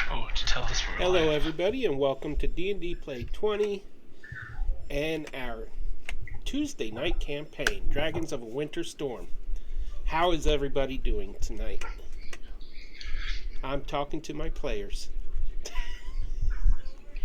Oh, to tell us we're Hello, live. everybody, and welcome to D&D Play 20 and our Tuesday night campaign, Dragons of a Winter Storm. How is everybody doing tonight? I'm talking to my players.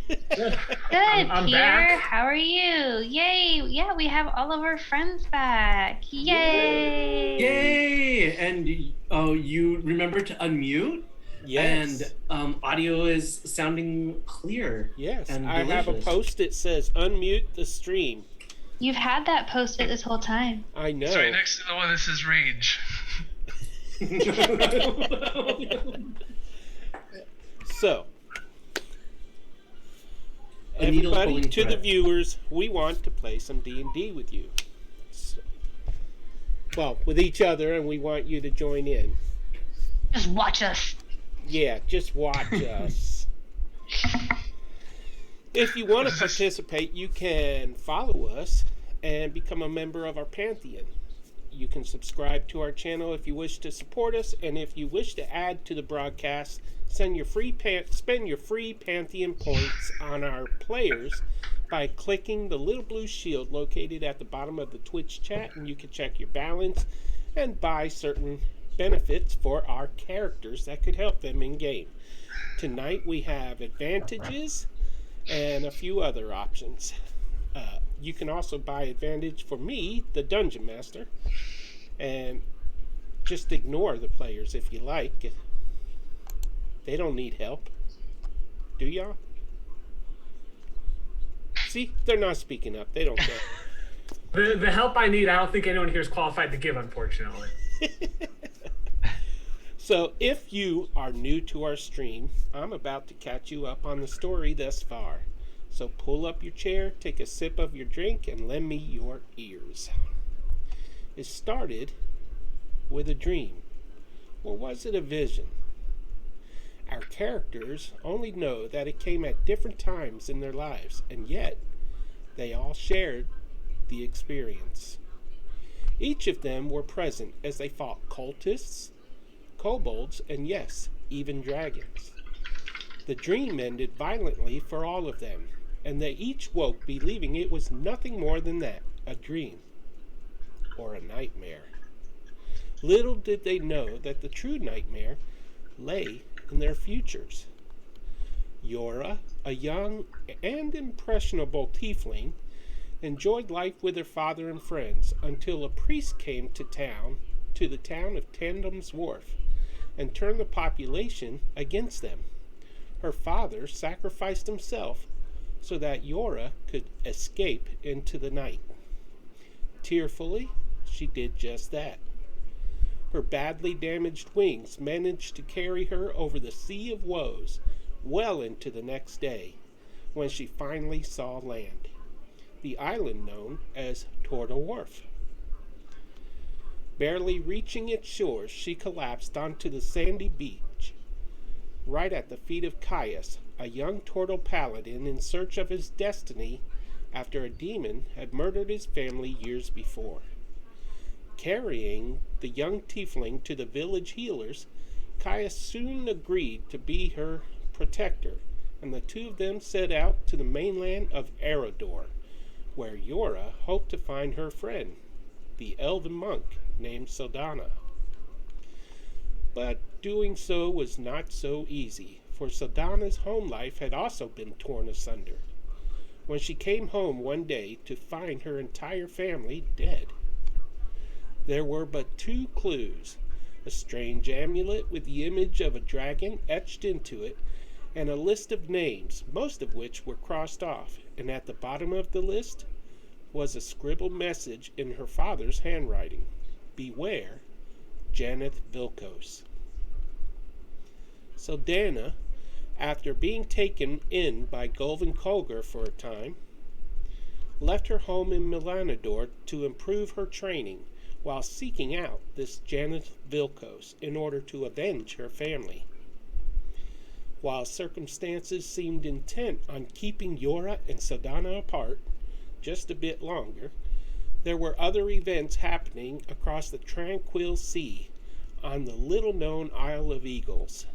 Good, I'm Pierre. back. How are you? Yay! Yeah, we have all of our friends back. Yay! Yay! And you remember to unmute? Yes. And audio is sounding clear. Yes, and I have a delicious. post that says unmute the stream. You've had that posted this whole time. I know. It's right next to the one that says rage. So, A needle everybody, pulling to the thread. viewers, we want to play some D&D with you. Well, with each other, and we want you to join in. Just watch us. Yeah, just watch us. If you want to participate, you can follow us and become a member of our Pantheon. You can subscribe to our channel if you wish to support us, and if you wish to add to the broadcast, spend your free Pantheon points on our players by clicking the little blue shield located at the bottom of the Twitch chat, and you can check your balance and buy certain benefits for our characters that could help them in game. Tonight we have advantages and a few other options. You can also buy advantage for me, the Dungeon Master, and just ignore the players if you like. They don't need help. Do y'all? See, they're not speaking up. They don't care. The help I need, I don't think anyone here is qualified to give, unfortunately. So, if you are new to our stream, I'm about to catch you up on the story thus far. So pull up your chair, take a sip of your drink, and lend me your ears. It started with a dream. Or was it a vision? Our characters only know that it came at different times in their lives, and yet they all shared the experience. Each of them were present as they fought cultists, kobolds, and yes, even dragons. The dream ended violently for all of them, and they each woke believing it was nothing more than that, a dream or a nightmare. Little did they know that the true nightmare lay in their futures. Yora, a young and impressionable tiefling, enjoyed life with her father and friends until a priest came to the town of Tandem's Wharf, and turned the population against them. Her father sacrificed himself so that Yora could escape into the night. Tearfully, she did just that. Her badly damaged wings managed to carry her over the sea of woes well into the next day, when she finally saw land, the island known as Turtle Wharf. Barely reaching its shores, she collapsed onto the sandy beach, right at the feet of Caius, a young turtle paladin in search of his destiny after a demon had murdered his family years before. Carrying the young tiefling to the village healers, Caius soon agreed to be her protector, and the two of them set out to the mainland of Eredor, where Yora hoped to find her friend, the elven monk named Sildana. But doing so was not so easy, for Sildana's home life had also been torn asunder, when she came home one day to find her entire family dead. There were but two clues: a strange amulet with the image of a dragon etched into it, and a list of names, most of which were crossed off, and at the bottom of the list was a scribbled message in her father's handwriting: "Beware, Janeth Vilkos." Sildana, after being taken in by Golven Colgar for a time, left her home in Milanador to improve her training, while seeking out this Janeth Vilkos in order to avenge her family. While circumstances seemed intent on keeping Yora and Sildana apart just a bit longer, there were other events happening across the tranquil sea, on the little-known Isle of Eagles,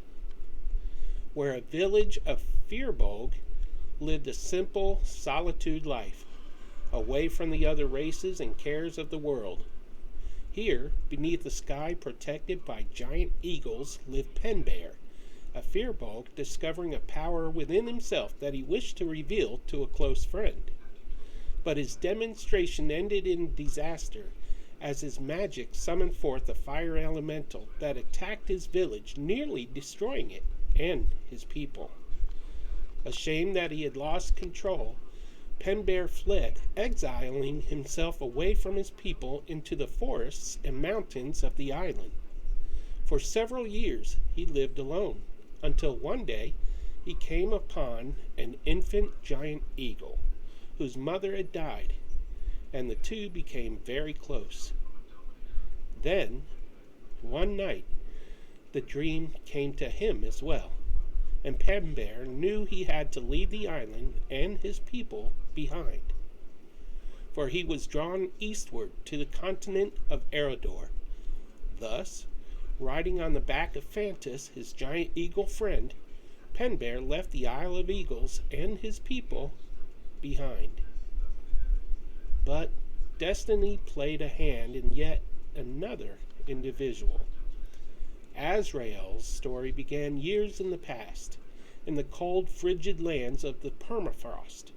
where a village of Firbolg lived a simple solitude life, away from the other races and cares of the world. Here, beneath a sky protected by giant eagles, lived Penbear, a Firbolg discovering a power within himself that he wished to reveal to a close friend. But his demonstration ended in disaster, as his magic summoned forth a fire elemental that attacked his village, nearly destroying it and his people. Ashamed that he had lost control, Penbear fled, exiling himself away from his people into the forests and mountains of the island. For several years he lived alone, until one day he came upon an infant giant eagle, whose mother had died, and the two became very close. Then, one night, the dream came to him as well, and Penbear knew he had to leave the island and his people behind, for he was drawn eastward to the continent of Eredor. Thus, riding on the back of Fantas, his giant eagle friend, Penbear left the Isle of Eagles and his people behind. But destiny played a hand in yet another individual. Azrael's story began years in the past, in the cold, frigid lands of the permafrost.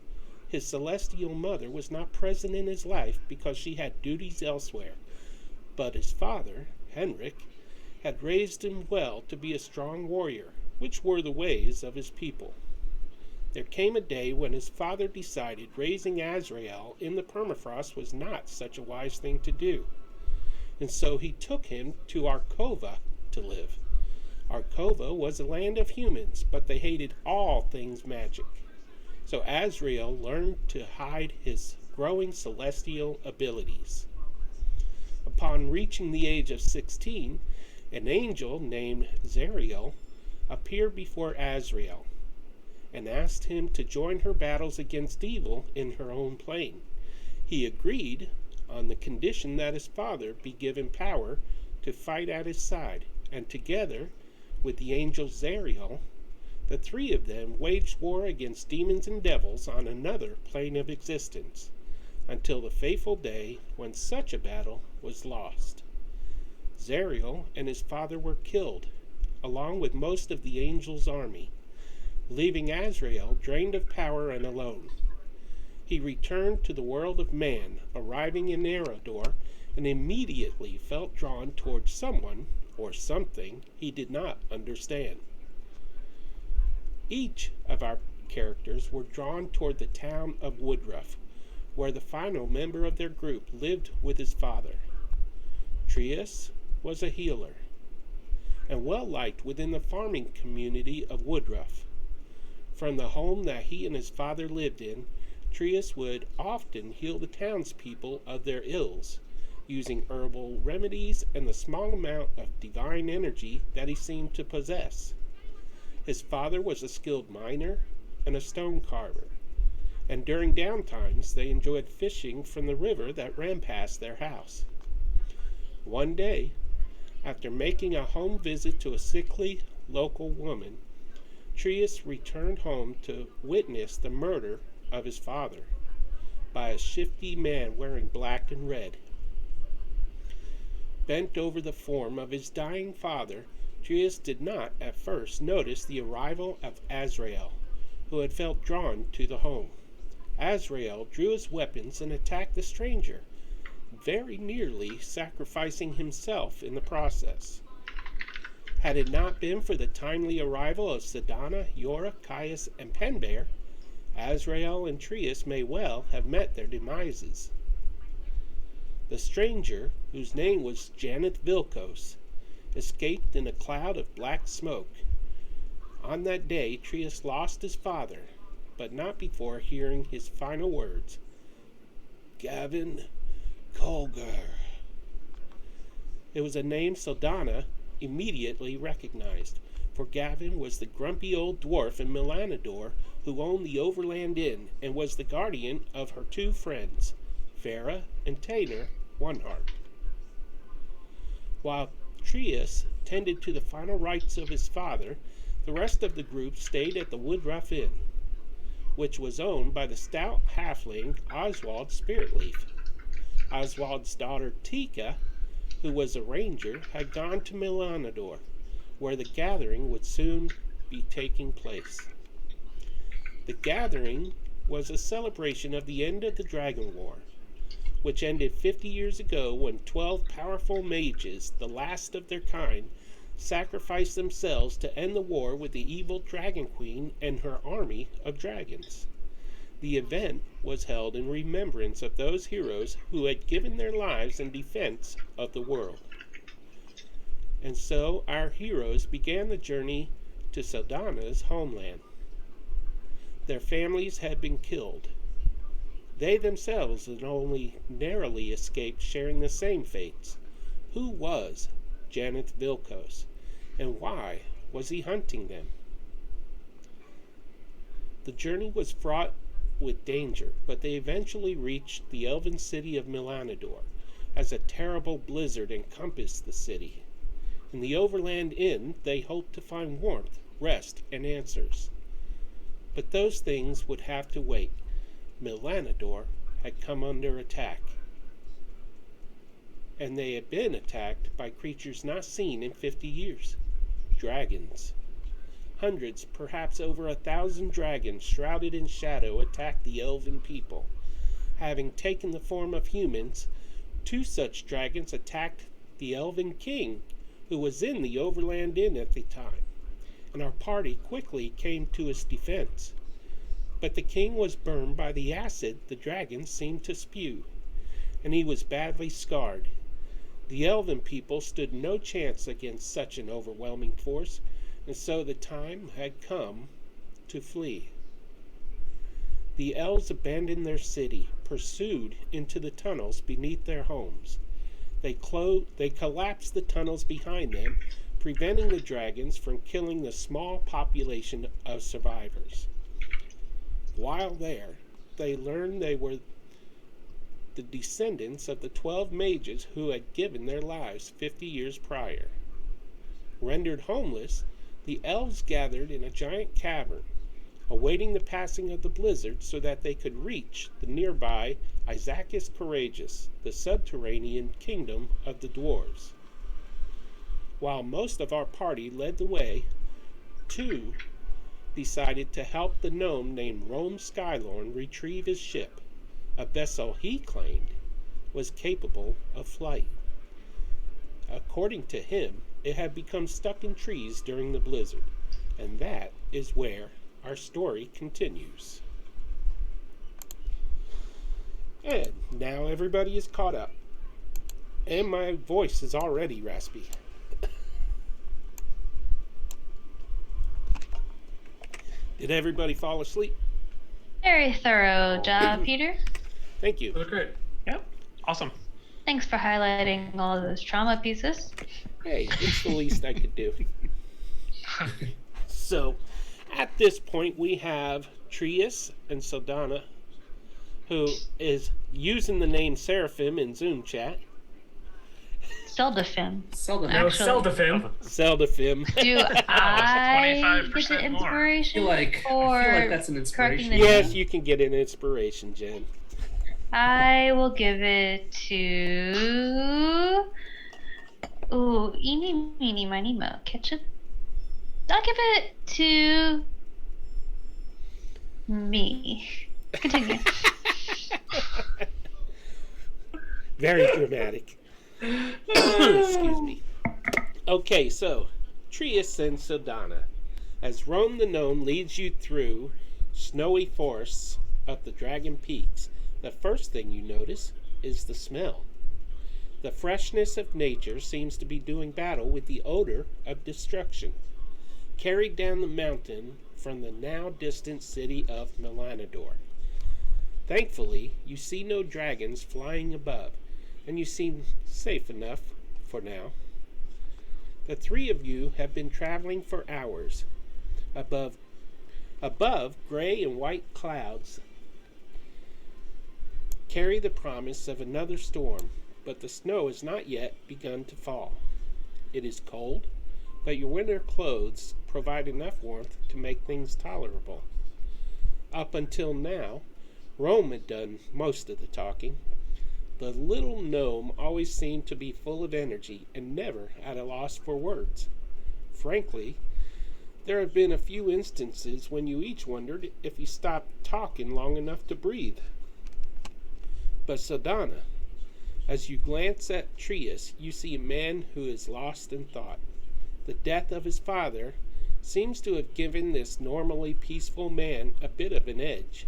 His celestial mother was not present in his life because she had duties elsewhere, but his father, Henrik, had raised him well to be a strong warrior, which were the ways of his people. There came a day when his father decided raising Azrael in the permafrost was not such a wise thing to do, and so he took him to Arkova to live. Arkova was a land of humans, but they hated all things magic. So Azrael learned to hide his growing celestial abilities. Upon reaching the age of 16, an angel named Azrael appeared before Azrael and asked him to join her battles against evil in her own plane. He agreed on the condition that his father be given power to fight at his side, and together with the angel Azrael, the three of them waged war against demons and devils on another plane of existence, until the fateful day when such a battle was lost. Azrael and his father were killed, along with most of the angel's army, leaving Azrael drained of power and alone. He returned to the world of man, arriving in Eredor, and immediately felt drawn towards someone or something he did not understand. Each of our characters were drawn toward the town of Woodruff, where the final member of their group lived with his father. Trius was a healer, and well liked within the farming community of Woodruff. From the home that he and his father lived in, Trius would often heal the townspeople of their ills, using herbal remedies and the small amount of divine energy that he seemed to possess. His father was a skilled miner and a stone carver, and during downtimes they enjoyed fishing from the river that ran past their house. One day, after making a home visit to a sickly local woman, Trius returned home to witness the murder of his father by a shifty man wearing black and red. Bent over the form of his dying father, Trius did not at first notice the arrival of Azrael, who had felt drawn to the home. Azrael drew his weapons and attacked the stranger, very nearly sacrificing himself in the process. Had it not been for the timely arrival of Sedana, Yora, Caius, and Penbear, Azrael and Trius may well have met their demises. The stranger, whose name was Janet Vilkos, escaped in a cloud of black smoke. On that day, Trius lost his father, but not before hearing his final words, Gavin Colger. It was a name Sedana immediately recognized, for Gavin was the grumpy old dwarf in Melanador who owned the Overland Inn and was the guardian of her two friends, Farah and Taylor Oneheart. While Trius tended to the final rites of his father, the rest of the group stayed at the Woodruff Inn, which was owned by the stout halfling Oswald Spiritleaf. Oswald's daughter Tika, who was a ranger, had gone to Milanador, where the gathering would soon be taking place. The gathering was a celebration of the end of the Dragon War, which ended 50 years ago when 12 powerful mages, the last of their kind, sacrificed themselves to end the war with the evil Dragon Queen and her army of dragons. The event was held in remembrance of those heroes who had given their lives in defense of the world. And so our heroes began the journey to Saldana's homeland. Their families had been killed. They themselves had only narrowly escaped sharing the same fates. Who was Janeth Vilkos, and why was he hunting them? The journey was fraught with danger, but they eventually reached the elven city of Milanador, as a terrible blizzard encompassed the city. In the Overland Inn, they hoped to find warmth, rest, and answers. But those things would have to wait. Milanador had come under attack, and they had been attacked by creatures not seen in 50 years. Dragons. Hundreds, perhaps over 1,000 dragons shrouded in shadow attacked the elven people. Having taken the form of humans, 2 such dragons attacked the elven king, who was in the Overland Inn at the time, and our party quickly came to his defense. But the king was burned by the acid the dragons seemed to spew, and he was badly scarred. The elven people stood no chance against such an overwhelming force, and so the time had come to flee. The elves abandoned their city, pursued into the tunnels beneath their homes. They collapsed the tunnels behind them, preventing the dragons from killing the small population of survivors. While there, they learned they were the descendants of the 12 mages who had given their lives 50 years prior. Rendered homeless, the elves gathered in a giant cavern, awaiting the passing of the blizzard so that they could reach the nearby Isaacus Courageous, the subterranean kingdom of the Dwarves. While most of our party led the way, 2 decided to help the gnome named Rome Skylorn retrieve his ship, a vessel he claimed was capable of flight. According to him, it had become stuck in trees during the blizzard, and that is where our story continues. And now everybody is caught up, and my voice is already raspy. Did everybody fall asleep? Very thorough job, Peter. Thank you. That was great. Yep. Awesome. Thanks for highlighting all those trauma pieces. Hey, it's the least I could do. So, at this point, we have Trius and Saldana, who is using the name Seraphim in Zoom chat. Seldafim. Seldom. No, Actually- Seldafim. Seldafim. Do I 25% get the more. inspiration I feel like for that's an correcting inspiration. the Yes, name? you can get an inspiration, Jen. I will give it to. Ooh, eeny, meeny, miny, mo. Catch it. I'll give it to me. Continue. Very dramatic. Excuse me. Okay, so Trius and Saldana, as Rome the Gnome leads you through snowy forests of the Dragon Peaks, the first thing you notice is the smell. The freshness of nature seems to be doing battle with the odor of destruction, carried down the mountain from the now distant city of Milanador. Thankfully, you see no dragons flying above, and you seem safe enough for now. The 3 of you have been traveling for hours. Above gray and white clouds carry the promise of another storm, but the snow has not yet begun to fall. It is cold, but your winter clothes provide enough warmth to make things tolerable. Up until now, Rome had done most of the talking. The little gnome always seemed to be full of energy and never at a loss for words. Frankly, there have been a few instances when you each wondered if he stopped talking long enough to breathe. But Saldana, as you glance at Trius, you see a man who is lost in thought. The death of his father seems to have given this normally peaceful man a bit of an edge.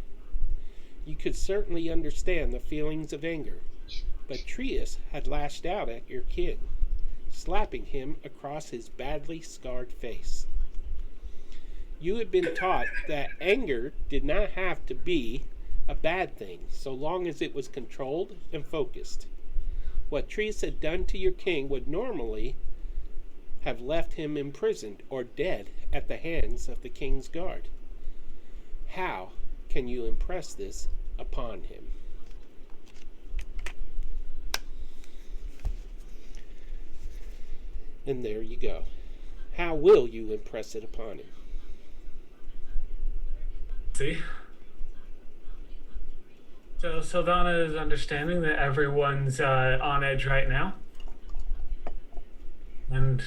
You could certainly understand the feelings of anger, but Trius had lashed out at your kin, slapping him across his badly scarred face. You had been taught that anger did not have to be a bad thing, so long as it was controlled and focused. What Trius had done to your king would normally have left him imprisoned or dead at the hands of the king's guard. How can you impress this upon him? And there you go. How will you impress it upon him? See? So Saldana is understanding that everyone's on edge right now. And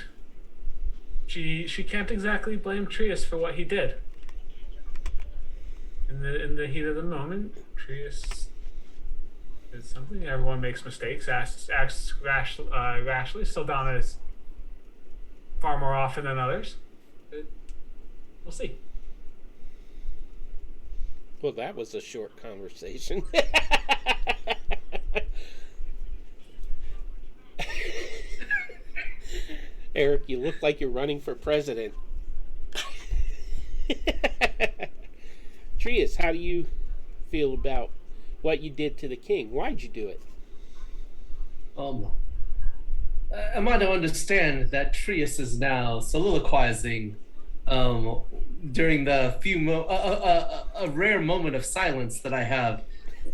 she can't exactly blame Trius for what he did. In the heat of the moment, Trius did something. Everyone makes mistakes, acts rashly. Saldana is far more often than others. But we'll see. Well, that was a short conversation. Eric, you look like you're running for president. Trius, how do you feel about what you did to the king? Why'd you do it? Am I to understand that Trius is now soliloquizing during the a rare moment of silence that I have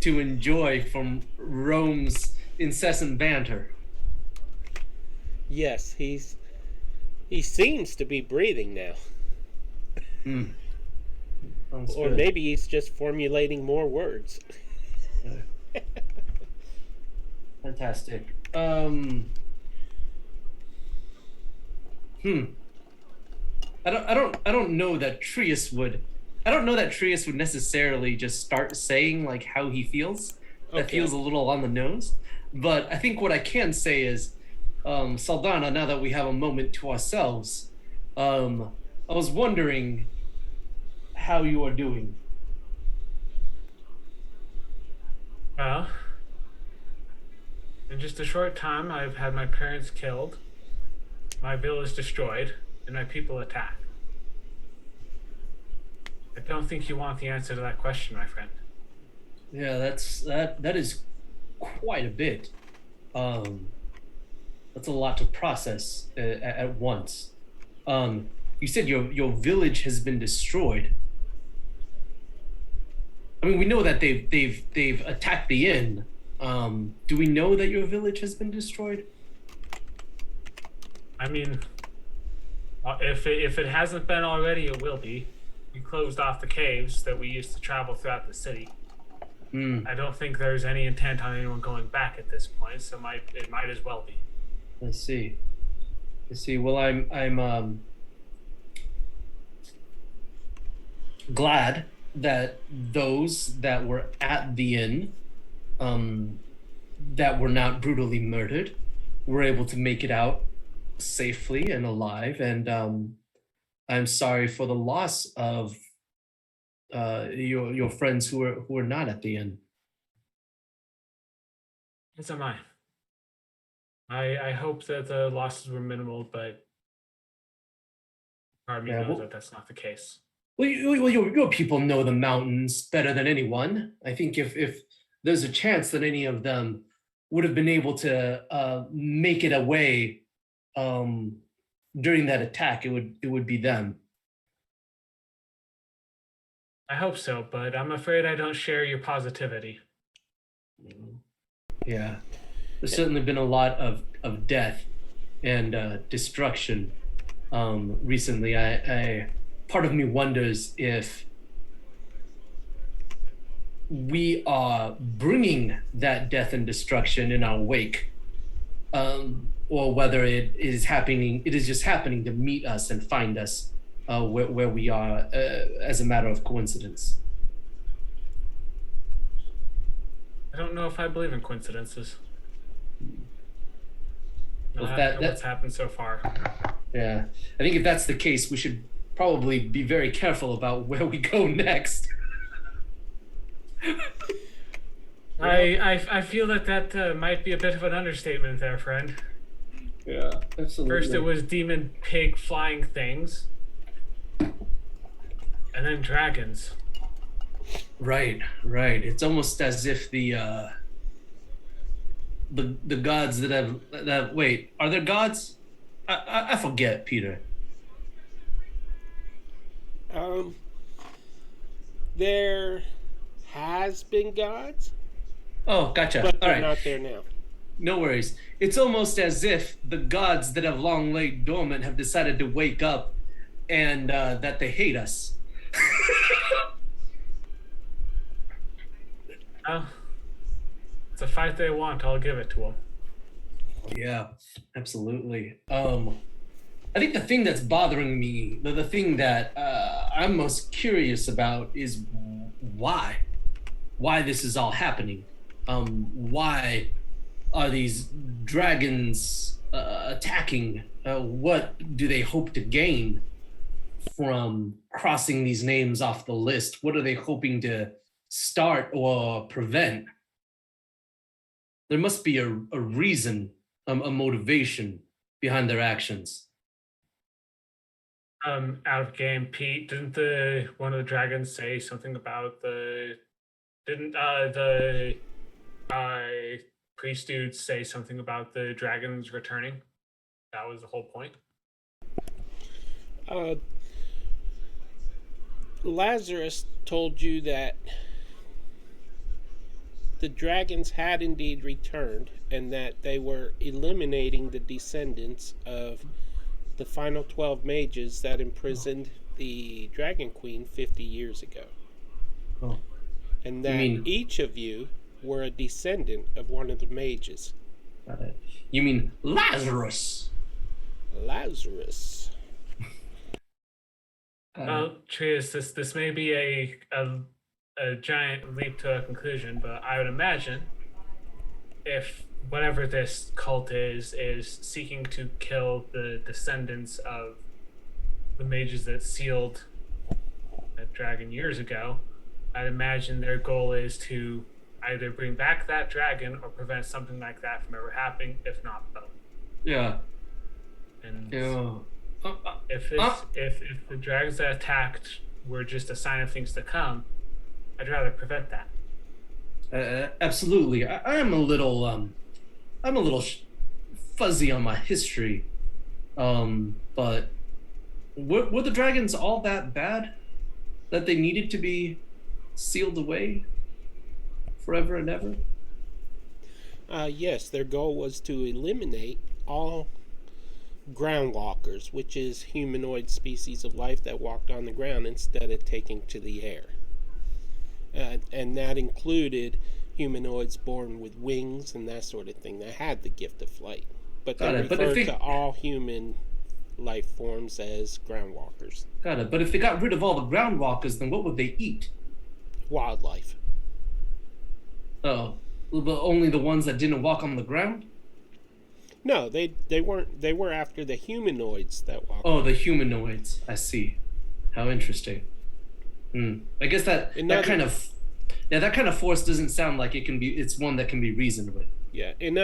to enjoy from Rome's incessant banter? Yes, he seems to be breathing now. Or good. maybe he's just formulating more words. Fantastic. I don't know that Trius would. I don't know that Trius would necessarily just start saying like how he feels. That feels a little on the nose. But I think what I can say is, Saldana, now that we have a moment to ourselves, I was wondering how you are doing. Well, in just a short time, I've had my parents killed, my village destroyed, and my people attacked. I don't think you want the answer to that question, my friend. Yeah, that is quite a bit. That's a lot to process at once. You said your village has been destroyed. I mean, we know that they've attacked the inn. Do we know that your village has been destroyed? I mean, if it hasn't been already, it will be. We closed off the caves that we used to travel throughout the city. I don't think there's any intent on anyone going back at this point, so it might as well be. I see. Well, I'm glad that those that were at the inn, that were not brutally murdered, were able to make it out safely and alive. And I'm sorry for the loss of your friends who are not at the inn. As am I. I hope that the losses were minimal, but part of me knows that that's not the case. Well, your people know the mountains better than anyone. I think if there's a chance that any of them would have been able to make it away during that attack, it would be them. I hope so, but I'm afraid I don't share your positivity. Yeah, there's certainly been a lot of death and destruction recently. I part of me wonders if we are bringing that death and destruction in our wake, or whether it is happening. It is just happening to meet us and find us where we are as a matter of coincidence. I don't know if I believe in coincidences. Well, Not what's happened so far. Yeah, I think if that's the case, we should probably be very careful about where we go next. I feel that might be a bit of an understatement there, friend. Yeah, absolutely. First it was demon pig flying things, and then dragons. Right. It's almost as if the gods that wait, are there gods? I forget, Peter. There has been gods, Oh, gotcha. but All they're right. not there now. No worries. It's almost as if the gods that have long laid dormant have decided to wake up and that they hate us. Oh, it's a fight they want. I'll give it to them. Yeah, absolutely. I think the thing that's bothering me, the thing that I'm most curious about is why this is all happening. Why are these dragons attacking? What do they hope to gain from crossing these names off the list? What are they hoping to start or prevent? There must be a reason, a motivation behind their actions. Out of game, Pete, didn't one of the dragons say something about the priest dude say something about the dragons returning? That was the whole point. Lazarus told you that the dragons had indeed returned and that they were eliminating the descendants of the final 12 mages that imprisoned the Dragon Queen 50 years ago. Oh. And that each of you were a descendant of one of the mages. Got it. You mean Lazarus? Lazarus. Well, Trius, this may be a giant leap to a conclusion, but I would imagine if whatever this cult is seeking to kill the descendants of the mages that sealed that dragon years ago, I'd imagine their goal is to either bring back that dragon or prevent something like that from ever happening, if not both. Yeah. And Yeah. if the dragons that attacked were just a sign of things to come, I'd rather prevent that. Absolutely. I'm a little fuzzy on my history, but were the dragons all that bad that they needed to be sealed away forever and ever? Yes, their goal was to eliminate all groundwalkers, which is humanoid species of life that walked on the ground instead of taking to the air. And that included humanoids born with wings and that sort of thing that had the gift of flight. But they referred to all human life forms as groundwalkers. Got it. But if they got rid of all the groundwalkers, then what would they eat? Wildlife. Oh, but only the ones that didn't walk on the ground? No, they weren't. They were after the humanoids that walked. Oh, the humanoids. I see. How interesting. I guess that kind of force doesn't sound like it can be. It's one that can be reasoned with. Yeah. In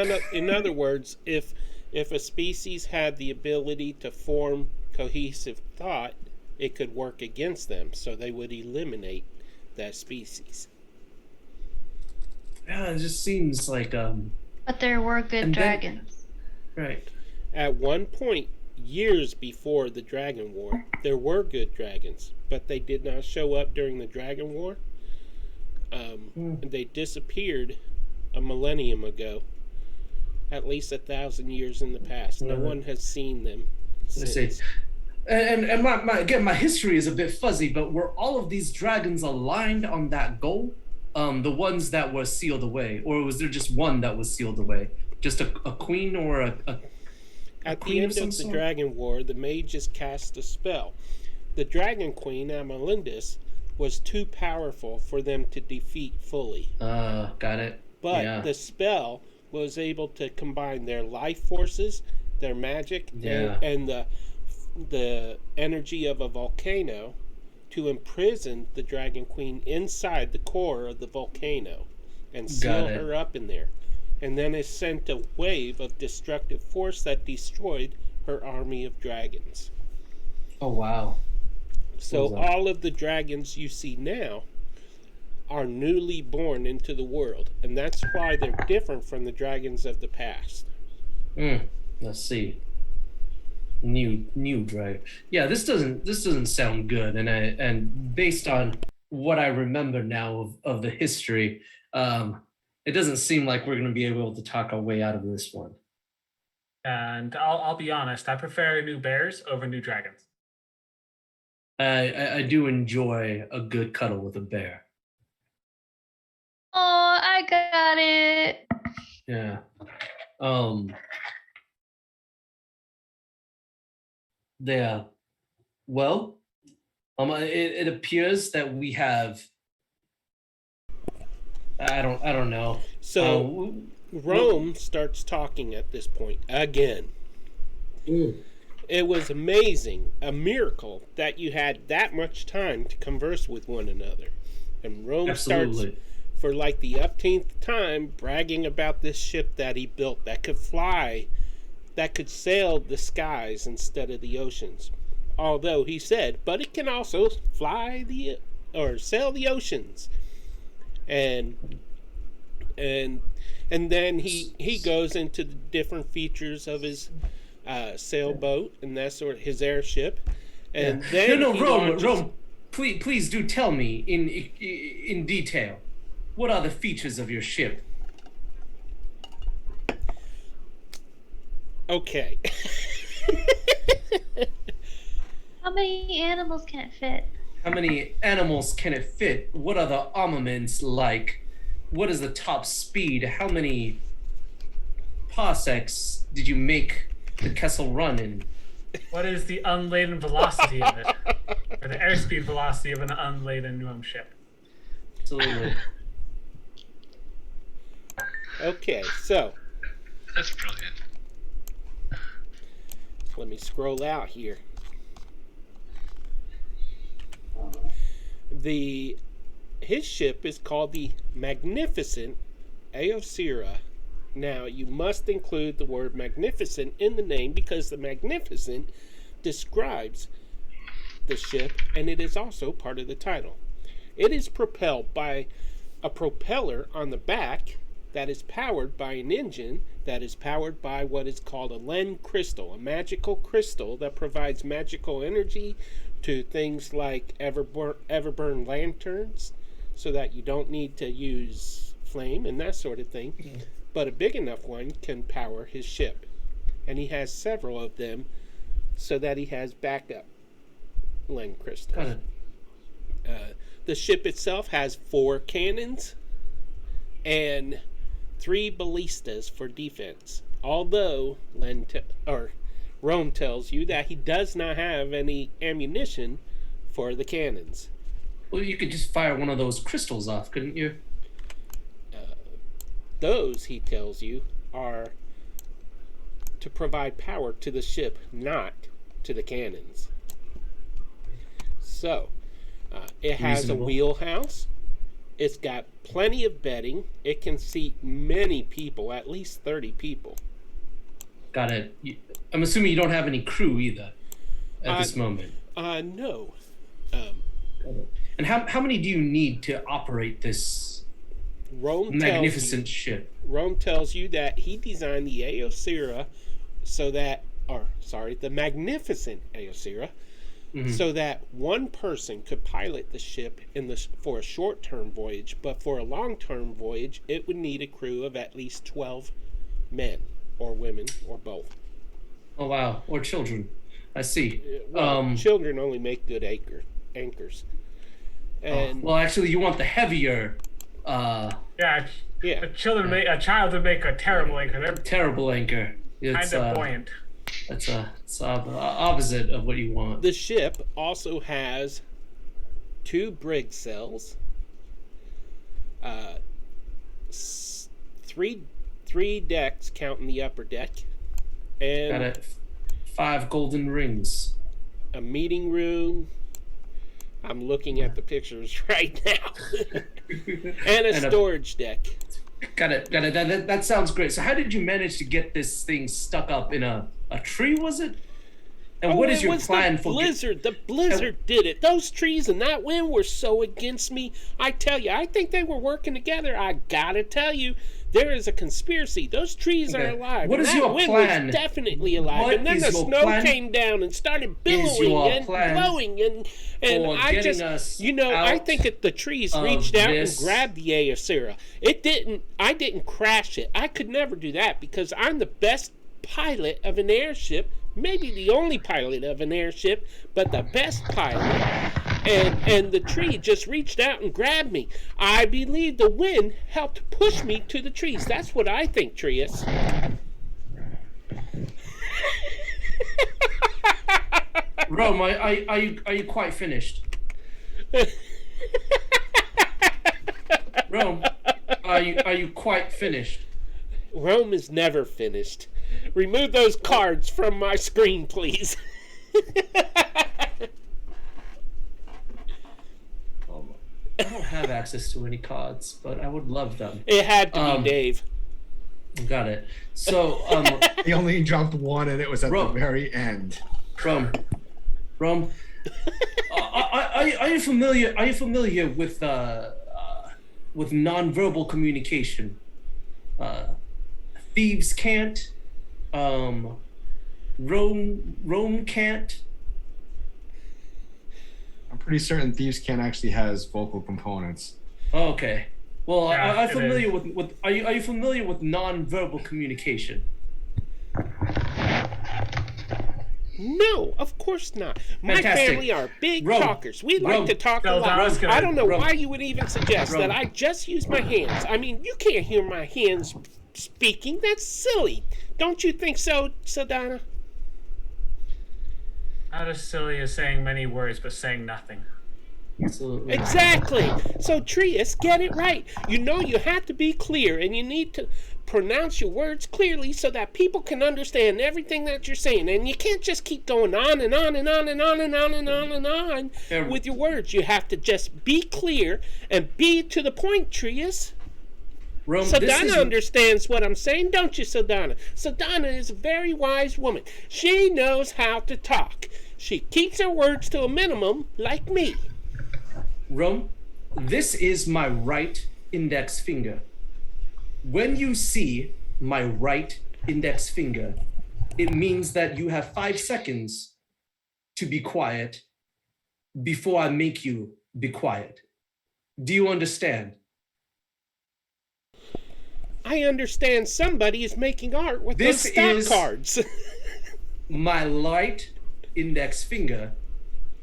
other words, if a species had the ability to form cohesive thought, it could work against them. So they would eliminate that species. Yeah, it just seems like But there were good dragons. Right. At one point, years before the Dragon War, there were good dragons, but they did not show up during the Dragon War. They disappeared a millennium ago at least 1,000 years in the past. No one has seen them Let's see. since. And my history is a bit fuzzy, but were all of these dragons aligned on that goal? The ones that were sealed away, or was there just one that was sealed away? Just a queen or a At the queen end of some of the sort? Dragon War, the mages cast a spell. The Dragon Queen, Amalindis, was too powerful for them to defeat fully. Got it. But Yeah. the spell was able to combine their life forces, their magic, Yeah. and the energy of a volcano to imprison the Dragon Queen inside the core of the volcano and seal Got it. her up in there. And then it sent a wave of destructive force that destroyed her army of dragons. Oh wow. So What was that? all of the dragons you see now are newly born into the world, and that's why they're different from the dragons of the past. Let's see. New dragon. Yeah, this doesn't sound good, and based on what I remember now of the history, it doesn't seem like we're going to be able to talk our way out of this one. And I'll be honest, I prefer new bears over new dragons. I do enjoy a good cuddle with a bear. Oh, I got it. Yeah. There. Well, it appears that we have. I don't know. So Rome starts talking at this point again. It was amazing, a miracle that you had that much time to converse with one another. And Rome starts, Absolutely. for like the upteenth time, bragging about this ship that he built that could fly, that could sail the skies instead of the oceans. Although he said, but it can also sail the oceans. And then he goes into the different features of his sailboat and that sort of his airship. And then no, he Rome, launches- please do tell me in detail, what are the features of your ship? Okay. How many animals can it fit? How many animals can it fit? What are the armaments like? What is the top speed? How many parsecs did you make the Kessel run in? What is the unladen velocity of it? Or the airspeed velocity of an unladen Rome ship? Absolutely. Okay, so That's brilliant. let me scroll out here. His ship is called the Magnificent Aosira. Now, you must include the word magnificent in the name because the magnificent describes the ship and it is also part of the title. It is propelled by a propeller on the back that is powered by an engine that is powered by what is called a Len crystal, a magical crystal that provides magical energy to things like Everburn lanterns so that you don't need to use flame and that sort of thing. Yeah. But a big enough one can power his ship. And he has several of them so that he has backup Len crystals. The ship itself has 4 cannons and 3 ballistas for defense. Although Rome tells you that he does not have any ammunition for the cannons. Well, you could just fire one of those crystals off, couldn't you? Those, he tells you, are to provide power to the ship, not to the cannons. So, it has Reasonable. a wheelhouse. It's got plenty of bedding. It can seat many people, at least 30 people. Got it. I'm assuming you don't have any crew either at this moment. No. And how many do you need to operate this magnificent ship? Rome tells you that he designed the Aosira the Magnificent Aosira, so that one person could pilot the ship for a short-term voyage, but for a long-term voyage, it would need a crew of at least 12 men. or women, or both. Oh wow, or children. I see. Well, children only make good anchors. And well, actually, you want the heavier. Yeah. yeah, A child would make a terrible anchor. They're Terrible anchor. It's kind of buoyant. it's opposite of what you want. the ship also has 2 brig cells, 3 decks counting the upper deck, and Got it. 5 golden rings. a meeting room. I'm looking at the pictures right now. and a storage deck. Got it. That sounds great. So how did you manage to get this thing stuck up in a tree, was it? And what is your plan for blizzard? The blizzard did it. Those trees and that wind were so against me. I tell you, I think they were working together. I gotta tell you, there is a conspiracy. Those trees are alive. What is that your wind plan? was definitely alive. What and then is the your snow plan? came down and started billowing your and plan blowing and for I getting just, us I out think that the trees of reached out this? and grabbed the Azrael. I didn't crash it. I could never do that because I'm the best pilot of an airship, maybe the only pilot of an airship, but the best pilot. And the tree just reached out and grabbed me. I believe the wind helped push me to the trees. That's what I think, Trius. Rome, are you quite finished? Rome, are you quite finished? Rome is never finished. Remove those cards from my screen, please. I don't have access to any cards, but I would love them. It had to be Dave. Got it. So, He only dropped 1, and it was at Rome. the very end. Rome, are you familiar? Are you familiar with nonverbal communication? Thieves can't. Rome can't. I'm pretty certain Thieves Can't actually has vocal components. Oh, okay. Well, Yeah, are it you familiar is. with are you familiar with nonverbal communication? No, of course not. My Fantastic. family are big Rome. talkers. We Rome. like to talk a No, lot. I was gonna- I don't know Rome. why you would even suggest Rome. that I just use my hands. I mean, you can't hear my hands speaking. That's silly. Don't you think so, Sadana? Not as silly as saying many words, but saying nothing. Absolutely. Exactly. So, Trius, get it right. You know you have to be clear, and you need to pronounce your words clearly so that people can understand everything that you're saying. And you can't just keep going on and on and on and on and on and on and on Yeah. with your words. You have to just be clear and be to the point, Trius. Rome, Sadana understands what I'm saying, don't you, Sadana? Sadana is a very wise woman. She knows how to talk. She keeps her words to a minimum, like me. Rome, this is my right index finger. When you see my right index finger, it means that you have 5 seconds to be quiet before I make you be quiet. Do you understand? I understand somebody is making art with This those stock is- cards. My right index finger,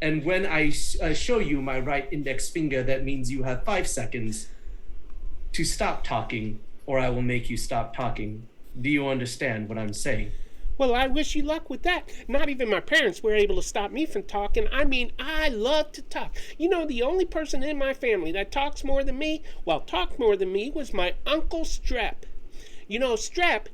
and when I show you my right index finger, that means you have 5 seconds to stop talking, or I will make you stop talking. Do you understand what I'm saying? Well, I wish you luck with that. Not even my parents were able to stop me from talking. I mean, I love to talk. You know, the only person in my family that talks more than me, talked more than me, was my Uncle Strep. You know, Strep,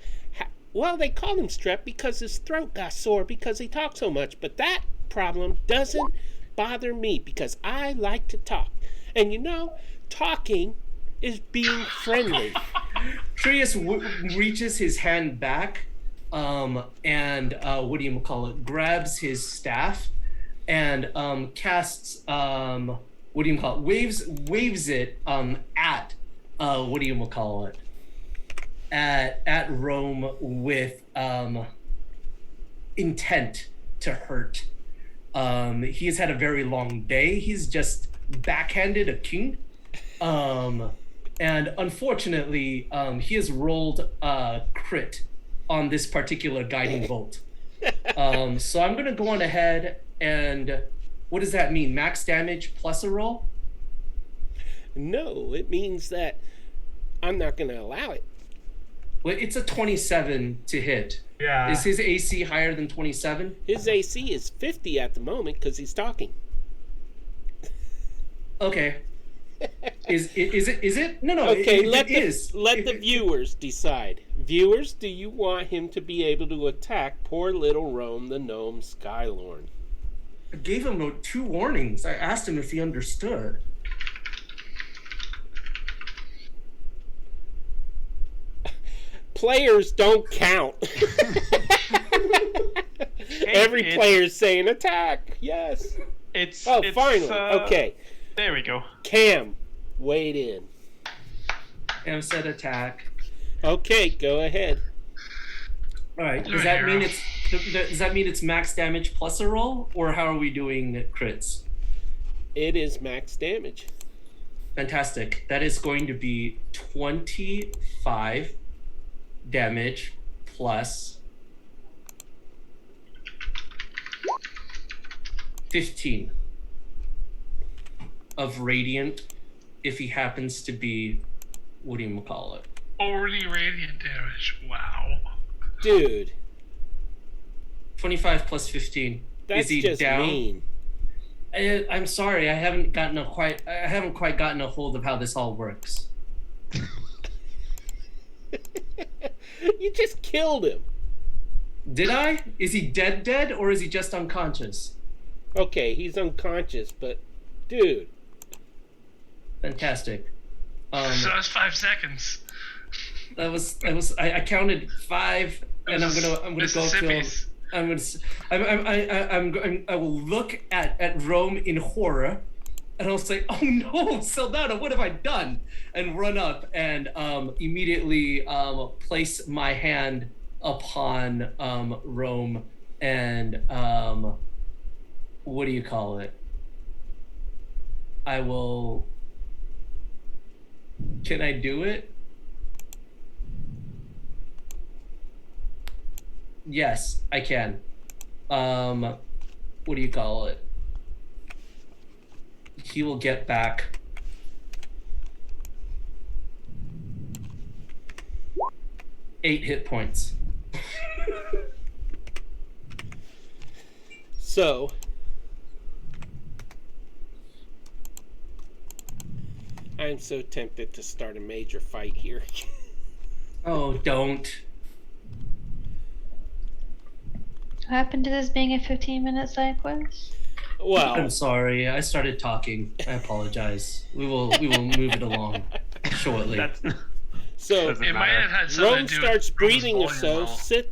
they called him Strep because his throat got sore because he talked so much. But that problem doesn't bother me because I like to talk. And you know, talking is being friendly. Trius reaches his hand back, and grabs his staff, and casts waves it at Rome with intent to hurt. He has had a very long day. He's just backhanded a king. And unfortunately, he has rolled a crit on this particular guiding bolt. So I'm gonna go on ahead and what does that mean? Max damage plus a roll? No, it means that I'm not going to allow it. Well, it's a 27 to hit. Yeah. Is his AC higher than 27? His AC is 50 at the moment because he's talking. Okay. Is it? No. Okay, it is. Let the viewers decide. Viewers, do you want him to be able to attack poor little Rome, the gnome Skylorn? I gave him 2 warnings. I asked him if he understood. Players don't count. Every player's saying attack. Yes. It's finally. Okay. There we go. Cam, wade in. Cam said attack. Okay, go ahead. All right. You're Does a that hero. mean it's max damage plus a roll, or how are we doing crits? It is max damage. Fantastic. That is going to be 25 damage plus 15 of radiant if he happens to be, what do you call it? Already radiant damage. Wow. Dude, 25 plus 15. that's Is he just down? mean. I'm sorry, I haven't quite gotten a hold of how this all works. You just killed him. Did I? Is he dead, or is he just unconscious? Okay, he's unconscious, but dude, Fantastic. So that's 5 seconds. That was I counted 5, and I'm gonna go to Mississippi's. I will look at Rome in horror, and I'll say, "Oh no, Saldana, what have I done?" And run up and immediately place my hand upon Rome and what do you call it? I will. Can I do it? Yes, I can. What do you call it? He will get back 8 hit points. so I'm so tempted to start a major fight here. Oh, don't. What happened to this being a 15-minute side quest? Well, I'm sorry. I started talking. I apologize. We will move it along shortly. That's so doesn't It might matter. have had something Rome to do starts with Rome's breathing volume level.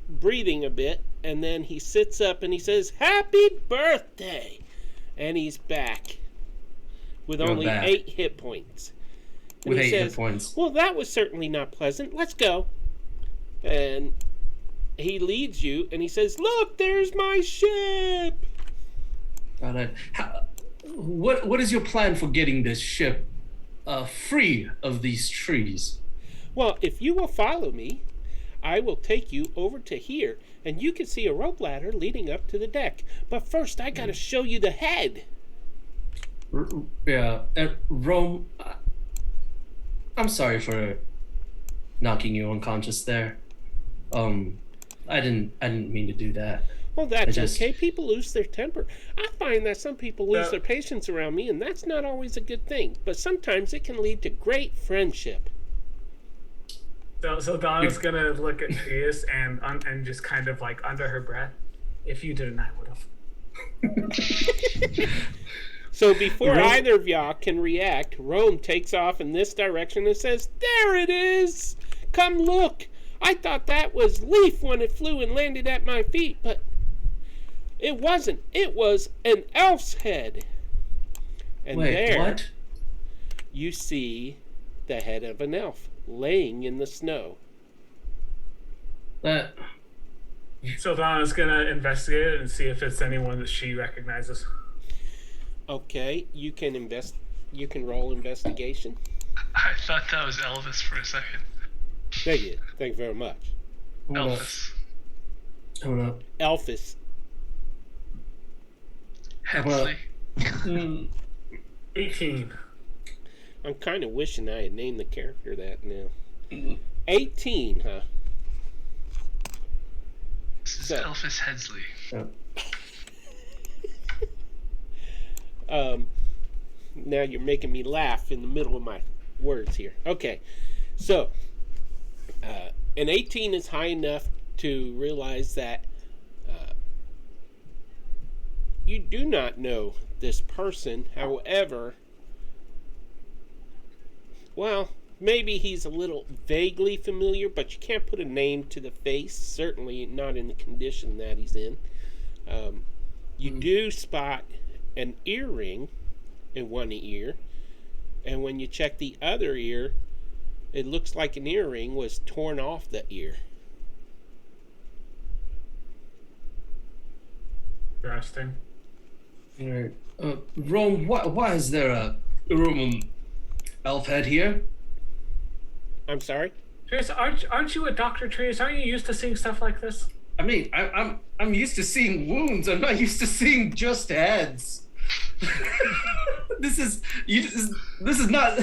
breathing a bit, and then he sits up and he says, "Happy birthday!" And he's back with You're only back. 8 hit points. And With he 8 hit says, points. "Well, that was certainly not pleasant. Let's go." And he leads you, and he says, "Look, there's my ship." Got it. What is your plan for getting this ship free of these trees? Well, if you will follow me, I will take you over to here, and you can see a rope ladder leading up to the deck. But first, I gotta show you the head. Rome. I'm sorry for knocking you unconscious there. I didn't mean to do that. Well, that's I just- okay. People lose their temper. I find that some people lose Yeah. their patience around me, and that's not always a good thing. But sometimes it can lead to great friendship. So Donna's gonna look at Trius and just kind of like under her breath, "If you didn't, I would have." So before Rome- either of y'all can react, Rome takes off in this direction and says, "There it is! Come look! I thought that was Leaf when it flew and landed at my feet, but it wasn't. It was an elf's head." And Wait, there what? you see the head of an elf laying in the snow. That So Donna's gonna investigate it and see if it's anyone that she recognizes. Okay, you can roll investigation. I thought that was Elvis for a second. Thank you very much. Elvis. Hold up. Elphys. Hensley. 18. I'm kind of wishing I had named the character that now. 18, huh? This is So- Elvis Hensley. Now you're making me laugh in the middle of my words here. Okay, so an 18 is high enough to realize that you do not know this person. However, well, maybe he's a little vaguely familiar, but you can't put a name to the face, certainly not in the condition that he's in. You do spot an earring in one ear, and when you check the other ear, it looks like an earring was torn off the ear. Interesting. All right. Rome, why is there a Roman elf head here? I'm sorry? Trius, aren't you a doctor, Trius? Aren't you used to seeing stuff like this? I mean, I'm used to seeing wounds. I'm not used to seeing just heads. This is not.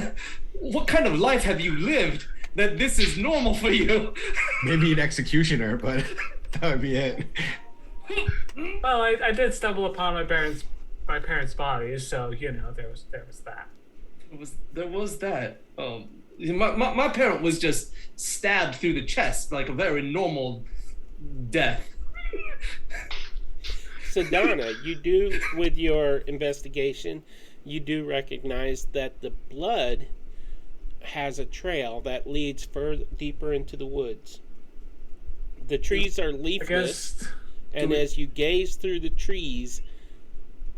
What kind of life have you lived that this is normal for you? Maybe an executioner, but that would be it. Well, I did stumble upon my parents' bodies, so there was that. There was that. My parent was just stabbed through the chest like a very normal death. So Donna, you do, with your investigation, you do recognize that the blood has a trail that leads further deeper into the woods. The trees are leafless, and as you gaze through the trees,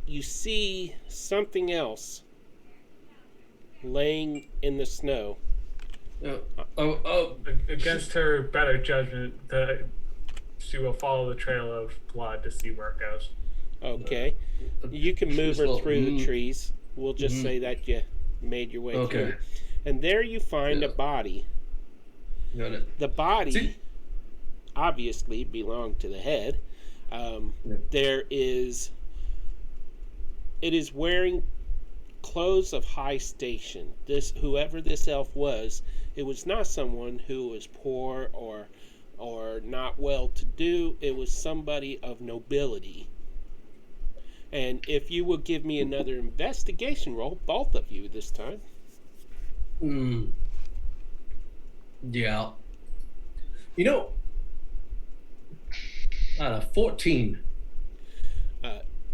you see something else laying in the snow. Against her better judgment, she will follow the trail of blood to see where it goes. Okay. You can move her through the trees. We'll just say that you made your way through. And there you find a body. Got it. The body obviously belonged to the head. It is wearing clothes of high station. Whoever this elf was, it was not someone who was poor or not well to do. It was somebody of nobility. And if you will give me another investigation roll, both of you this time. Yeah. 14.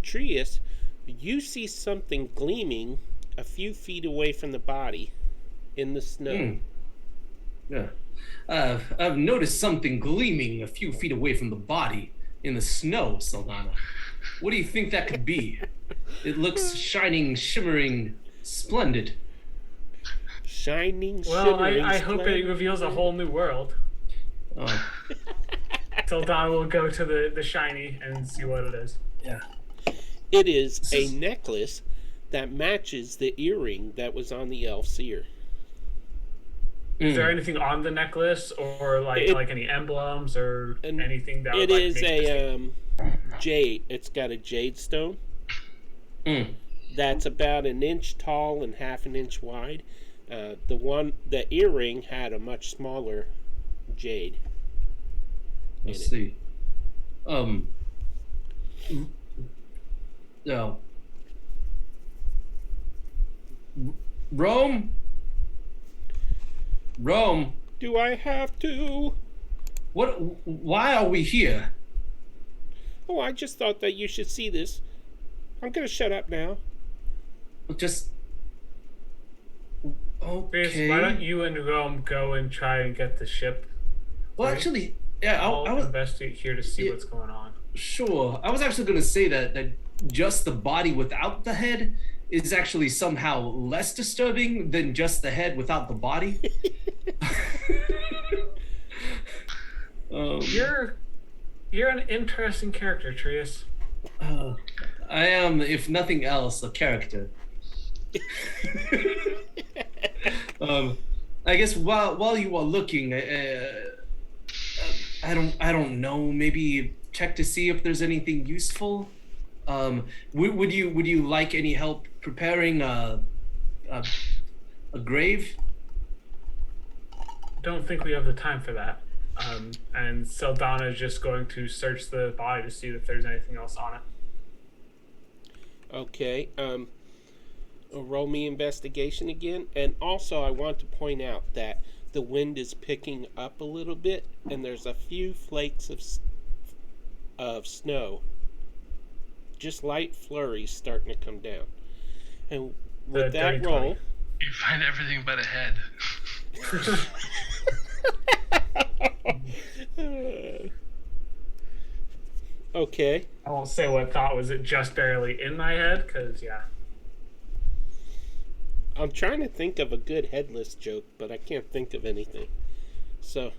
Trius, you see something gleaming a few feet away from the body in the snow. Yeah. I've noticed something gleaming a few feet away from the body in the snow, Saldana. What do you think that could be? It looks shining, shimmering, splendid. Shining, Well, shimmering, I hope it reveals a whole new world. Oh. Saldana will go to the shiny and see what it is. Yeah. It is a necklace that matches the earring that was on the elf's ear. Is there anything on the necklace, or like any emblems or anything that? It would, is make a jade. It's got a jade stone. That's about an inch tall and half an inch wide. The earring had a much smaller jade. Let's see. No. Rome. Do I have to? What? Why are we here? Oh, I just thought that you should see this. I'm gonna shut up now. Just. Chris, Okay. why don't you and Rome go and try and get the ship? Well, actually, yeah, I'll I was investigate here to see what's going on. sure. I was actually going to say that just the body without the head is actually somehow less disturbing than just the head without the body. You're an interesting character, Trius. I am, if nothing else, a character. I guess while you are looking, I don't know. Maybe check to see if there's anything useful. Would you like any help preparing a grave? Don't think we have the time for that. And Saldana is just going to search the body to see if there's anything else on it. Okay. Roll me investigation again. And also, I want to point out that the wind is picking up a little bit, and there's a few flakes of snow. Just light flurries starting to come down. And with that roll... You find everything but a head. Okay. I won't say what thought was it just barely in my head, because, yeah. I'm trying to think of a good headless joke, but I can't think of anything. So,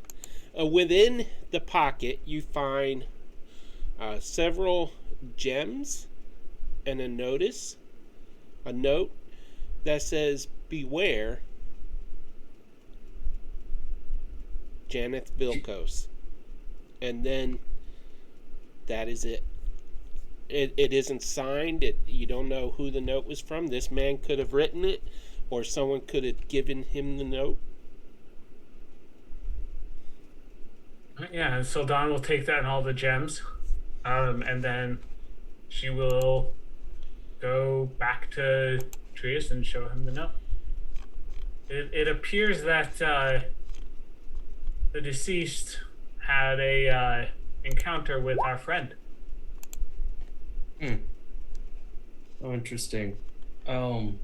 within the pocket, you find several gems and a note that says, "Beware, Janeth Vilkos." And then that is it. It isn't signed. You don't know who the note was from. This man could have written it, or someone could have given him the note. Yeah, and Saldana will take that and all the gems. And then she will go back to Trius and show him the note. It appears that the deceased had a encounter with our friend. Oh, interesting. Well,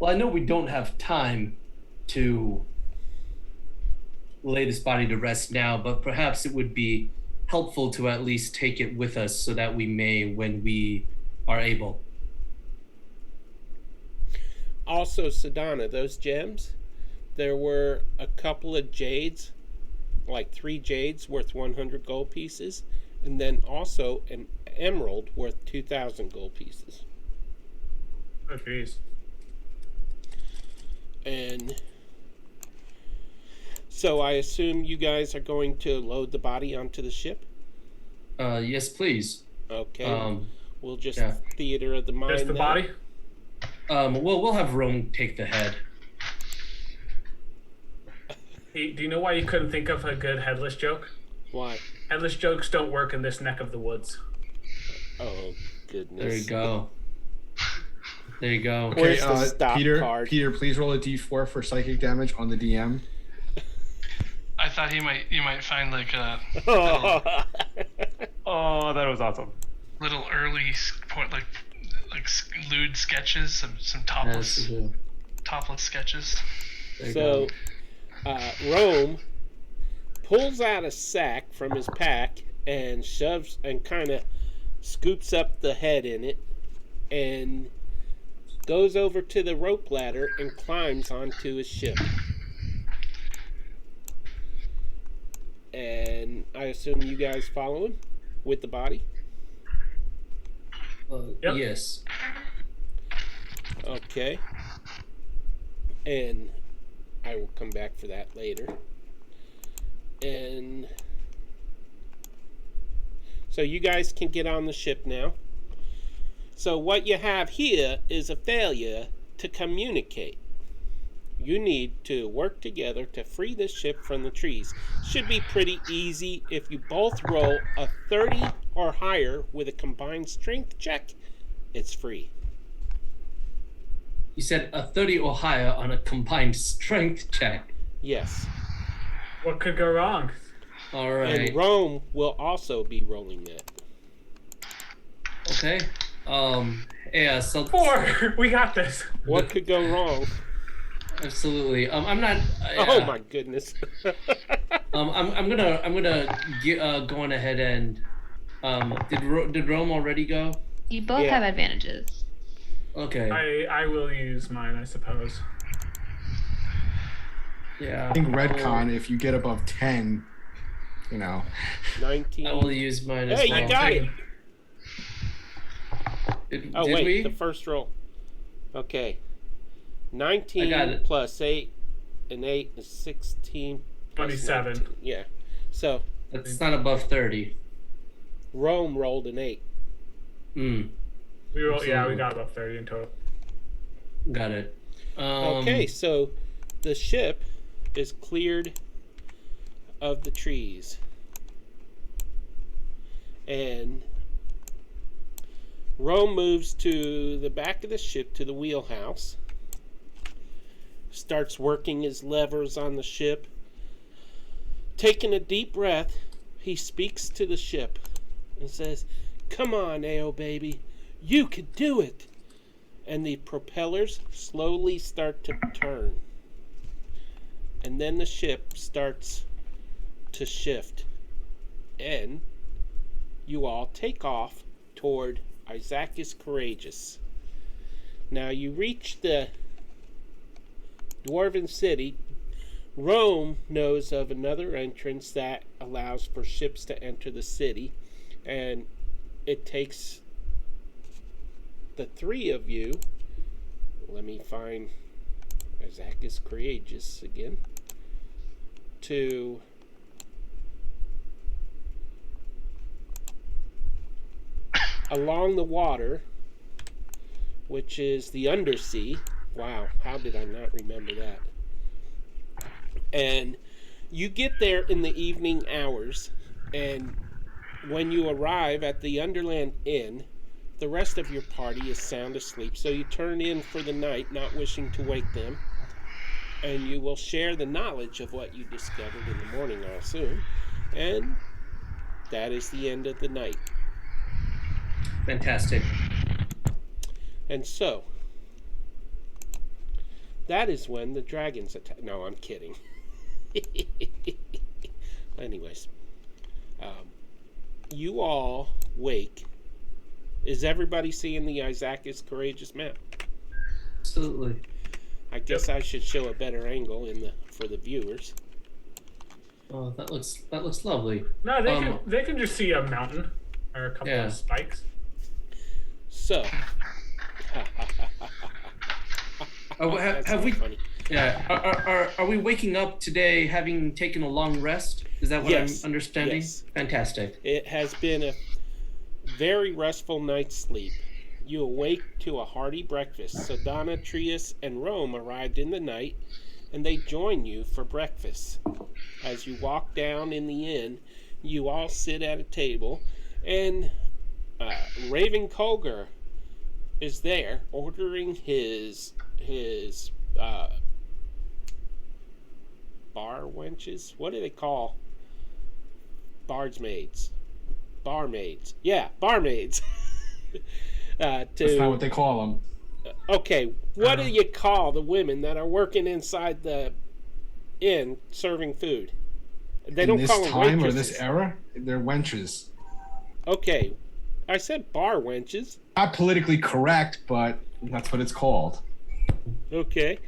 I know we don't have time to lay this body to rest now, but perhaps it would be helpful to at least take it with us so that we may when we are able. Also, Sadana, those gems, there were a couple of jades, like 3 jades worth 100 gold pieces, and then also an emerald worth 2,000 gold pieces. Oh, jeez. And so I assume you guys are going to load the body onto the ship? Yes, please. Okay. We'll just yeah. theater of the mind. Just the then. body? Well, we'll have Rome take the head. Hey, do you know why you couldn't think of a good headless joke? Why? Headless jokes don't work in this neck of the woods. Oh, goodness. There you go. There you go. Okay, Where's the stop Peter, card? Peter, please roll a d4 for psychic damage on the DM. I thought you might find like a Oh, that was awesome. little early point, like lewd sketches, some topless sketches. So, Rome pulls out a sack from his pack and shoves and kind of scoops up the head in it and goes over to the rope ladder and climbs onto his ship. And I assume you guys follow him with the body? Yep. Yes. Okay. And I will come back for that later. And so you guys can get on the ship now. So what you have here is a failure to communicate. You need to work together to free this ship from the trees. Should be pretty easy if you both roll a 30 or higher with a combined strength check. It's free. You said a 30 or higher on a combined strength check. Yes. What could go wrong? All right. And Rome will also be rolling that. Okay. Yeah. So 4! We got this. What could go wrong? absolutely. I'm not. Oh my goodness. I'm gonna go on ahead and. Did Rome already go? You both Yeah. have advantages. Okay. I will use mine, I suppose. Yeah. I think Redcon, if you get above 10, 19. I will use mine as Hey, well. you got it. Did Wait, we? the first roll. Okay. 19 I got it. plus 8 and 8 is 16. plus 27. 19. Yeah. So That's not above 30. Rome rolled an 8. Mm, We Absolutely. got about 30 in total. got it. Okay, so the ship is cleared of the trees. And Rome moves to the back of the ship to the wheelhouse. Starts working his levers on the ship. Taking a deep breath, he speaks to the ship and says, "Come on, Ao baby, you can do it." And the propellers slowly start to turn. And then the ship starts to shift. And you all take off toward Isaacus Courageous. Now you reach the Dwarven city. Rome knows of another entrance that allows for ships to enter the city. And it takes the three of you, let me find Isaacus Courageous again, to along the water, which is the undersea. Wow, how did I not remember that? And you get there in the evening hours, and when you arrive at the Underland Inn, the rest of your party is sound asleep, so you turn in for the night, not wishing to wake them, and you will share the knowledge of what you discovered in the morning, I assume, and that is the end of the night. Fantastic. And so, that is when the dragons attack. No, I'm kidding. Anyways, you all wake. Is everybody seeing the Isaacus Courageous map? Absolutely. I guess I should show a better angle for the viewers. Oh, that looks lovely. No, they can just see a mountain or a couple of spikes. So, have we? funny. Yeah. Are we waking up today having taken a long rest? Is that what Yes. I'm understanding? Yes. Fantastic. It has been a very restful night's sleep. You awake to a hearty breakfast. Sadana, Trius, and Rome arrived in the night, and they join you for breakfast. As you walk down in the inn, you all sit at a table, and Raven Colger is there ordering his bar wenches. What do they call barmaids? Barmaids. Yeah, barmaids. That's not what they call them. Okay, what do you call the women that are working inside the inn serving food? They In don't this call them time or waitresses. this era, they're wenches. Okay, I said bar wenches. Not politically correct, but that's what it's called. Okay.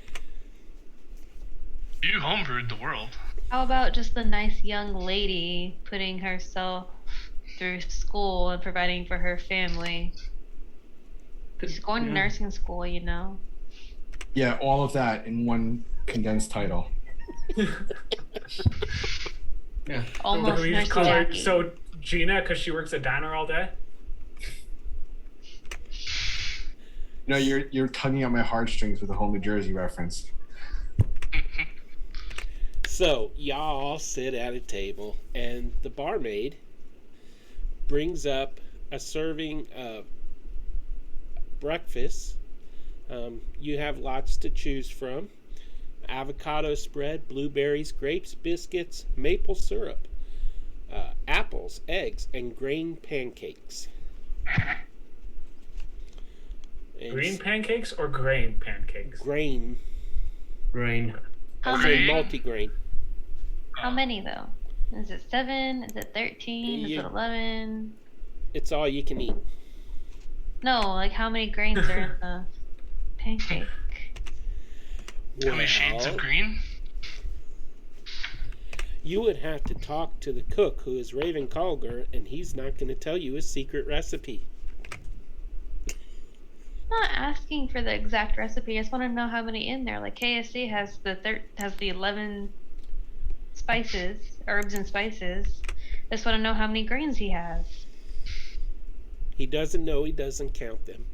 You homebrewed the world. How about just the nice young lady putting herself through school and providing for her family? She's going to nursing school, you know. Yeah, all of that in one condensed title. Yeah. Almost We just nurse call her Jackie. so Gina because she works at diner all day. No, you're tugging at my heartstrings with the whole New Jersey reference. So, y'all all sit at a table, and the barmaid brings up a serving of breakfast. You have lots to choose from. Avocado spread, blueberries, grapes, biscuits, maple syrup, apples, eggs, and grain pancakes. And Green pancakes or grain pancakes? grain. Grain. How I say many? multigrain. How many though? Is it 7? Is it 13? Is You- it 11? It's all you can eat. No, like how many grains are in the pancake? How many shades of green? You would have to talk to the cook, who is Raven Colger, and he's not going to tell you his secret recipe. I'm not asking for the exact recipe. I just want to know how many in there. Like KFC has the 11 spices, herbs and spices. Just want to know how many grains he has. He doesn't know, he doesn't count them.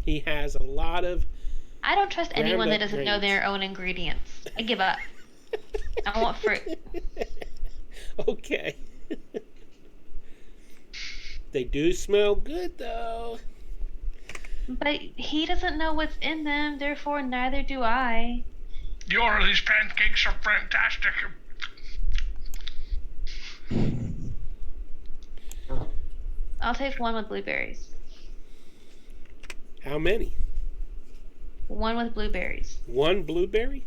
He has a lot of... I don't trust anyone that Ground up doesn't know grains. their own ingredients. I give up. I want fruit. Okay. They do smell good, though. But he doesn't know what's in them, therefore neither do I. These pancakes are fantastic. I'll take one with blueberries. How many? One with blueberries. One blueberry?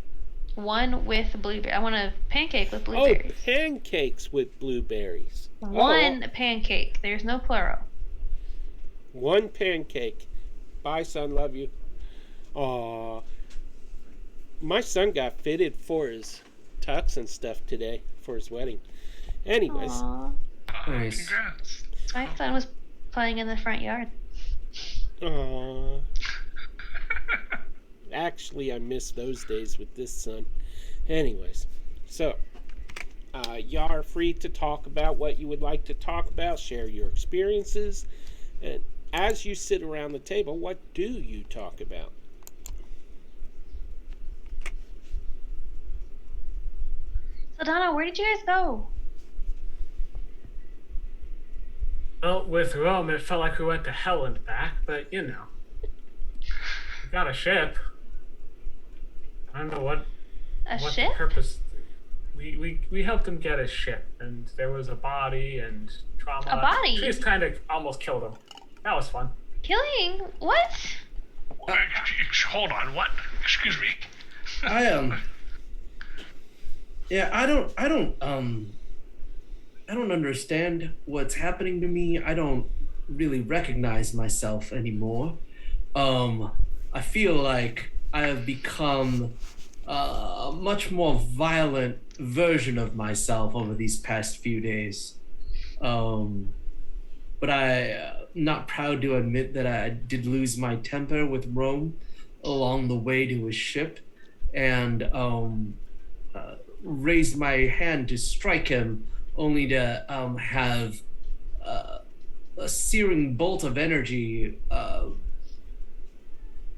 One with blueberry. I want a pancake with Oh, blueberries. pancakes with blueberries. One pancake. There's no plural. One pancake. Bye, son. Love you. Aw. My son got fitted for his tux and stuff today for his wedding. Anyways, Aww. Nice. Congrats. My son was playing in the front yard. aw. Actually, I miss those days with this son. Anyways, so y'all are free to talk about what you would like to talk about, share your experiences, and as you sit around the table, what do you talk about? So Donna, where did you guys go? Well, with Rome, it felt like we went to hell and back, but you know. We got a ship. I don't know what A what ship? the purpose. We helped him get a ship, and there was a body and trauma. A body? She just kind of almost killed him. That was fun. Killing? What? Hold on, what? Excuse me. Yeah, I don't understand what's happening to me. I don't really recognize myself anymore. I feel like I have become a much more violent version of myself over these past few days. But I'm not proud to admit that I did lose my temper with Rome along the way to his ship, and raised my hand to strike him, only to have a searing bolt of energy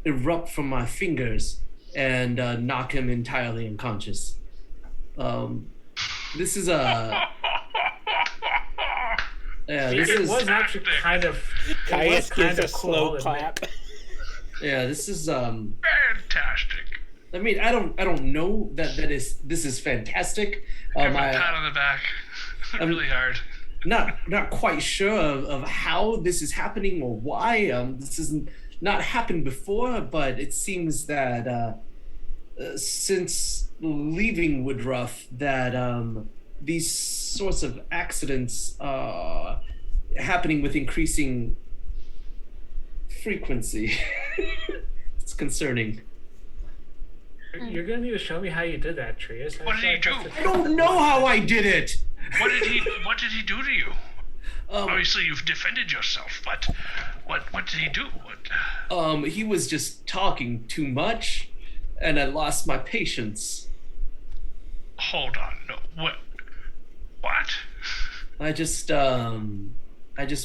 erupt from my fingers and knock him entirely unconscious. This is a... Yeah, this It is... was actually kind of. Caius gives a cool, slow I'll admit. clap. Yeah, this is... Fantastic. I mean, I don't know that this is fantastic. Give him a pat on the back. Really hard. Not quite sure of how this is happening or why. This has not happened before, but it seems that since leaving Woodruff, that these sorts of accidents are happening with increasing frequency. It's concerning. You're gonna need to show me how you did that, Trius. What did he do? I don't know how I did it. What did he do to you? Obviously, you've defended yourself, but what did he do? He was just talking too much, and I lost my patience. Hold on. No. What? I just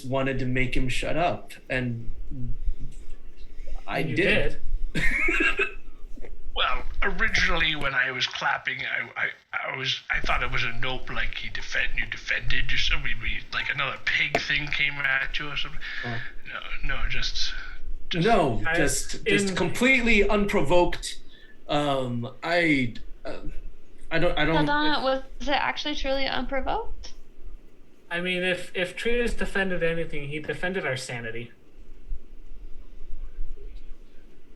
wanted to make him shut up, and I You did. Well, originally when I was clapping, I thought it was a nope, like you defended yourself. Like another pig thing came at you or something. No, just No, just completely unprovoked. I don't. So Donna, was it actually truly unprovoked? I mean, if Trius defended anything, he defended our sanity.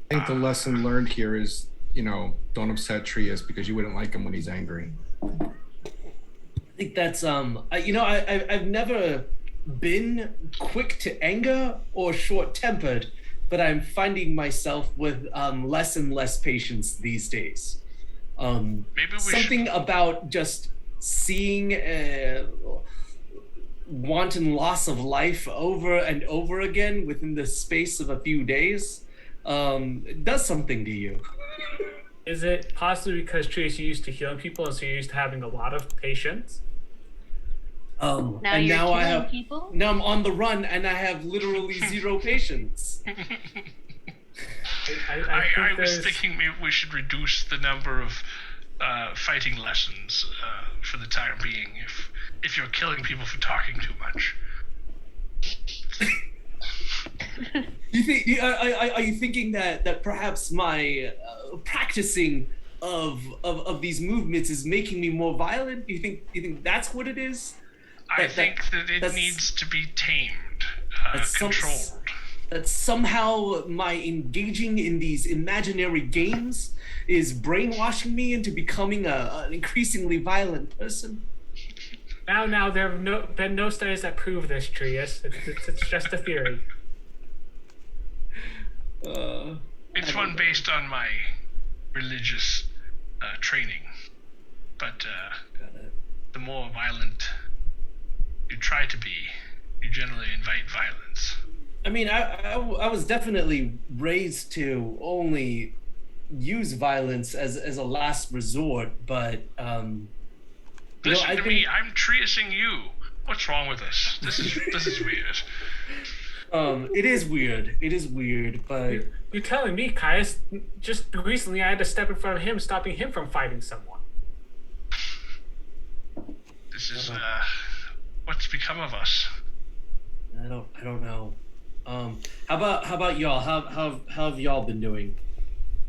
I think the lesson learned here is, don't upset Trius because you wouldn't like him when he's angry. I think that's I've never been quick to anger or short-tempered, but I'm finding myself with less and less patience these days. maybe we Something about just seeing wanton loss of life over and over again within the space of a few days, it does something to you. Is it possibly because Trius, you used to healing people, and so you're used to having a lot of patience? Now and you're now killing I have people? now I'm on the run and I have literally 0 patience. I was thinking maybe we should reduce the number of fighting lessons for the time being if you're killing people for talking too much. You think? Are you thinking that perhaps my practicing of these movements is making me more violent? You think that's what it is? I think that it needs to be tamed, controlled. That somehow my engaging in these imaginary games is brainwashing me into becoming an increasingly violent person. Now, there have been no studies that prove this, Trius. It's just a theory. It's one based on my religious training, but the more violent you try to be, you generally invite violence. I mean, I was definitely raised to only use violence as a last resort, but Listen to me. I'm Triusing you. What's wrong with us? This is weird. It is weird. It is weird, but You're telling me, Caius, just recently I had to step in front of him, stopping him from fighting someone. This is what's become of us. I don't know. How about y'all? How have y'all been doing?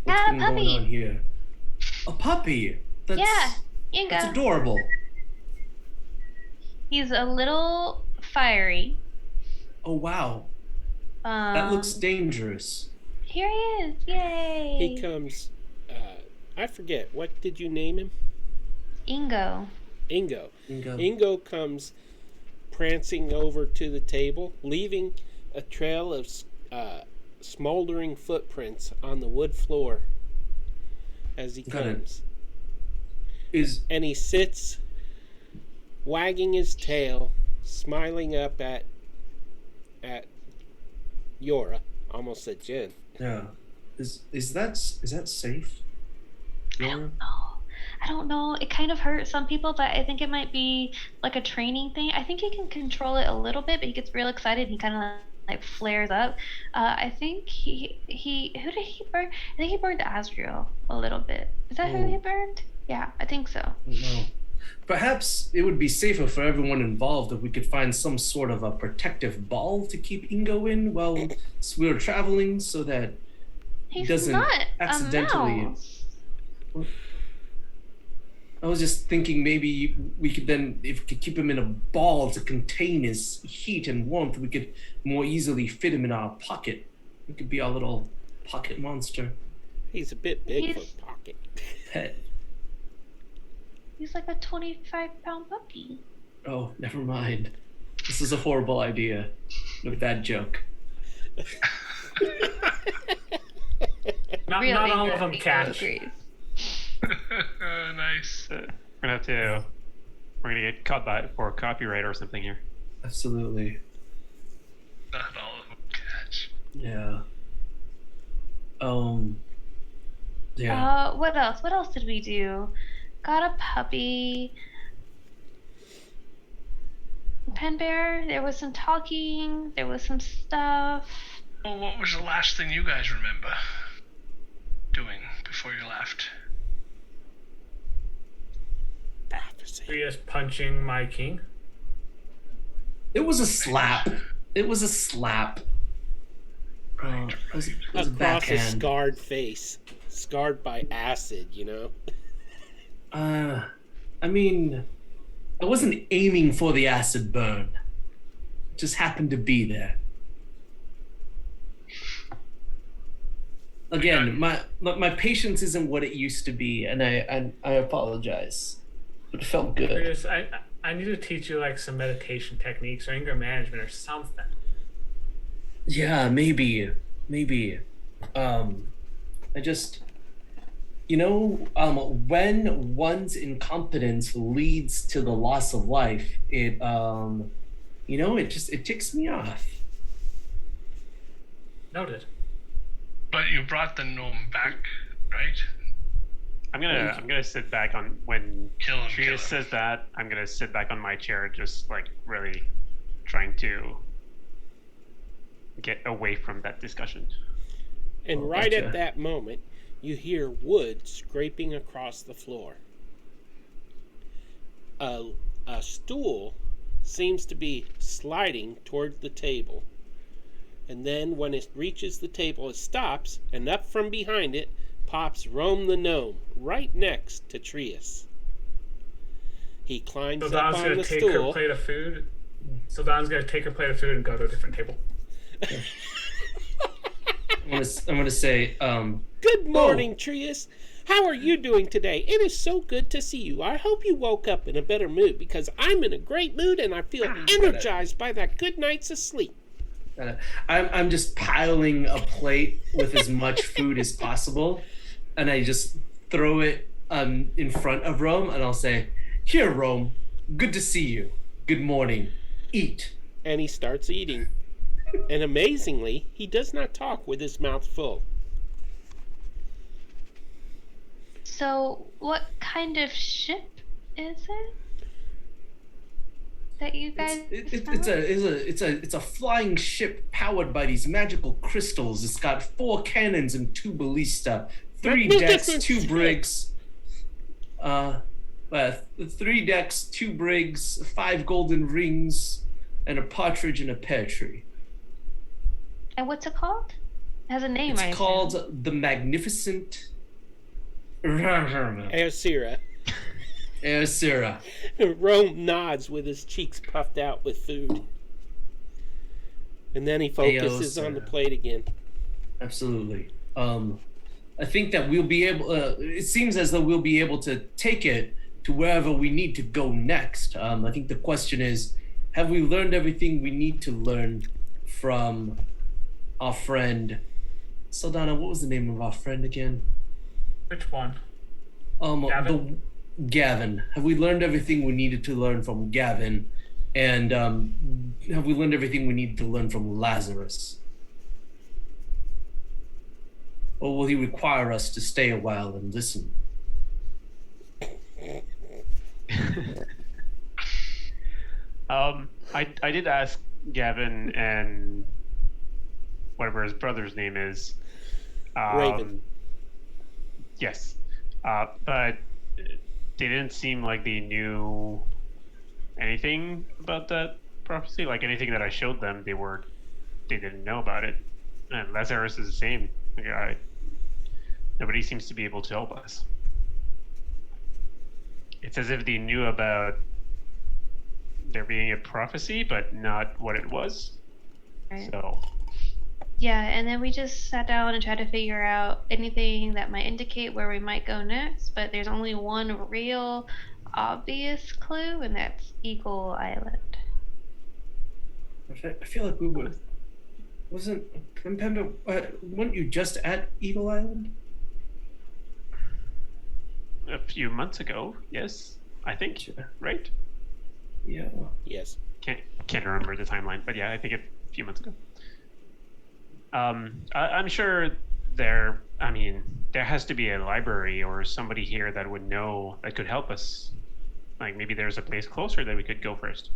What's been going on here? A puppy. That's Ingo. That's adorable. He's a little fiery. Oh wow. That looks dangerous. Here he is. Yay. He comes. I forget. What did you name him? Ingo. Ingo. Ingo comes prancing over to the table, leaving a trail of smoldering footprints on the wood floor as he comes. And he sits, wagging his tail, smiling up at Yora, almost said Jen. Yeah. Is that safe? Yora? I don't know. It kind of hurts some people, but I think it might be like a training thing. I think he can control it a little bit, but he gets real excited and he kind of like flares up. I think who did he burn? I think he burned Azrael a little bit. Is that who he burned? Yeah, I think so. No. Perhaps it would be safer for everyone involved if we could find some sort of a protective ball to keep Ingo in while we're traveling, so that he doesn't not accidentally. A mouse. I was just thinking maybe we could then, if we could keep him in a ball to contain his heat and warmth, we could more easily fit him in our pocket. He could be our little pocket monster. He's a bit big for a pocket. Pet. He's like a 25-pound puppy. Oh, never mind. This is a horrible idea. A bad joke. Not all of them catch. Nice. We're gonna get caught for copyright or something here. Absolutely. Not all of them catch. Yeah. Yeah. What else? What else did we do? Got a puppy. Pen Bear, there was some talking, there was some stuff. Well, what was the last thing you guys remember doing before you left? Trius punching my king. It was a slap. It was a slap. Right. It was a Across a backhand. scarred face. Scarred by acid, you know? I mean, I wasn't aiming for the acid burn. It just happened to be there. Again, my patience isn't what it used to be, and I apologize. But it felt good. Trius, I need to teach you like some meditation techniques or anger management or something. Yeah, maybe. I just, when one's incompetence leads to the loss of life, it ticks me off. Noted. But you brought the gnome back, right? I'm gonna sit back on when Kill him. Trius says that. I'm gonna sit back on my chair, just like really trying to get away from that discussion. And right at that moment, you hear wood scraping across the floor. A stool seems to be sliding toward the table. And then when it reaches the table, it stops, and up from behind it pops Rome the gnome, right next to Trius. He climbs up on the stool. Take her plate of food. So Don's gonna take her plate of food and go to a different table. I'm gonna say, Good morning, Trius. How are you doing today? It is so good to see you. I hope you woke up in a better mood, because I'm in a great mood and I feel energized by that good night's of sleep. I'm just piling a plate with as much food as possible, and I just throw it in front of Rome, and I'll say, "Here, Rome, good to see you. Good morning. Eat." And he starts eating. And amazingly, he does not talk with his mouth full. So, what kind of ship is it that you guys? It's a flying ship powered by these magical crystals. It's got 4 cannons and 2 ballista, 3 decks, 2 brigs. 3 decks, 2 brigs, 5 golden rings, and a partridge in a pear tree. And what's it called? It has a name. It's called the Magnificent Aosira. Aosira. Rome nods with his cheeks puffed out with food. And then he focuses on the plate again. Absolutely. I think that we'll be able, it seems as though we'll be able to take it to wherever we need to go next. I think the question is, have we learned everything we need to learn from our friend? Saldana, what was the name of our friend again? Which one? Gavin? Gavin. Have we learned everything we needed to learn from Gavin? And have we learned everything we needed to learn from Lazarus? Or will he require us to stay a while and listen? I did ask Gavin and whatever his brother's name is. Raven. Yes. But they didn't seem like they knew anything about that prophecy. Like anything that I showed them, they didn't know about it. And Lazarus is the same. Like, nobody seems to be able to help us. It's as if they knew about there being a prophecy, but not what it was. Right. So. Yeah, and then we just sat down and tried to figure out anything that might indicate where we might go next, but there's only one real obvious clue, and that's Eagle Island. I feel like we would. Wasn't Pemba, weren't you just at Eagle Island? A few months ago, yes, I think, Sure. Right? Yeah. Yes. Can't remember the timeline, but yeah, I think a few months ago. I'm sure there has to be a library or somebody here that would know, that could help us. Like maybe there's a place closer that we could go first.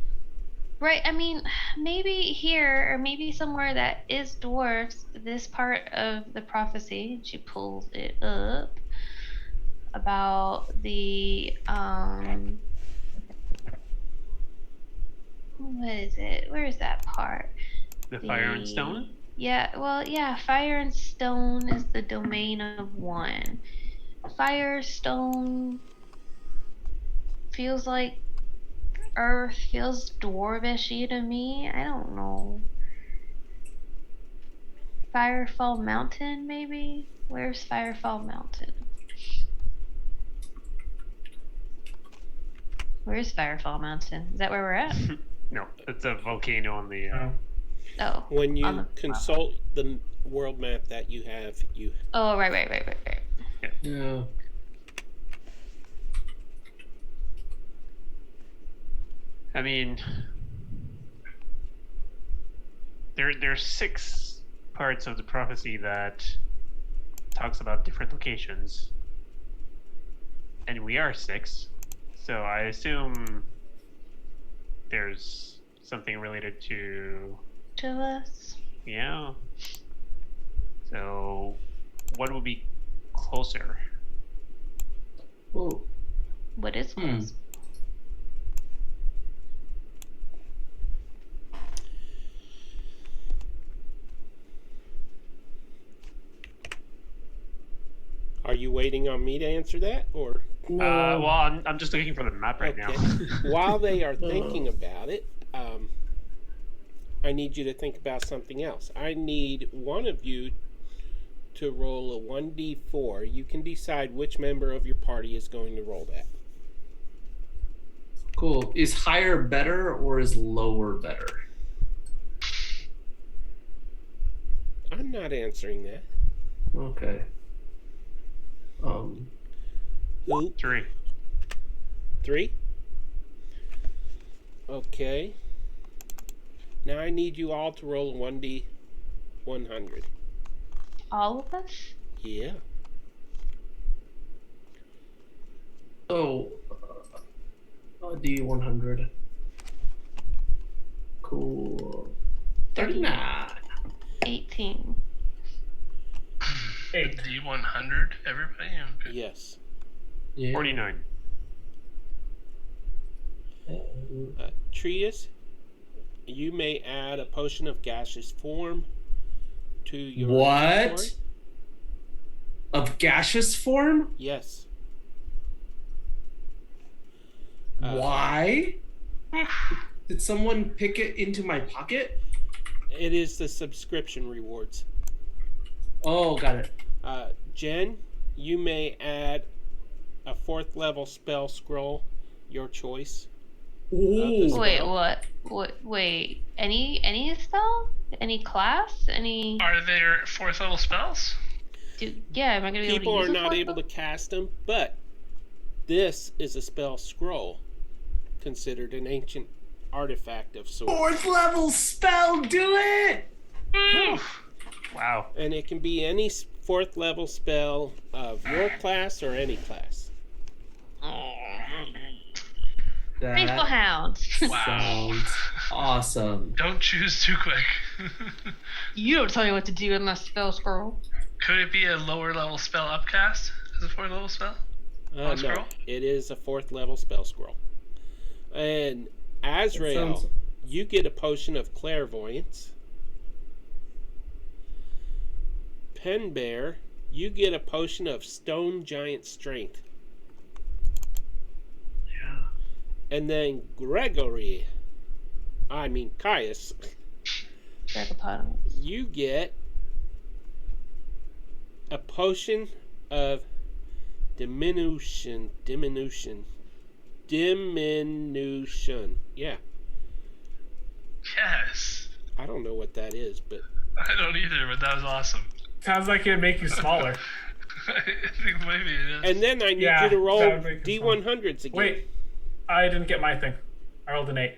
Right, I mean, maybe here, or maybe somewhere that is dwarves, this part of the prophecy, she pulls it up, about the, what is it? Where is that part? The Fire and Stone? Yeah, well, yeah, Fire and Stone is the domain of one. Fire, Stone feels like Earth, feels dwarvishy to me. I don't know. Firefall Mountain, maybe? Where's Firefall Mountain? Where's Firefall Mountain? Is that where we're at? No, it's a volcano on the. Oh. When you consult the world map that you have, you. Oh, right. Yeah. I mean, there's 6 parts of the prophecy that talks about different locations. we are 6. So I assume there's something related to... To us. Yeah. So what would be closer? Whoa. What is close? Are you waiting on me to answer that, or? Well, I'm just looking for the map right now. While they are thinking about it, I need you to think about something else. I need one of you to roll a 1d4. You can decide which member of your party is going to roll that. Cool. Is higher better or is lower better? I'm not answering that. Okay. Who? 3. 3? Okay. Now I need you all to roll a 1d100. All of us? Yeah. Oh, D100. Cool. 39. 18. D100, everybody? Okay. Yes. Yeah. 49. Trius, you may add a potion of gaseous form to your What? inventory. Of gaseous form? Yes. Why? Did someone pick it into my pocket? It is the subscription rewards. Oh, got it. Jen, you may add a 4th level spell scroll, your choice. Ooh. Wait, what? Wait, any spell? Any class? Any? Are there 4th level spells? Yeah, am I gonna be People able to use are not able to cast them, but this is a spell scroll, considered an ancient artifact of sorts. 4th level spell, do it! Wow. And it can be any 4th level spell of your class or any class. Faithful That Hound. Wow. sounds awesome. Don't choose too quick. You don't tell me what to do in my spell scroll. Could it be a lower level spell upcast as a 4th level spell? No, Scroll? it is a 4th level spell scroll. And Azrael, sounds- you get a potion of clairvoyance. Pen Bear, you get a potion of stone giant strength. Yeah. And then Caius, you get a potion of diminution. Yeah. Yes. I don't know what that is, but I don't either, but that was awesome. Sounds like it'd make you smaller. I think maybe it is. and then I need Yeah, you to roll that would make it D100s again. Wait, I didn't get my thing. I rolled an 8.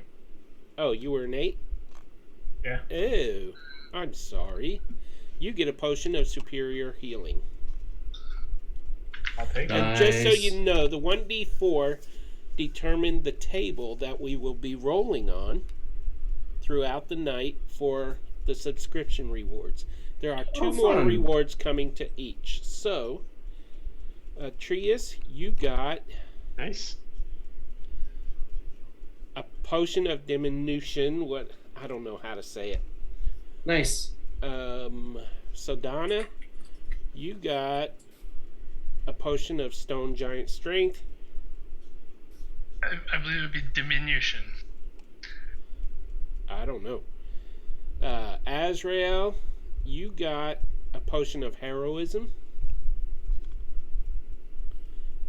Oh, you were an 8? Yeah. Oh, I'm sorry. You get a potion of superior healing. I'll take it. And just so Nice. you know, the 1d4 determined the table that we will be rolling on throughout the night for the subscription rewards. There are 2 more fun. rewards coming to each. So, Trius, you got Nice. a potion of diminution. I don't know how to say it. Nice. So Donna, you got a potion of stone giant strength. I believe it would be diminution. I don't know. Azrael, you got a potion of heroism.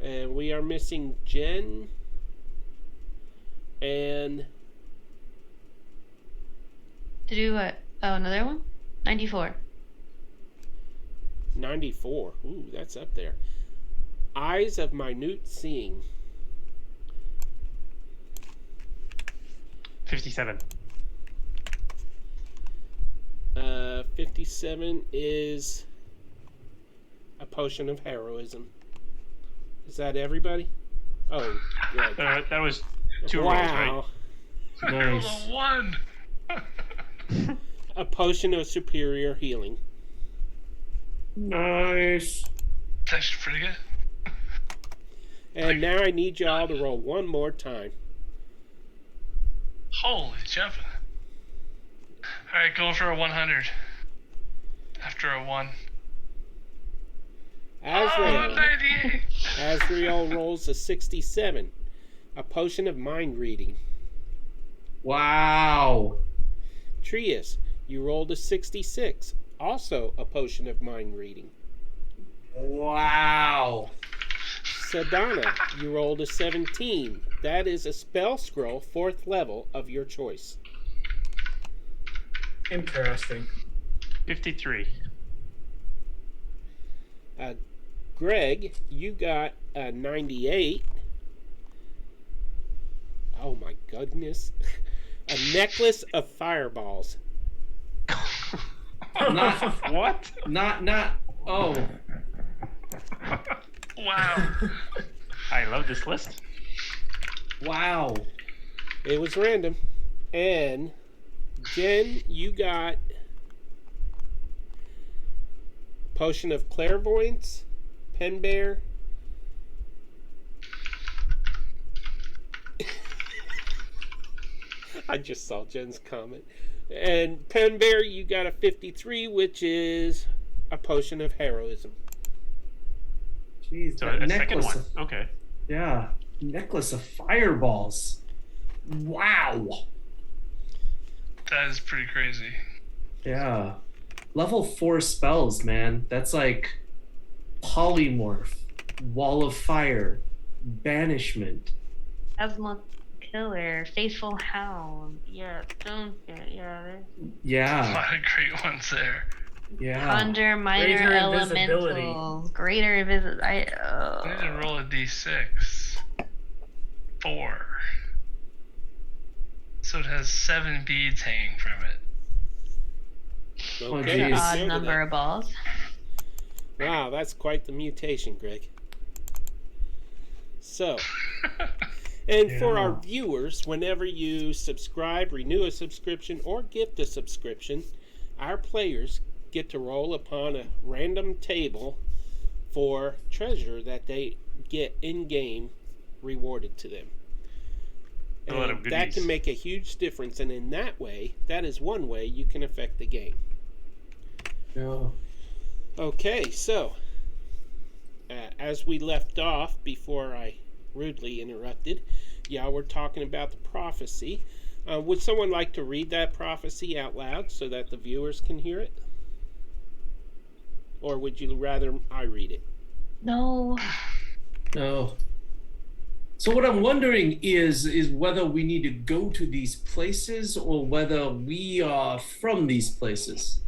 And we are missing Jen and To do what? Oh, another one? 94. 94. Ooh, that's up there. Eyes of minute seeing. 57. 57 is a potion of heroism. Is that everybody? Oh, good. That was 2 rolls, right? Wow. I rolled Nice. a 1. A potion of superior healing. Nice. That's pretty good. And now I need y'all to roll one more time. Holy jumping. Alright, go for a 100. After a 1. Azrael. 98. Azrael rolls a 67. A potion of mind reading. Wow. Trius, you rolled a 66. Also a potion of mind reading. Wow. Sadana, you rolled a 17. That is a spell scroll, 4th level of your choice. Interesting. 53. Greg, you got a 98. Oh my goodness. A necklace of fireballs. Not, What? not, oh. Wow. I love this list. Wow. It was random. And Jen, you got potion of clairvoyance, pen bear. I just saw Jen's comment. And pen bear, you got a 53, which is a potion of heroism. Jeez, So that a second necklace one. of, Okay. yeah. Necklace of fireballs. Wow. That is pretty crazy. Yeah. Level 4 spells, man. That's like polymorph, wall of fire, banishment. Asthma Killer, Faithful Hound. Yeah, don't get. Yeah, there's A Yeah. lot of great ones there. Yeah. Conjure Minor Greater invisibility. Elementals. Greater invisibility. I need to roll a d6. 4. So it has 7 beads hanging from it. Okay, geez. An odd noted number that. of balls. Wow, that's quite the mutation, Greg. So, and for our viewers, whenever you subscribe, renew a subscription, or gift a subscription, our players get to roll upon a random table for treasure that they get in-game rewarded to them. A lot of And that goodies. can make a huge difference, and in that way, that is one way you can affect the game. Yeah. Okay, so as we left off before I rudely interrupted, y'all were talking about the prophecy. Would someone like to read that prophecy out loud so that the viewers can hear it? Or would you rather I read it? No. No. So what I'm wondering is whether we need to go to these places or whether we are from these places.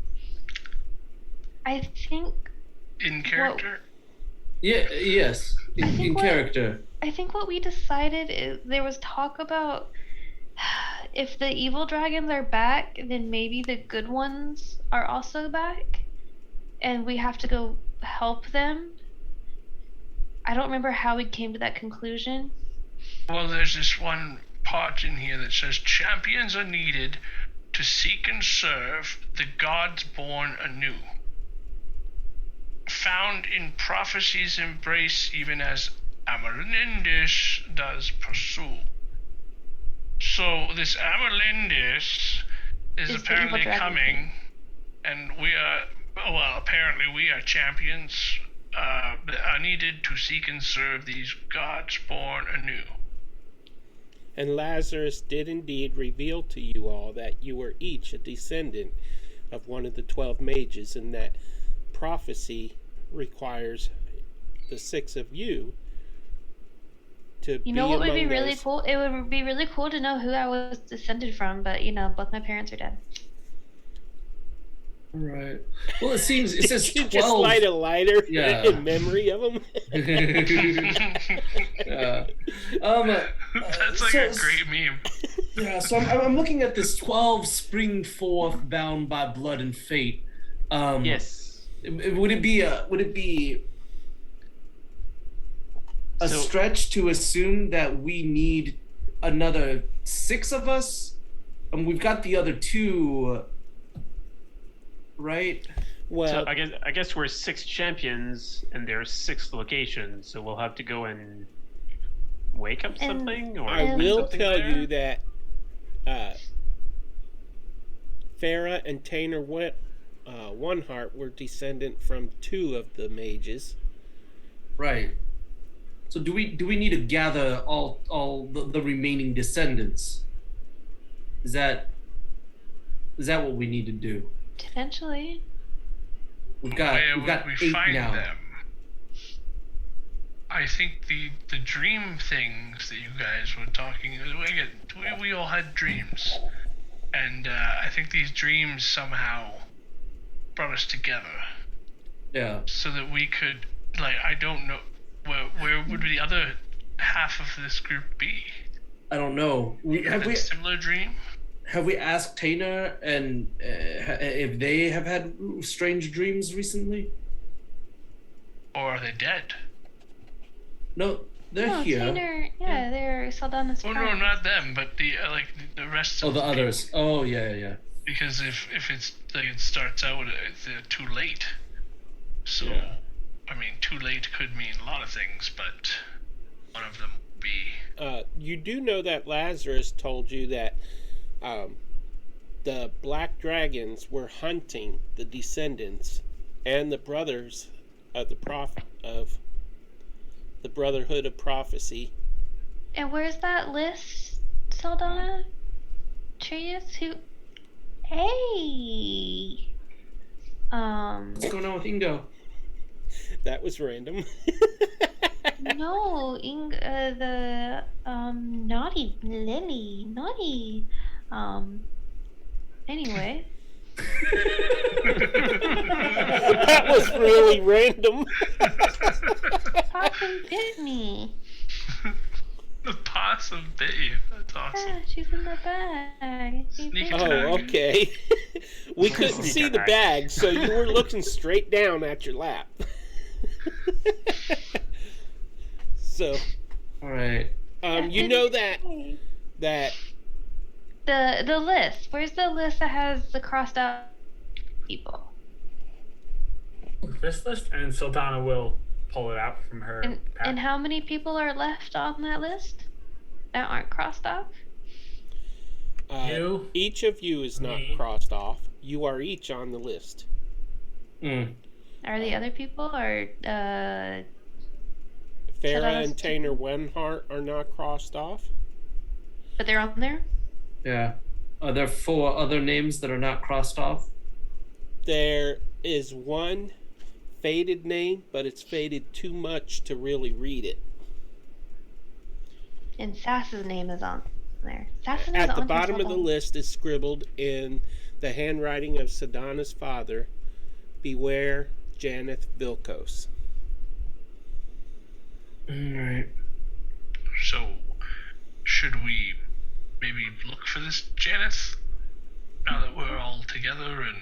I think In character? Yeah. Yes. I In think what- character. I think what we decided is there was talk about if the evil dragons are back, then maybe the good ones are also back, and we have to go help them. I don't remember how we came to that conclusion. Well, there's this one part in here that says champions are needed to seek and serve the gods born anew. Found in prophecy's embrace, even as Amarlindis does pursue. So this Amarlindis is Is the apparently evil dragon coming, thing. and we are, well, apparently we are champions that are needed to seek and serve these gods born anew. And Lazarus did indeed reveal to you all that you were each a descendant of one of the 12 mages, and that prophecy requires the 6 of you to You know what would be among really those- cool? It would be really cool to know who I was descended from, but both my parents are dead. Right. Well, it says Did you 12. just light a lighter Yeah. in memory of them? Yeah. That's like so- a great meme. Yeah, so I'm looking at this 12 spring forth bound by blood and fate. Yes. Would it be a stretch to assume that we need another 6 of us? And we've got the other 2, right? Well, So I guess we're 6 champions, and there's 6 locations, so we'll have to go and wake up something. Or I put will something tell there? you that Farah and Tainer One Heart were descendant from 2 of the mages. Right. So do we need to gather all the remaining descendants? Is that what we need to do? Potentially. We've got Where would we 8 find now. them? I think the dream things that you guys were talking. We all had dreams, and I think these dreams somehow brought us together, Yeah. so that we could, like, I don't know, where would the other half of this group be? I don't know. Have a similar dream? Have we asked Tainer and if they have had strange dreams recently? Or are they dead? No, they're No, here. Tainer, they're Saldana's Oh no, not them, but the the rest Oh, of the people. others. Oh, yeah. Because if it's like it starts out, they're too late. So, Yeah. I mean, too late could mean a lot of things, but one of them would be. You do know that Lazarus told you that the black dragons were hunting the descendants and the brothers of the Brotherhood of Prophecy. And where's that list, Saldana? Trius, who? Hey. What's going on with Ingo? That was random. No, the naughty Lily, naughty. Anyway. That was really random. Possum bit me. The possum bit you. That's awesome. Yeah, she's in the bag. She Sneak bit attack. me. Oh, okay. We couldn't Sneak see the attack. bag, so you were looking straight down at your lap. So, All right. you know that The list. Where's the list that has the crossed out people? This list, and Saldana will pull it out from her pack. And how many people are left on that list that aren't crossed off? You, each of you is not me. crossed off. You are each on the list. Are the other people or Farah that's and Tainer Wenhart are not crossed off. but they're on there? Yeah. Are there 4 other names that are not crossed off? There is one faded name, but it's faded too much to really read it. And Sass's name is on there. Sass's name is At the on bottom of the list. list is scribbled in the handwriting of Sadana's father, "Beware Janeth Vilkos." All right. So, should we maybe look for this Janice? Now that we're all together, and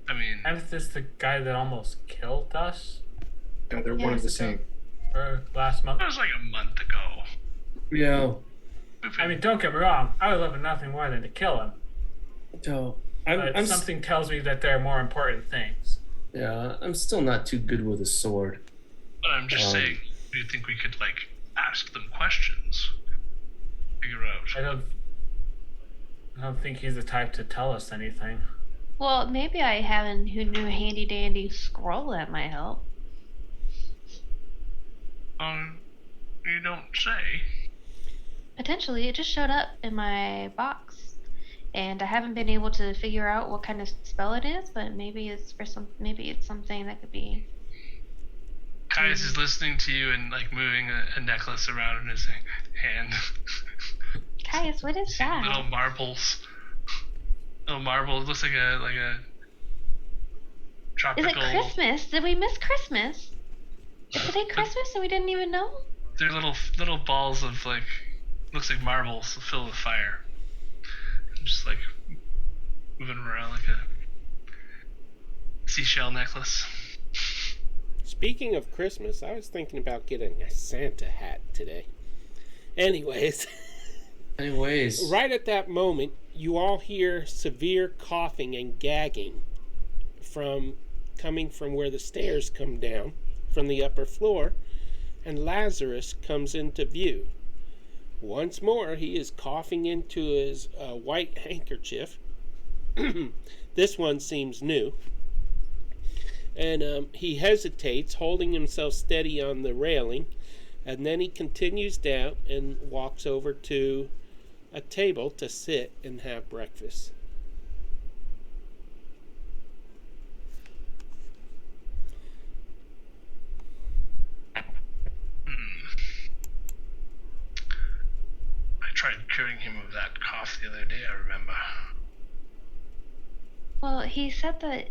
I mean, Is this the guy that almost killed us Yeah, they're one of the same. last month? that was like a month ago. Yeah. I mean, don't get me wrong. I would love nothing more than to kill him. So But something tells me that there are more important things. I'm still not too good with a sword. But I'm just saying, do you think we could like ask them questions? Figure I out. don't think he's the type to tell us anything. Well, maybe I have a who knew handy dandy scroll that might help. You don't say. Potentially, it just showed up in my box, and I haven't been able to figure out what kind of spell it is. But maybe it's for some. Maybe it's something that could be. Caius is listening to you and like moving a necklace around in his hand. Caius, what is that? Little marbles. Little marbles. It looks like a Is tropical. it Christmas? Did we miss Christmas? Is today Christmas and we didn't even know? They're little balls of like, looks like marbles filled with fire. Just like moving around like a seashell necklace. Speaking of Christmas, I was thinking about getting a Santa hat today. Anyways, right at that moment, you all hear severe coughing and gagging coming from where the stairs come down from the upper floor, and Lazarus comes into view. Once more, he is coughing into his white handkerchief. This one seems new. And he hesitates, holding himself steady on the railing, and then he continues down and walks over to a table to sit and have breakfast. I tried curing him of that cough the other day, I remember. Well, he said that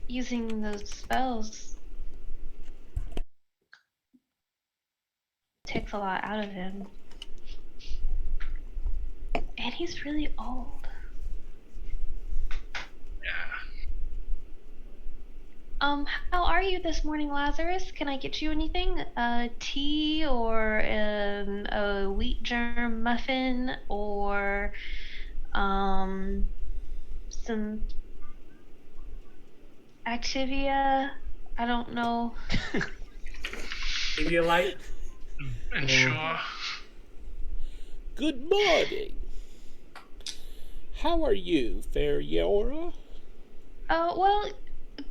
using those spells takes a lot out of him. And he's really old. Yeah. How are you this morning, Lazarus? Can I get you anything? Tea or a wheat germ muffin or some Activia? I don't know. Maybe a light? And sure. Good morning. How are you, fair Yora? Well,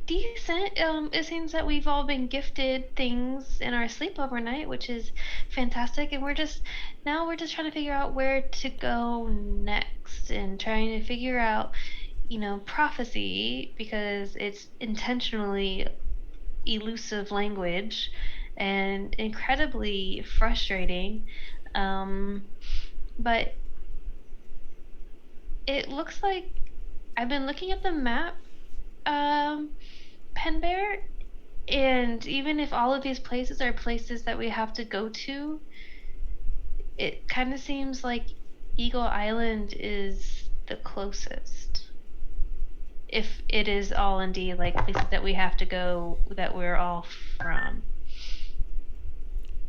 decent. It seems that we've all been gifted things in our sleepover night, which is fantastic, and we're just trying to figure out where to go next and trying to figure out, prophecy, because it's intentionally elusive language and incredibly frustrating. But it looks like I've been looking at the map, Penbear, and even if all of these places are places that we have to go to, it kind of seems like Eagle Island is the closest. If it is all indeed like places that we have to go that we're all from.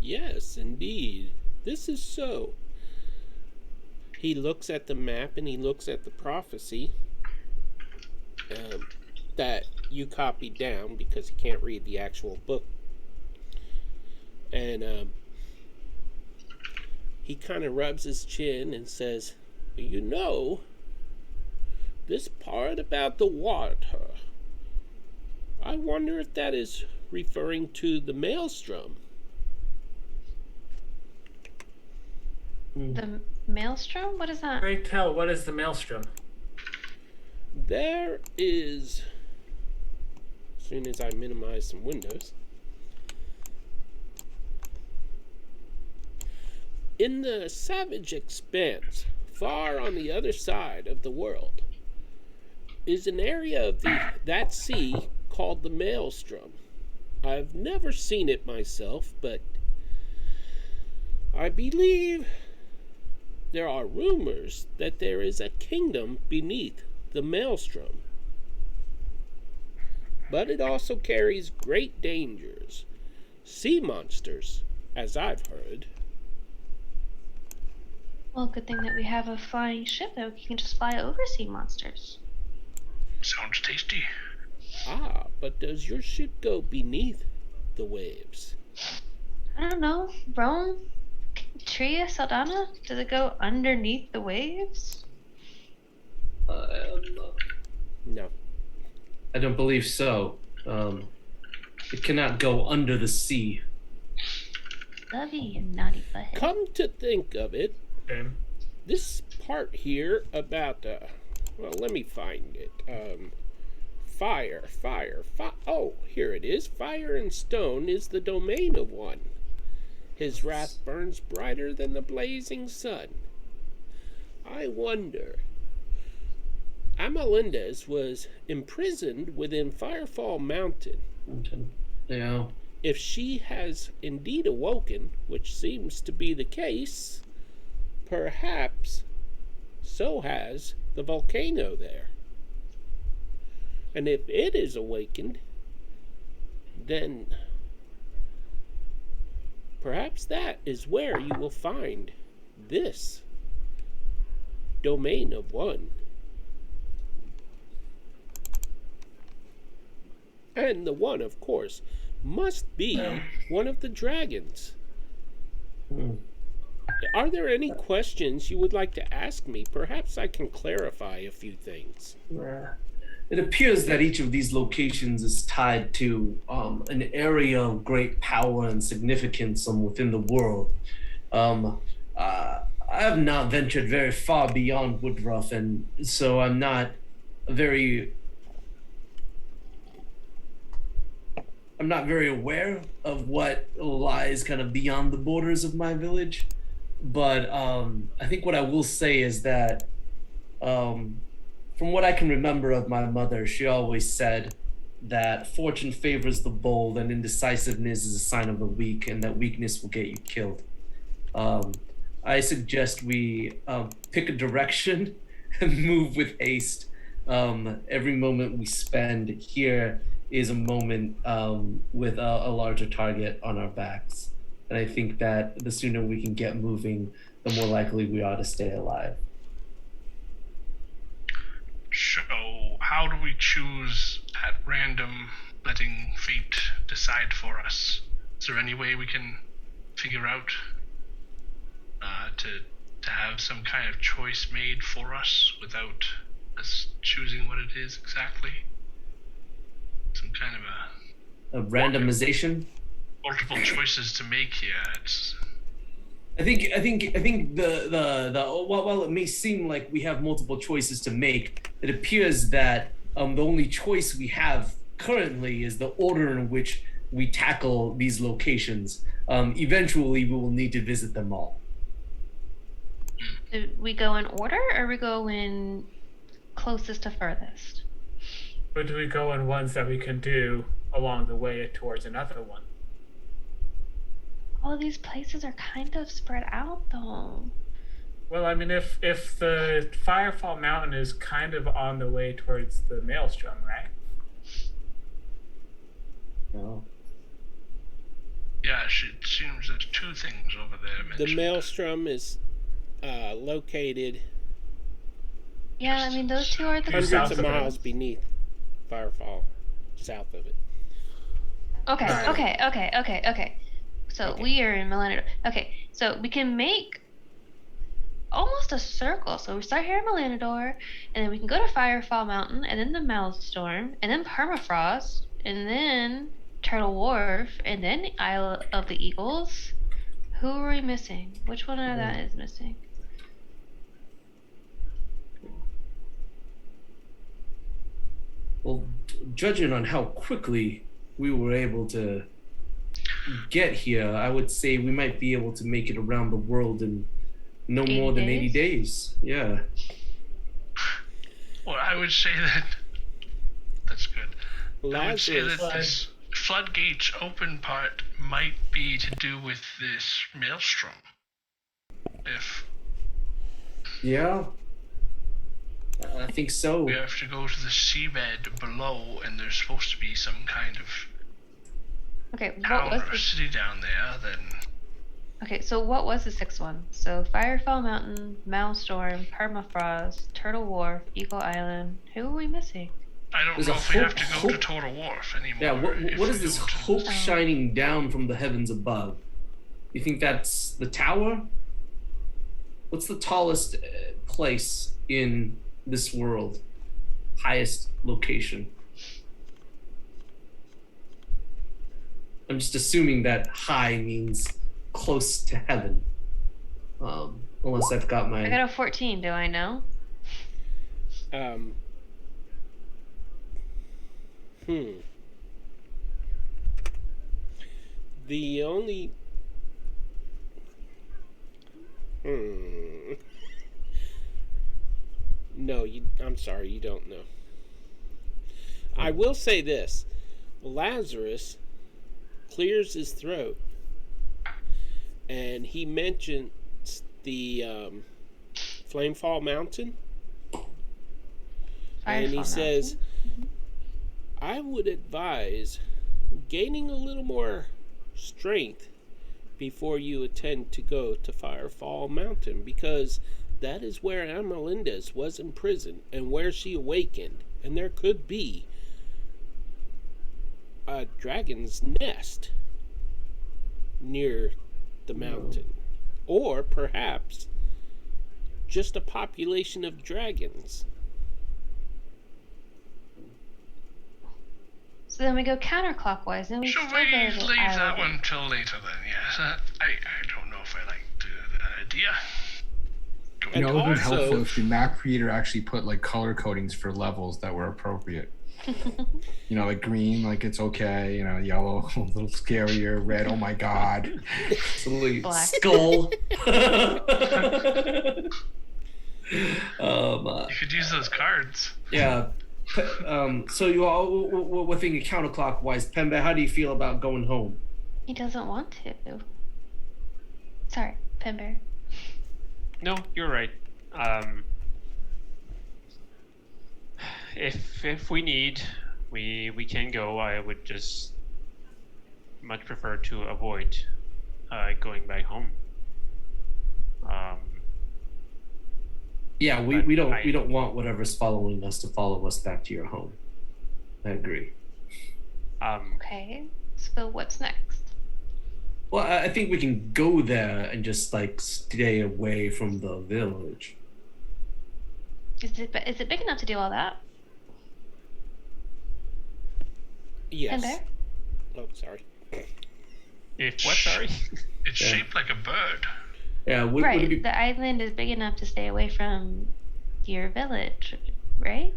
Yes, indeed. This is so. He looks at the map and he looks at the prophecy that you copied down because he can't read the actual book. And he kind of rubs his chin and says, this part about the water, I wonder if that is referring to the Maelstrom. The Maelstrom? What is that? Great tell, what is the Maelstrom? There is, as soon as I minimize some windows, in the savage expanse, far on the other side of the world, is an area of that sea called the Maelstrom. I've never seen it myself, but I believe there are rumors that there is a kingdom beneath the Maelstrom. But it also carries great dangers. Sea monsters, as I've heard. Well, good thing that we have a flying ship that we can just fly over sea monsters. Sounds tasty. Ah, but does your ship go beneath the waves? I don't know. Rome? Tria? Saldana? Does it go underneath the waves? No. I don't believe so. It cannot go under the sea. Love you naughty butthead. Come to think of it, Okay. this part here about, well, let me find it. Fire. Oh, here it is. Fire and stone is the domain of one. His wrath burns brighter than the blazing sun. I wonder. Amalindez was imprisoned within Firefall Mountain. Yeah. If she has indeed awoken, which seems to be the case, perhaps so has the volcano there. And if it is awakened, then perhaps that is where you will find this domain of one. And the one, of course, must be one of the dragons. Are there any questions you would like to ask me? Perhaps I can clarify a few things. It appears that each of these locations is tied to an area of great power and significance within the world. I have not ventured very far beyond Woodruff, and so I'm not very aware of what lies kind of beyond the borders of my village. But I think what I will say is that from what I can remember of my mother, she always said that fortune favors the bold and indecisiveness is a sign of the weak, and that weakness will get you killed. I suggest we pick a direction and move with haste. Every moment we spend here is a moment with a larger target on our backs. And I think that the sooner we can get moving, the more likely we are to stay alive. So, how do we choose at random, letting fate decide for us? Is there any way we can figure out to have some kind of choice made for us without us choosing what it is exactly? Some kind of A randomization? multiple choices to make here. I think the while it may seem like we have multiple choices to make, it appears that the only choice we have currently is the order in which we tackle these locations. Eventually, we will need to visit them all. Do we go in order, or we go in closest to furthest? Or do we go in ones that we can do along the way towards another one? All these places are kind of spread out, though. Well, I mean, if the Firefall Mountain is kind of on the way towards the Maelstrom, right? No. Yeah, it seems there's two things over there mentioned. The Maelstrom is located Yeah, I mean, those two are the hundreds south of of it. miles beneath Firefall, south of it. Okay, Right. okay. So Okay. we are in Melanidor. Okay, so we can make almost a circle. So we start here in Melanidor, and then we can go to Firefall Mountain, and then the Maelstrom, and then Permafrost, and then Turtle Wharf, and then Isle of the Eagles. Who are we missing? Which one of that is missing? Well, judging on how quickly we were able to get here, I would say we might be able to make it around the world in no 80 more than 80 days? days. Yeah. Well, I would say that's good. I would say Lazarus, that this floodgates open part might be to do with this maelstrom. If Yeah. I think so. we have to go to the seabed below, and there's supposed to be some kind of Okay, what town was or the city down there, then Okay, so what was the sixth one? So Firefall Mountain, Maelstrom, Permafrost, Turtle Wharf, Eagle Island. Who are we missing? I don't There's know a if we have to go hope- to Total Wharf anymore. Yeah, if what we is this go to- hope shining down from the heavens above? You think that's the tower? What's the tallest place in this world? Highest location? I'm just assuming that high means close to heaven. Unless I've got I got my... a 14, do I know? The only No, I'm sorry, you don't know. I will say this. Lazarus clears his throat, and he mentions the Flamefall Mountain, and he Firefall says, Mountain? I would advise gaining a little more strength before you attempt to go to Firefall Mountain, because that is where Amelindez was imprisoned and where she awakened, and there could be a dragon's nest near the mountain, or perhaps just a population of dragons. So then we go counterclockwise, and we Should still we go to leave that Ireland. one till later then? Yes. I don't know if I like the idea. And You know, it would have been also- helpful if the map creator actually put like color codings for levels that were appropriate. You know, like green, like it's okay. You know, yellow, a little scarier. Red, oh my god. Absolutely. Black. Skull. You could use those cards. Yeah. So you all, we're thinking counterclockwise. Pembe, how do you feel about going home? He doesn't want to. Sorry, Pember. No, you're right. If we need, we can go. I would just much prefer to avoid going back home. Yeah, But we don't want whatever's following us to follow us back to your home. I agree. Okay, so what's next? Well, I think we can go there and just like stay away from the village. Is it big enough to do all that? Yes. Pember? Oh, sorry. If what? Sorry. It's Yeah. shaped like a bird. Yeah, would Right, it be, the island is big enough to stay away from your village, right?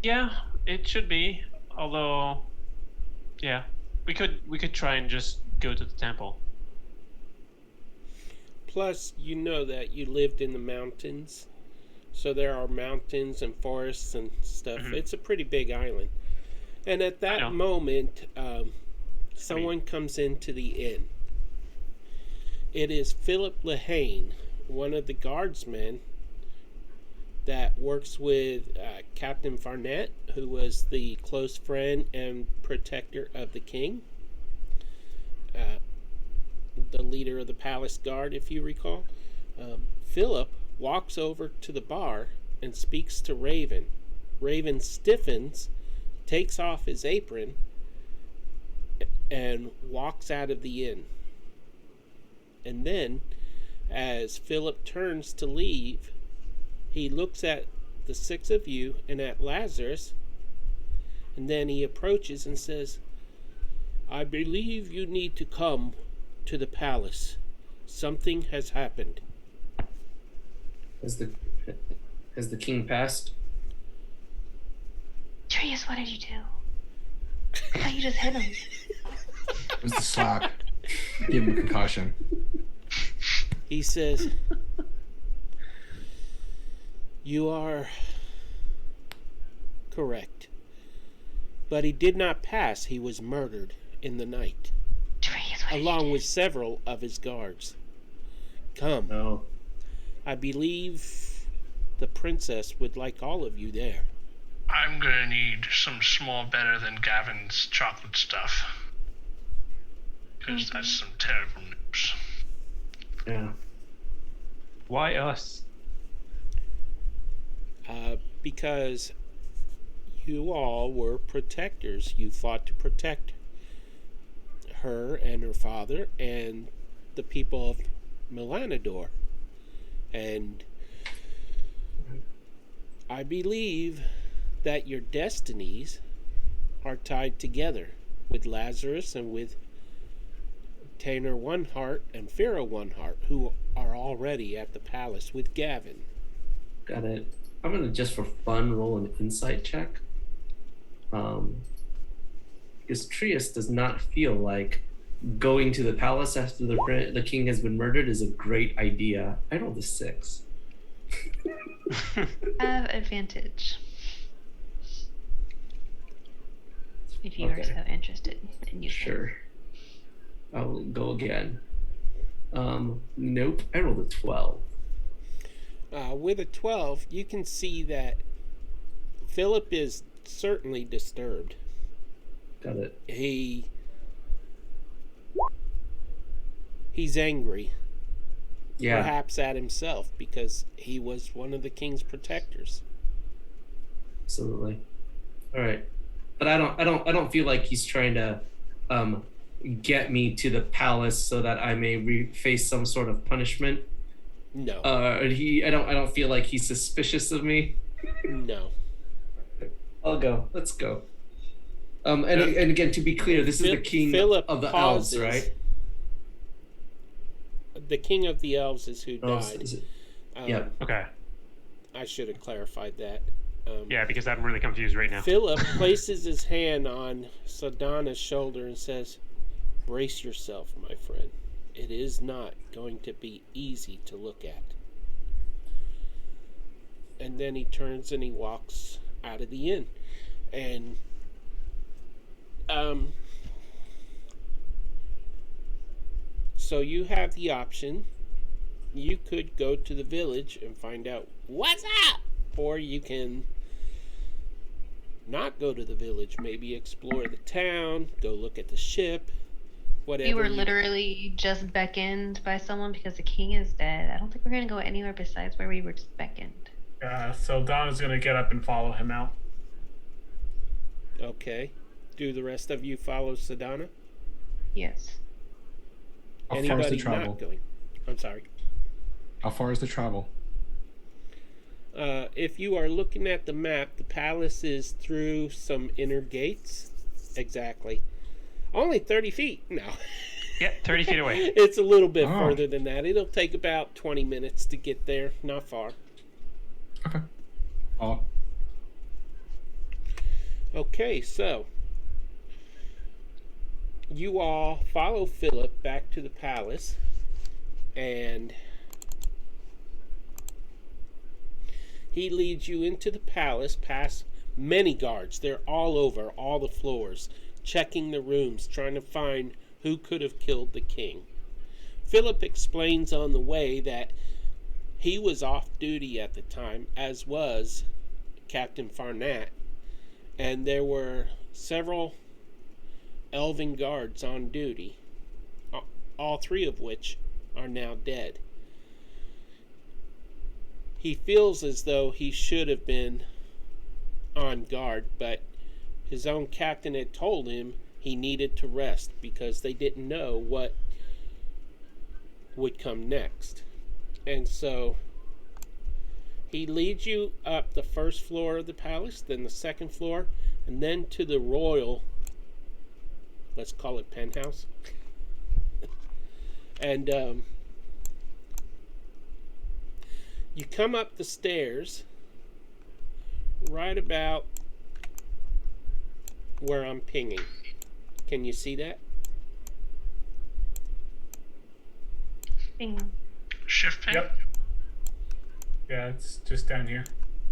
Yeah, it should be. Although, yeah, we could try and just go to the temple. Plus, you know that you lived in the mountains, so there are mountains and forests and stuff. Mhm. It's a pretty big island. And at know. that moment, someone comes into the inn. It is Philip Lehane, one of the guardsmen that works with Captain Farnett, who was the close friend and protector of the king. The leader of the palace guard, if you recall. Philip walks over to the bar and speaks to Raven. Raven stiffens, takes off his apron, and walks out of the inn. And then, as Philip turns to leave, he looks at the six of you and at Lazarus, and then he approaches and says, "I believe you need to come to the palace. Something has happened." has the king passed? Trius, what did you do? I thought you just hit him. It was the slap. Give him a concussion. He says, "You are correct. But he did not pass. He was murdered in the night, Trius, what did you along do? with several of his guards. Come. No. I believe the princess would like all of you there." I'm gonna need some small better than Gavin's chocolate stuff. Because that's some terrible news. Yeah. Why us? Because you all were protectors. You fought to protect her and her father and the people of Melanador. And I believe that your destinies are tied together with Lazarus and with Tanner One Heart and Pharaoh One Heart, who are already at the palace with Gavin. Got it. I'm gonna just for fun roll an insight check. Because Trius does not feel like going to the palace after the king has been murdered is a great idea. I rolled a 6. Have advantage. If you are Okay. so interested in using it. Sure. I'll go again. Nope. I rolled a 12. With a 12, you can see that Philip is certainly disturbed. Got it. He's angry. Yeah. Perhaps at himself, because he was one of the king's protectors. Absolutely. All right. But I don't feel like he's trying to get me to the palace so that I may face some sort of punishment. No. I don't feel like he's suspicious of me. No. I'll go. Let's go. And again, to be clear, this is the king Philip of the pauses. elves, right? The king of the elves is who Oh, died. is it? Yep. Okay. I should have clarified that. Yeah, because I'm really confused right now. Philip places his hand on Sadana's shoulder and says, "Brace yourself, my friend. It is not going to be easy to look at." And then he turns and he walks out of the inn. And so you have the option. You could go to the village and find out what's up, or you can not go to the village, maybe explore the town, go look at the ship, whatever. We were literally just beckoned by someone because the king is dead. I don't think we're going to go anywhere besides where we were just beckoned. So Donna's going to get up and follow him out. Okay. Do the rest of you follow Sadana? Yes. How far is the Anybody travel? not going? I'm sorry. How far is the travel? If you are looking at the map, the palace is through some inner gates. Exactly. Only 30 feet? No. Yeah, 30 feet away. It's a little bit Oh. further than that. It'll take about 20 minutes to get there. Not far. Okay. Oh, Okay, so you all follow Philip back to the palace, and he leads you into the palace past many guards. They're all over all the floors, checking the rooms, trying to find who could have killed the king. Philip explains on the way that he was off duty at the time, as was Captain Farnat, and there were several elven guards on duty, all three of which are now dead. He feels as though he should have been on guard, but his own captain had told him he needed to rest because they didn't know what would come next. And so he leads you up the first floor of the palace, then the second floor, and then to the royal, let's call it penthouse. And you come up the stairs right about where I'm pinging. Can you see that? Bing. Shift ping? Yep. Yeah, it's just down here.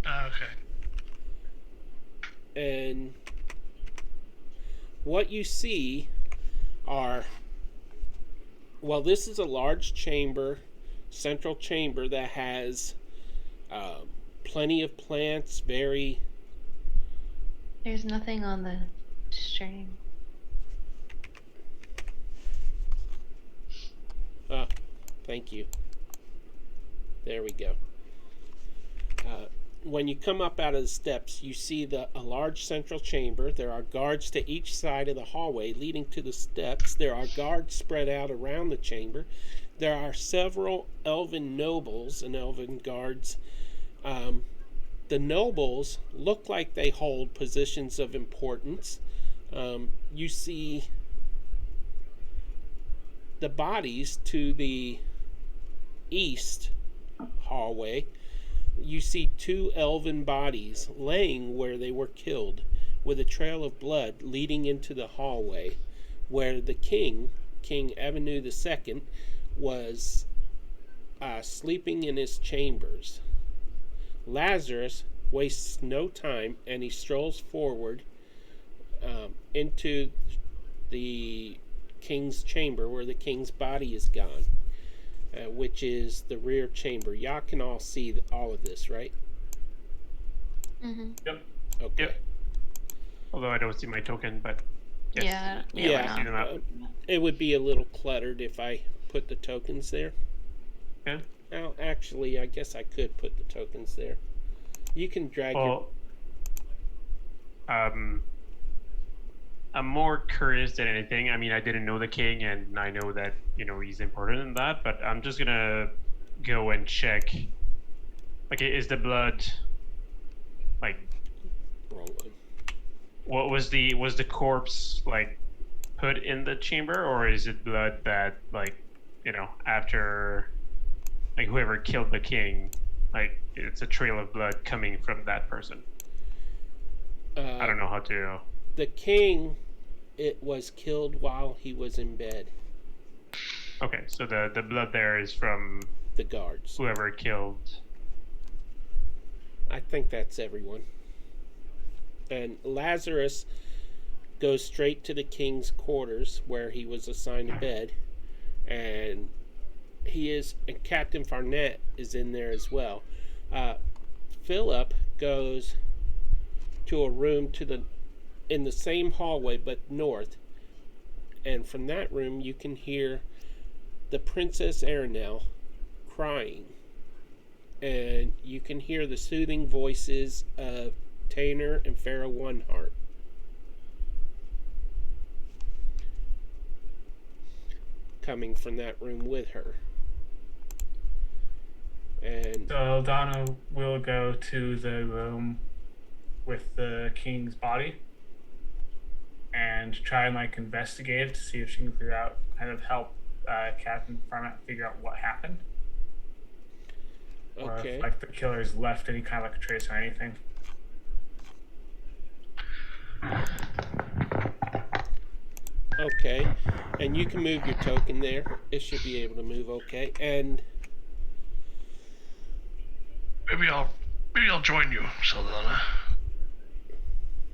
Okay. And what you see are, well, this is a large chamber, central chamber that has plenty of plants, very... There's nothing on the stream. Ah, thank you. There we go. When you come up out of the steps, you see a large central chamber. There are guards to each side of the hallway leading to the steps. There are guards spread out around the chamber. There are several elven nobles and elven guards. The nobles look like they hold positions of importance. You see the bodies to the east hallway. You see two elven bodies laying where they were killed, with a trail of blood leading into the hallway where the king, King Evanu II, was sleeping in his chambers. Lazarus wastes no time, and he strolls forward into the king's chamber where the king's body is gone. Which is the rear chamber. Y'all can all see all of this, right? Mm-hmm. Yep. Okay. Yep. Although I don't see my token, but yes. Yeah. Yeah, I see them up. it would be a little cluttered if I put the tokens there. Yeah. Well, actually, I guess I could put the tokens there. You can drag your... Well, I'm more curious than anything. I mean, I didn't know the king, and I know that he's important in that. But I'm just gonna go and check. Like, is the blood like? Wrong one. What was the corpse like put in the chamber, or is it blood that after whoever killed the king, it's a trail of blood coming from that person? I don't know how to. The king, it was killed while he was in bed. Okay, so the blood there is from the guards. Whoever killed. I think that's everyone. And Lazarus goes straight to the king's quarters where he was assigned a bed, and Captain Farnett is in there as well. Philip goes to a room in the same hallway but north, and from that room you can hear the Princess Aranel crying, and you can hear the soothing voices of Tainer and Pharaoh Oneheart. Coming from that room with her. And So Eldana will go to the room with the king's body and try and investigate it to see if she can figure out, help Captain Farnett figure out what happened. Or okay. if the killer's left any kind of a trace or anything. Okay, and you can move your token there. It should be able to move okay. And maybe I'll join you, Saldana.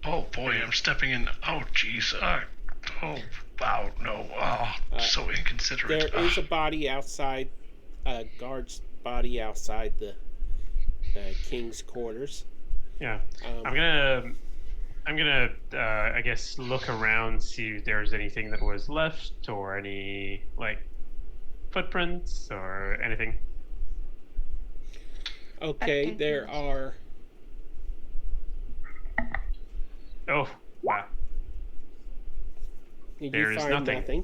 Oh boy, I'm stepping in. Oh jeez. Oh wow, no. Oh, so inconsiderate. there is a body outside, a guard's body outside the king's quarters. Yeah, I'm gonna I guess look around, see if there's anything that was left or any footprints or anything. Okay, there are. Oh wow. There is find nothing.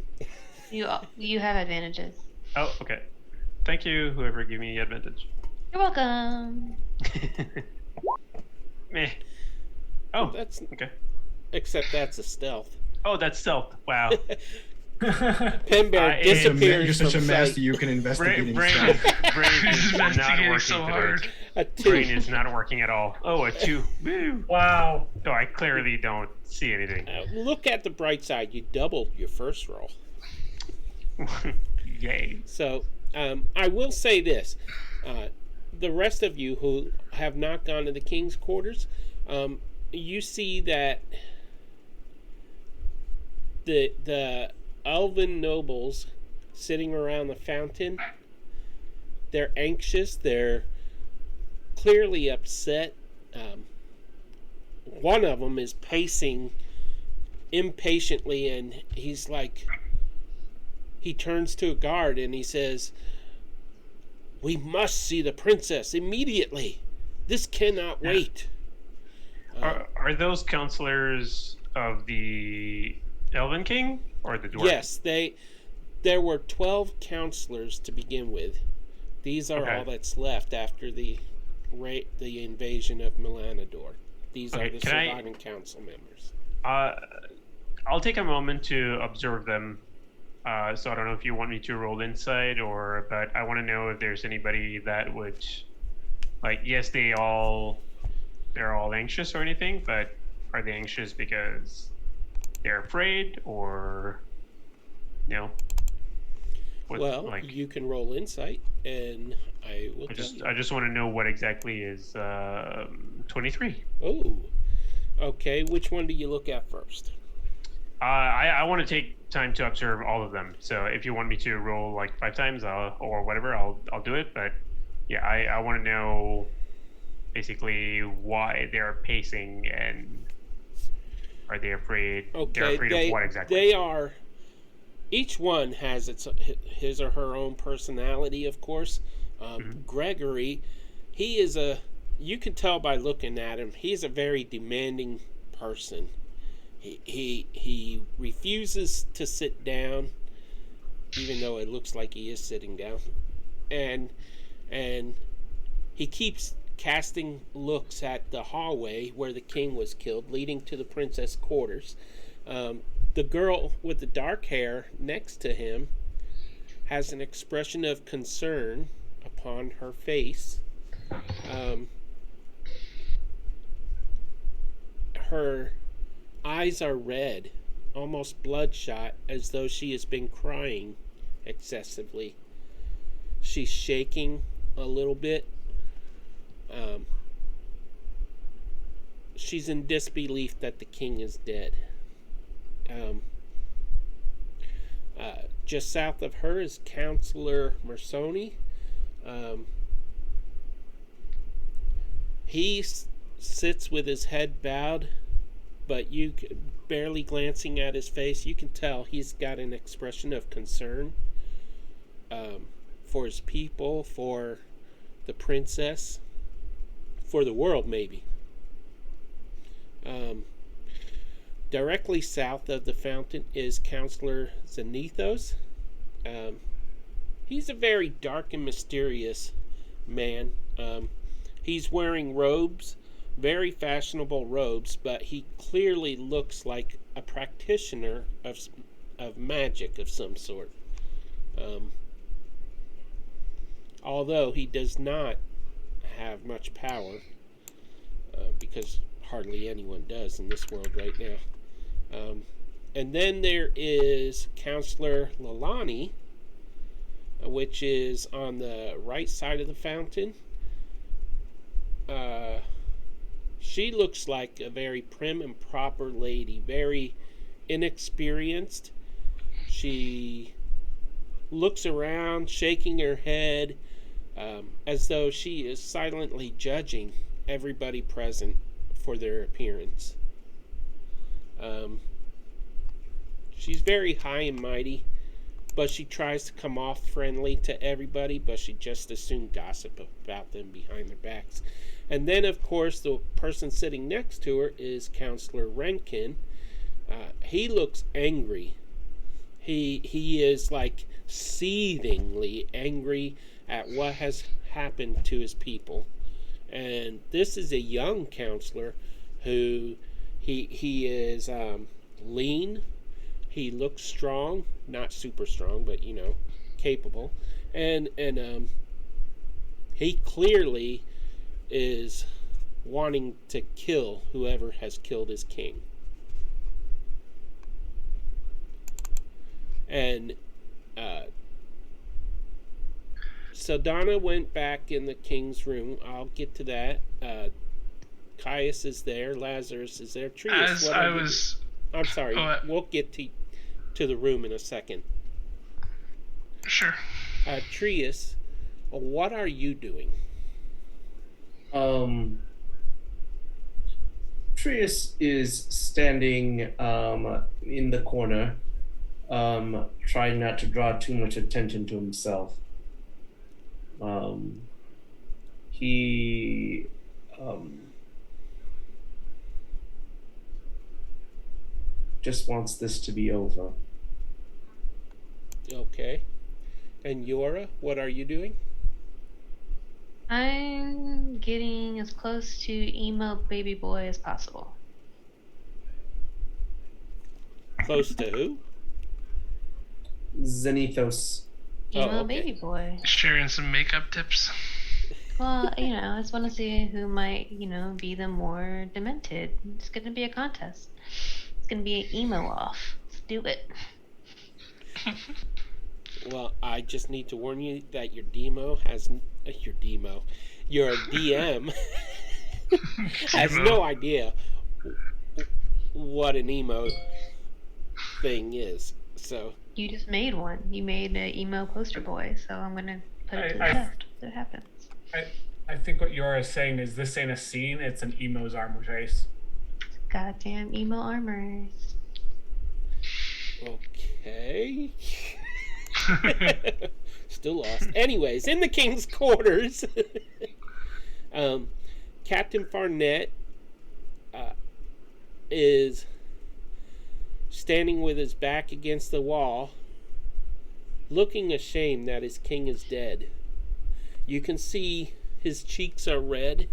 You have advantages. Oh, okay. Thank you, whoever gave me the advantage. You're welcome. Meh. Oh, That's okay. Except that's a stealth. Oh, that's stealth. Wow. Pinbear disappears You're such a from master. sight. You can investigate brain He's is not investigating working so today. hard. A 2. Brain is not working at all. Oh, a 2. Woo. Wow. So I clearly don't see anything. Look at the bright side. You doubled your first roll. Yay. So, I will say this. The rest of you who have not gone to the king's quarters, you see that the Elven nobles sitting around the fountain, they're anxious. They're clearly upset. One of them is pacing impatiently, and he's he turns to a guard and he says, "We must see the princess immediately. This cannot wait." Are those counselors of the Elven King or the Dwarves? Yes, there were 12 counselors to begin with. These are Okay. all that's left after the invasion of Melanador. These are the surviving council members. I'll take a moment to observe them. So I don't know if you want me to roll insight but I want to know if there's anybody that would, yes, they're all anxious or anything, but are they anxious because they're afraid or, you can roll insight, and I will tell you. I just want to know what exactly is 23. Oh, okay. Which one do you look at first? I want to take time to observe all of them. So if you want me to roll 5 times or whatever, I'll do it. But yeah, I want to know basically why they're pacing and Are they afraid? They're Okay, afraid of what exactly? they are. Each one has his or her own personality, of course. Gregory, he is you can tell by looking at him, he's a very demanding person. He refuses to sit down, even though it looks like he is sitting down, and he keeps casting looks at the hallway where the king was killed, leading to the princess quarters. The girl with the dark hair next to him has an expression of concern upon her face. Her eyes are red, almost bloodshot, as though she has been crying excessively. She's shaking a little bit. She's in disbelief that the king is dead. Just south of her is Counselor Mersoni. He sits with his head bowed, but barely glancing at his face, you can tell he's got an expression of concern for his people, for the princess, for the world, maybe. Directly south of the fountain is Counselor Zanithos. He's a very dark and mysterious man. He's wearing robes, very fashionable robes, but he clearly looks like a practitioner of magic of some sort. Although he does not have much power, because hardly anyone does in this world right now. And then there is Counselor Lalani, which is on the right side of the fountain. She looks like a very prim and proper lady, very inexperienced. She looks around, shaking her head, as though she is silently judging everybody present for their appearance. She's very high and mighty, but she tries to come off friendly to everybody, but she just as soon gossip about them behind their backs. And then, of course, the person sitting next to her is Counselor Renkin. He looks angry. He is like seethingly angry at what has happened to his people. And this is a young counselor who he is lean. He looks strong, not super strong, but capable. And he clearly is wanting to kill whoever has killed his king. And so Donna went back in the king's room. I'll get to that. Caius is there. Lazarus is there. Trius, I'm sorry. We'll get to the room in a second. Sure. Trius, what are you doing? Trius is standing in the corner, trying not to draw too much attention to himself. He just wants this to be over. Okay. And Yora, what are you doing? I'm getting as close to emo baby boy as possible. Close to who? Zanithos. Emo baby boy. Sharing some makeup tips. Well, I just want to see who might, be the more demented. It's going to be a contest. It's going to be an emo off. Let's do it. Well, I just need to warn you that your DM has no idea what an emo thing is. So you just made one. You made an emo poster boy, so I'm gonna put it to the test. It happens. I think what Yora is saying is this ain't a scene; it's an emo's armor race. Goddamn emo armors. Okay. Still lost. Anyways, in the king's quarters, Captain Farnett is standing with his back against the wall, looking ashamed that his king is dead. You can see his cheeks are red,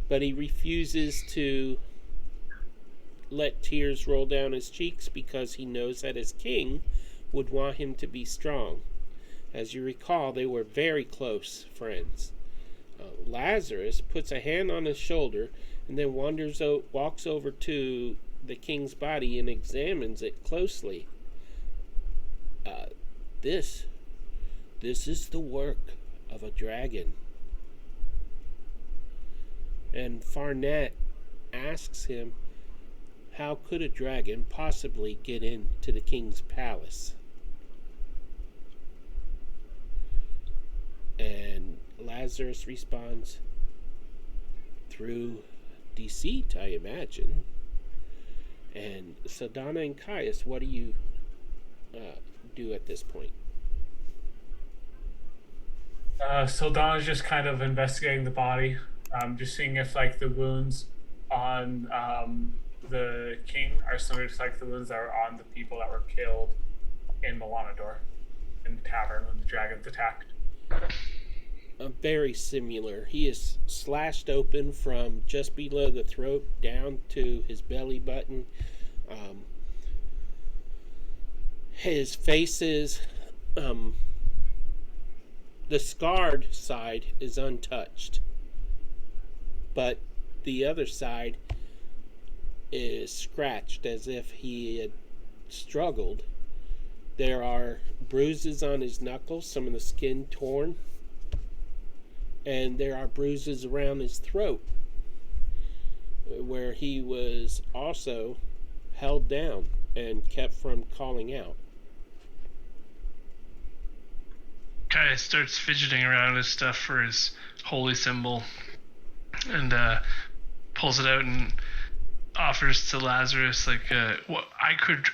but he refuses to let tears roll down his cheeks because he knows that his king would want him to be strong. As you recall, they were very close friends. Lazarus puts a hand on his shoulder and then walks over to the king's body and examines it closely. This is the work of a dragon. And Farnett asks him, how could a dragon possibly get into the king's palace? And Lazarus responds, through deceit, I imagine. And so Donna and Caius, what do you do at this point? So Donna's just kind of investigating the body, just seeing if like the wounds on the king are similar to like the wounds that are on the people that were killed in Melanador, in the tavern when the dragons attacked. Very similar. He is slashed open from just below the throat down to his belly button. His face is, the scarred side is untouched, but the other side is scratched as if he had struggled. There are bruises on his knuckles, some of the skin torn, and there are bruises around his throat where he was also held down and kept from calling out. Kaya starts fidgeting around his stuff for his holy symbol and pulls it out and offers to Lazarus, like, what I could,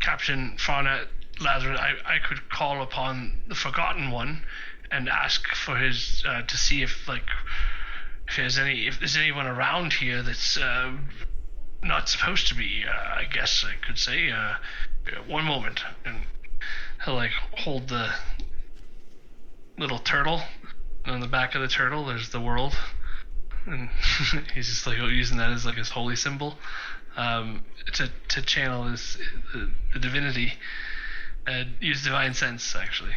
Captain Fauna, Lazarus, I could call upon the Forgotten One and ask for his, to see if there's anyone around here that's not supposed to be, I guess I could say. One moment. And he'll like hold the little turtle, and on the back of the turtle there's the world, and he's just like using that as like his holy symbol, to channel the divinity, and use divine sense actually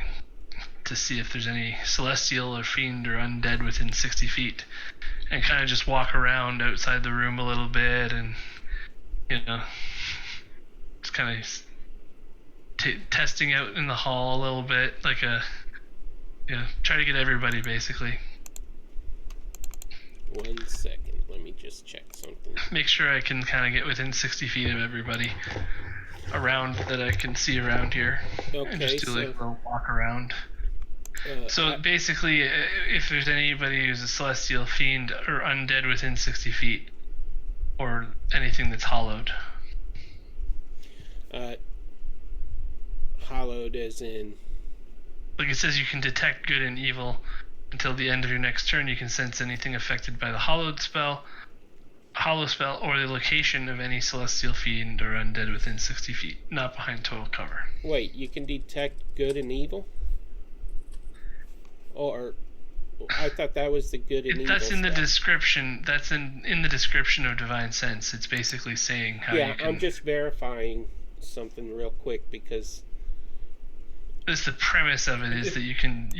to see if there's any celestial or fiend or undead within 60 feet, and kind of just walk around outside the room a little bit, and just kind of testing out in the hall a little bit, like try to get everybody basically. 1 second, let me just check something. Make sure I can kind of get within 60 feet of everybody around that I can see around here. Okay, and just do so, like a little walk around. So basically, if there's anybody who's a celestial, fiend, or undead within 60 feet, or anything that's hollowed. Hollowed as in? Like it says, you can detect good and evil until the end of your next turn. You can sense anything affected by the hollow spell, or the location of any celestial fiend or undead within 60 feet, not behind total cover. Wait, you can detect good and evil? Or I thought that was the good and evil. That's in the stuff. description. That's in the description of divine sense. It's basically saying how you can. I'm just verifying something real quick because That's the premise of it, is that you can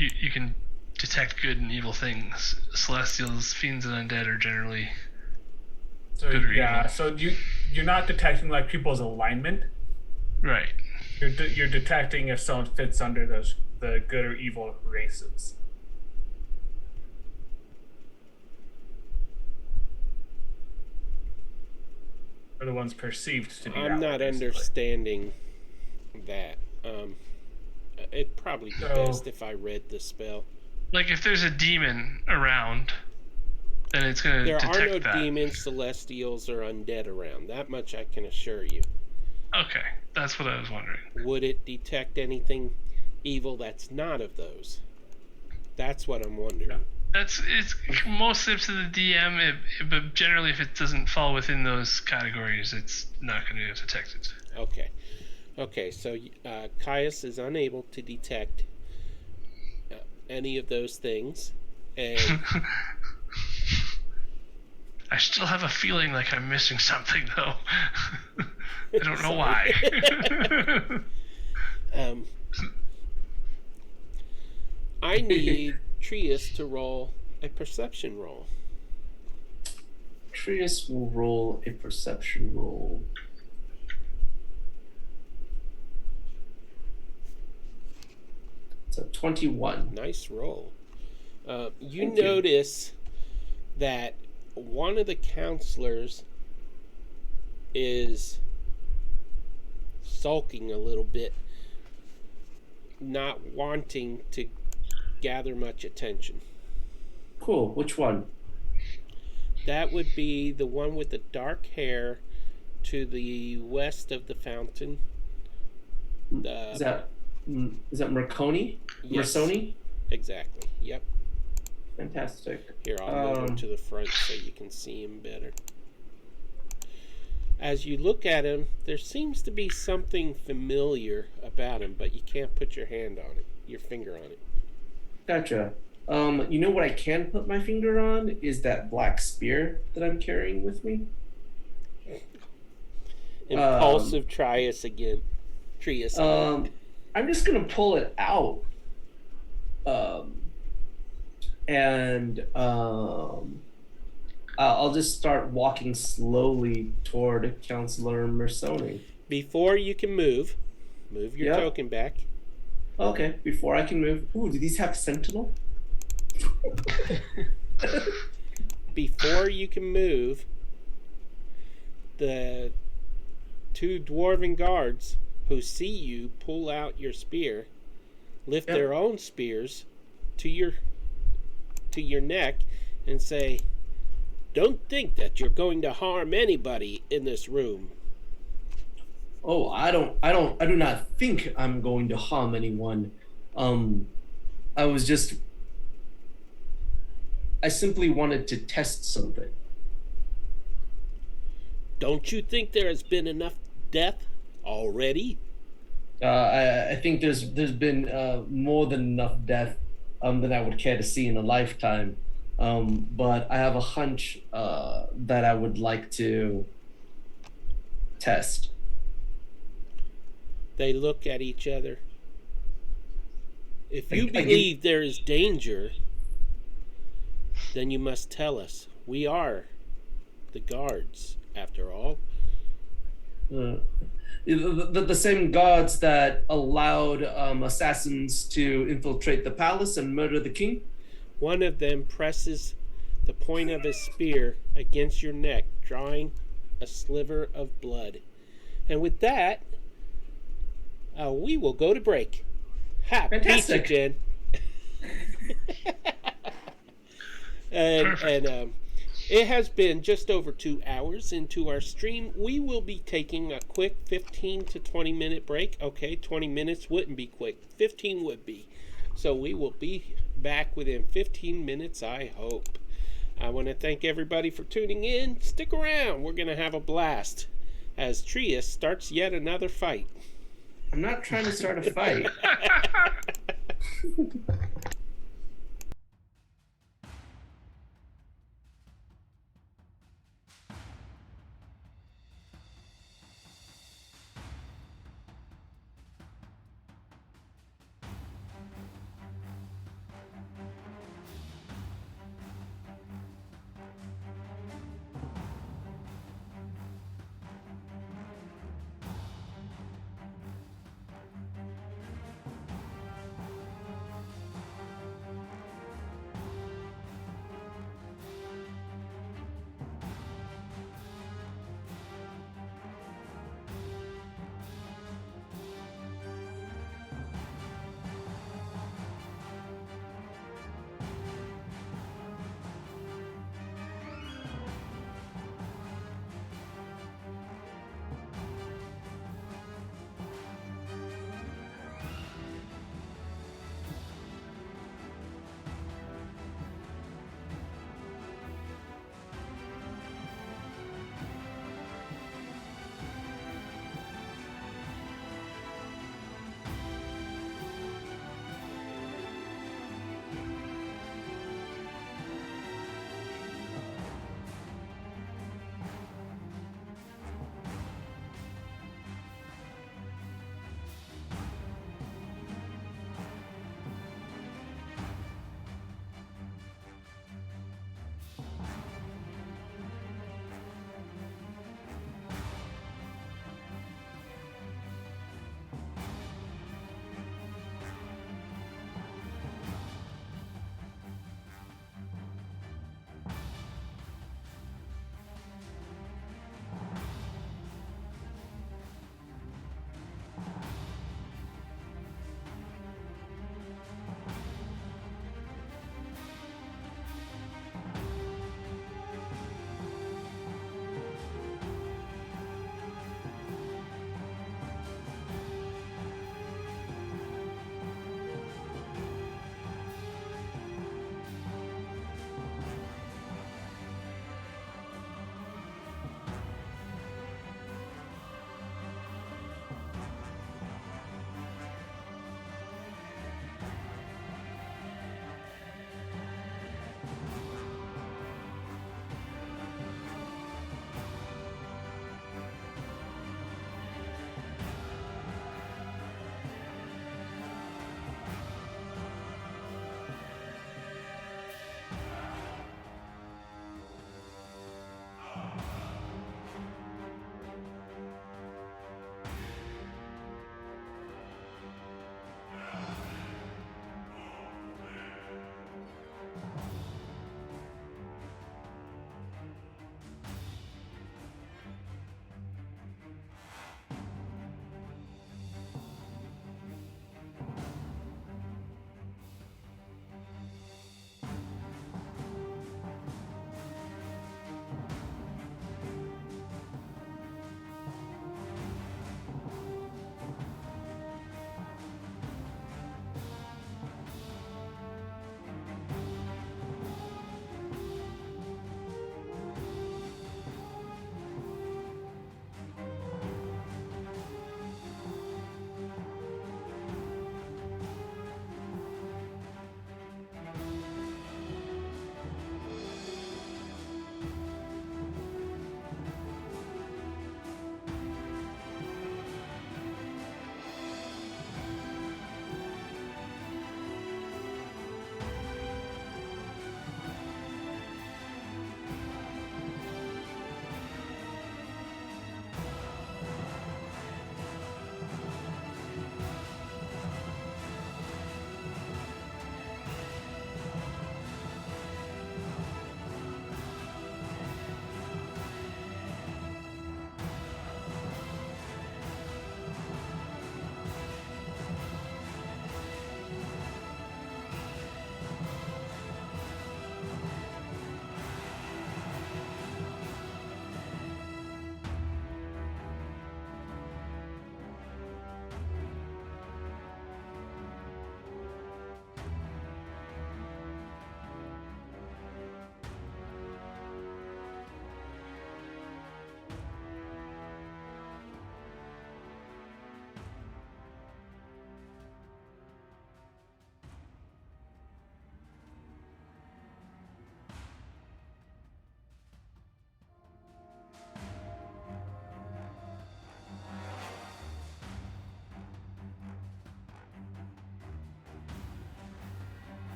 detect good and evil things. Celestials, fiends, and undead are generally So good or yeah, evil. so you're not detecting like people's alignment. Right. You're detecting if someone fits under the good or evil races. Or the ones perceived to be. I'm not understanding that. It'd probably be best if I read the spell. Like if there's a demon around, then it's going to There detect are no that. demons, celestials, or undead around. That much I can assure you. Okay, that's what I was wondering. Would it detect anything evil that's not of those? That's what I'm wondering. It's mostly up to the DM, but generally, if it doesn't fall within those categories, it's not going to detect it. Okay, so Caius is unable to detect any of those things, and I still have a feeling like I'm missing something, though. I don't know why. I need Trius to roll a perception roll. Trius will roll a perception roll. It's a 21. Nice roll. You Thank you. notice that one of the counselors is sulking a little bit, not wanting to gather much attention. Cool. Which one? That would be the one with the dark hair to the west of the fountain. Is that Merconi? Yes. Mersoni? Exactly. Yep. Fantastic. Here, I'll move him to the front so you can see him better. As you look at him, there seems to be something familiar about him, but you can't put your finger on it. Gotcha. You know what I can put my finger on is that black spear that I'm carrying with me. Impulsive Trius again. I'm just gonna pull it out. I'll just start walking slowly toward Counselor Mersoni. Before you can move your token back. Okay, before I can move. Ooh, do these have Sentinel? Before you can move, the two dwarven guards who see you pull out your spear lift their own spears to your neck and say, "Don't think that you're going to harm anybody in this room." Oh, I do not think I'm going to harm anyone. I simply wanted to test something. Don't you think there has been enough death already? I think there's been more than enough death than I would care to see in a lifetime. But I have a hunch that I would like to test. They look at each other. If you believe there is danger, then you must tell us. We are the guards, after all. The same guards that allowed assassins to infiltrate the palace and murder the king? One of them presses the point of his spear against your neck, drawing a sliver of blood. And with that, we will go to break. Fantastic. Pizza, Jen. and it has been just over 2 hours into our stream. We will be taking a quick 15 to 20 minute break. Okay, 20 minutes wouldn't be quick. 15 would be. So we will be back within 15 minutes, I hope. I want to thank everybody for tuning in. Stick around. We're going to have a blast as Trius starts yet another fight. I'm not trying to start a fight.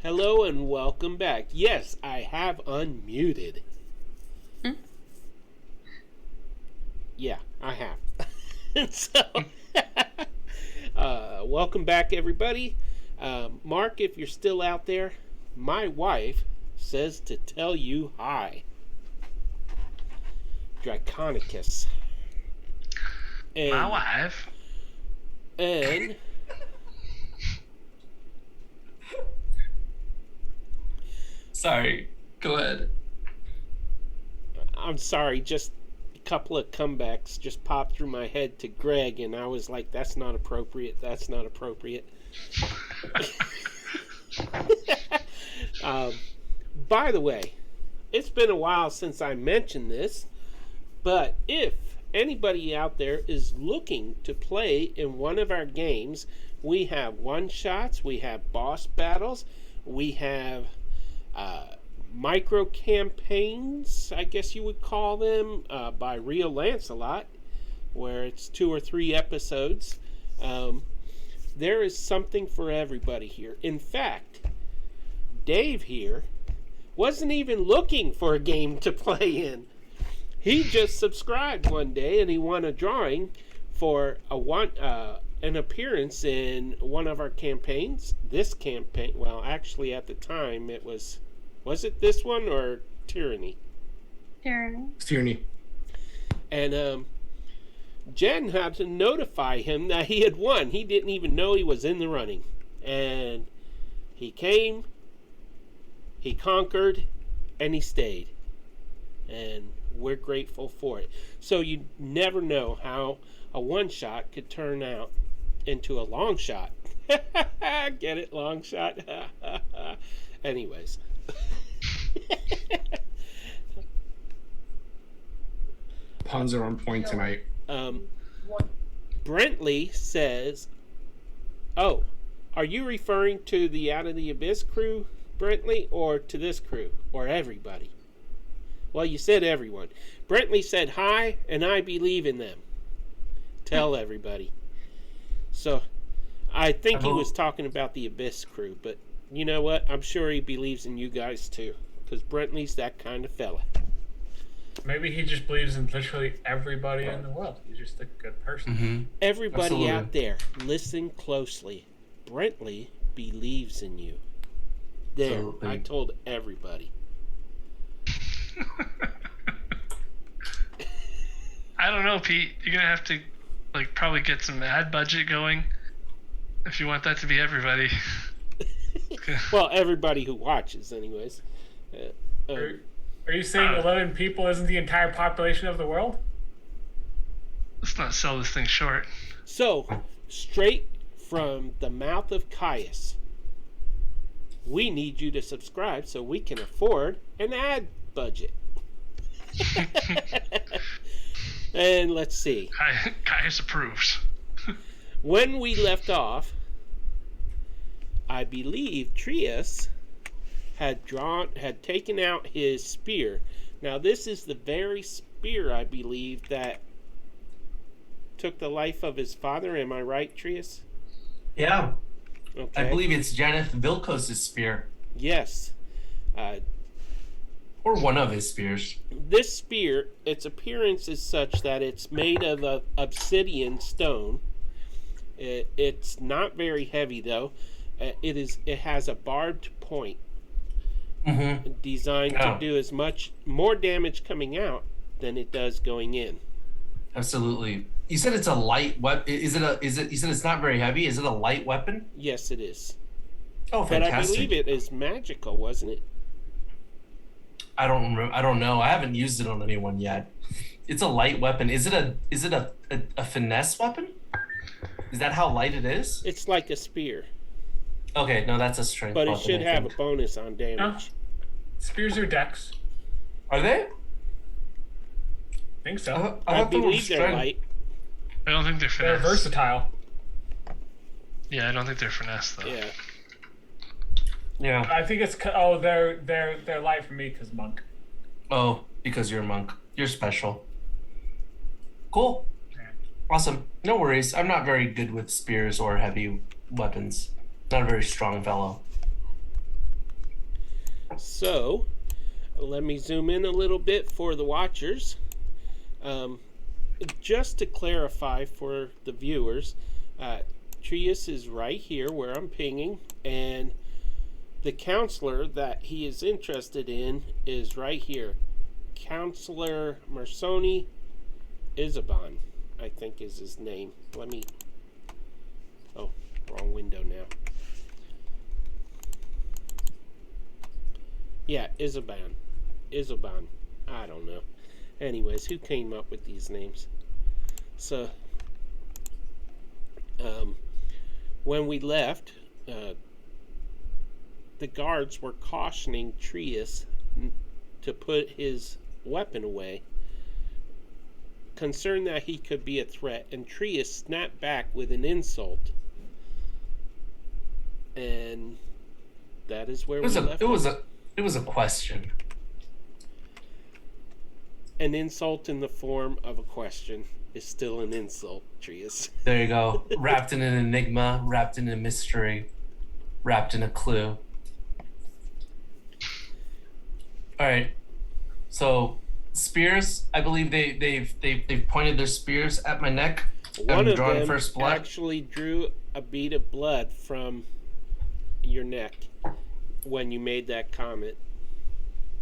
Hello and welcome back. Yes, I have unmuted. Yeah, I have. So, welcome back, everybody. Mark, if you're still out there, my wife says to tell you hi. Draconicus. And, My wife. And Sorry. Go ahead. I'm sorry, just a couple of comebacks just popped through my head to Greg, and I was like, that's not appropriate. That's not appropriate. By the way, it's been a while since I mentioned this, but if anybody out there is looking to play in one of our games, we have one-shots, we have boss battles, we have micro campaigns, I guess you would call them, by Real Lancelot, where it's 2 or 3 episodes. There is something for everybody here. In fact, Dave here wasn't even looking for a game to play in. He just subscribed one day and he won a drawing for an appearance in one of our campaigns. This campaign, well, actually at the time it was it this one or Tyranny? Tyranny. And Jen had to notify him that he had won. He didn't even know he was in the running. And he came, he conquered, and he stayed. And we're grateful for it. So you never know how a one-shot could turn out into a long shot. Get it? Long shot? Anyways. Puns are on point tonight. Brentley says, oh, are you referring to the Out of the Abyss crew, Brentley, or to this crew, or everybody? Well, you said everyone. Brentley said hi, and I believe in them. Tell everybody. So, I think he was talking about the Abyss crew, but you know what? I'm sure he believes in you guys too, because Brentley's that kind of fella. Maybe he just believes in literally everybody in the world. He's just a good person. Mm-hmm. Everybody Absolutely. out there, listen closely. Brentley believes in you. There, Absolutely. I told everybody. I don't know, Pete. You're gonna have to, probably get some ad budget going if you want that to be everybody. Well, everybody who watches, anyways. Are you saying 11 people isn't the entire population of the world? Let's not sell this thing short. So, straight from the mouth of Caius, we need you to subscribe so we can afford an ad budget. And let's see. Caius approves. When we left off, I believe Trius had taken out his spear. Now this is the very spear, I believe, that took the life of his father. Am I right, Trius? Yeah. Okay. I believe it's Vilko's spear. Yes. Or one of his spears. This spear, its appearance is such that it's made of obsidian stone. It's not very heavy though. It has a barbed point, designed to do more damage coming out than it does going in. Absolutely. You said it's a light weapon. You said it's not very heavy. Is it a light weapon? Yes, it is. Oh, But fantastic. I believe it is magical, wasn't it? I don't know. I haven't used it on anyone yet. It's a light weapon. Is it a finesse weapon? Is that how light it is? It's like a spear, Okay, no, that's a strength but it weapon, should I have a think. bonus on damage. Spears are dex. Are they? Think so. I thought they were believe they're strength. light. I don't think they're They're finesse. versatile. Yeah, I don't think they're finesse though. Yeah. Yeah. I think it's they're light for me because monk. Oh, because you're a monk. You're special. Cool. Yeah. Awesome. No worries. I'm not very good with spears or heavy weapons. Not a very strong fellow. So, let me zoom in a little bit for the watchers. Just to clarify for the viewers, Trius is right here where I'm pinging, and the counselor that he is interested in is right here. Counselor Mersoni Isaban, I think is his name. Oh, wrong window now. Yeah, Isaban. I don't know. Anyways, who came up with these names? So, when we left, the guards were cautioning Trius to put his weapon away, concerned that he could be a threat, and Trius snapped back with an insult. And that is where we left. It was a question. An insult in the form of a question is still an insult, Trius. There you go. Wrapped in an enigma, wrapped in a mystery, wrapped in a clue. All right. So spears. I believe they've pointed their spears at my neck. One of drawn them first blood. actually drew a bead of blood from your neck when you made that comment.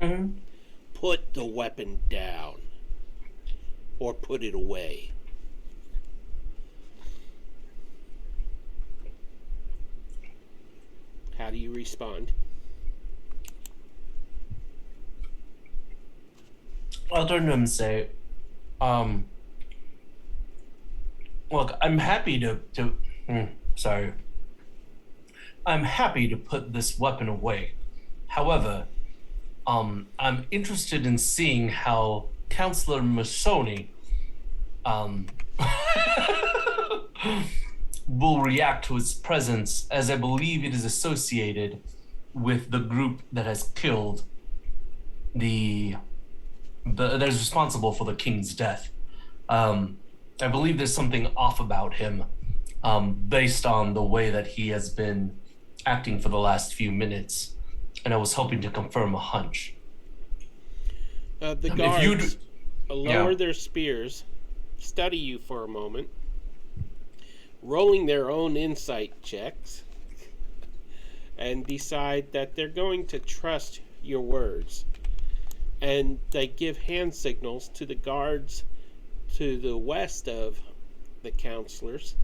Mm-hmm. Put the weapon down, or put it away. How do you respond? I'll turn to him and say, look, I'm happy I'm happy to put this weapon away. However, I'm interested in seeing how Counselor Masoni will react to its presence, as I believe it is associated with the group that has killed that is responsible for the king's death. I believe there's something off about him, based on the way that he has been acting for the last few minutes, and I was hoping to confirm a hunch. The guards lower their spears, study you for a moment, rolling their own insight checks, and decide that they're going to trust your words. And they give hand signals to the guards to the west of the counselors,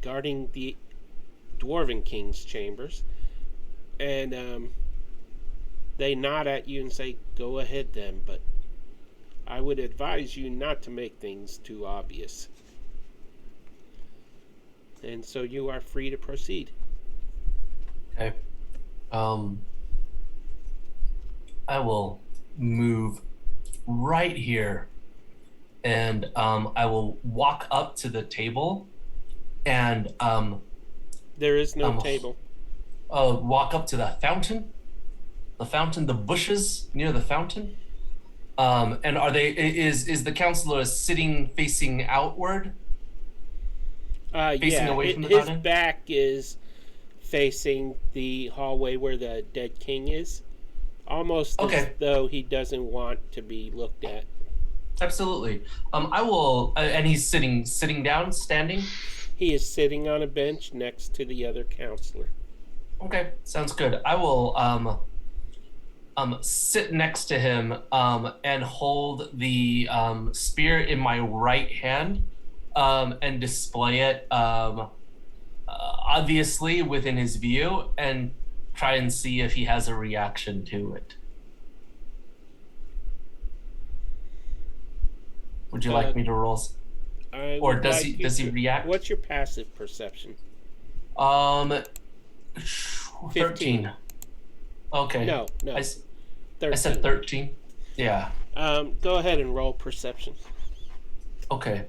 guarding the Dwarven King's chambers. And they nod at you and say, go ahead then, but I would advise you not to make things too obvious. And so you are free to proceed. Okay. I will move right here, and I will walk up to the table, and there is no table. Walk up to the fountain, the bushes near the fountain. And is the counselor sitting facing outward? Facing away from the fountain? His back is facing the hallway where the dead king is. Almost as though he doesn't want to be looked at. Absolutely. I will, and he's sitting down, standing? He is sitting on a bench next to the other counselor. Okay, sounds good. I will sit next to him and hold the spear in my right hand and display it obviously within his view, and try and see if he has a reaction to it. Would you like me to roll? Or does he react? What's your passive perception? 13. Okay. No. 13. I said 13. Yeah. Go ahead and roll perception. Okay.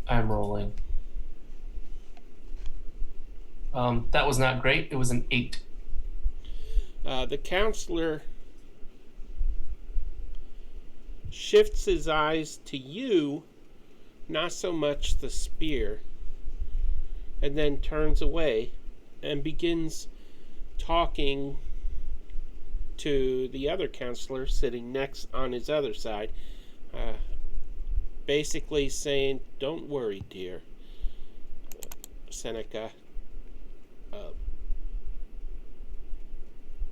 I'm rolling. That was not great. It was an 8. The counselor shifts his eyes to you, not so much the spear, and then turns away and begins talking to the other counselor sitting next on his other side, basically saying, "Don't worry, dear Seneca.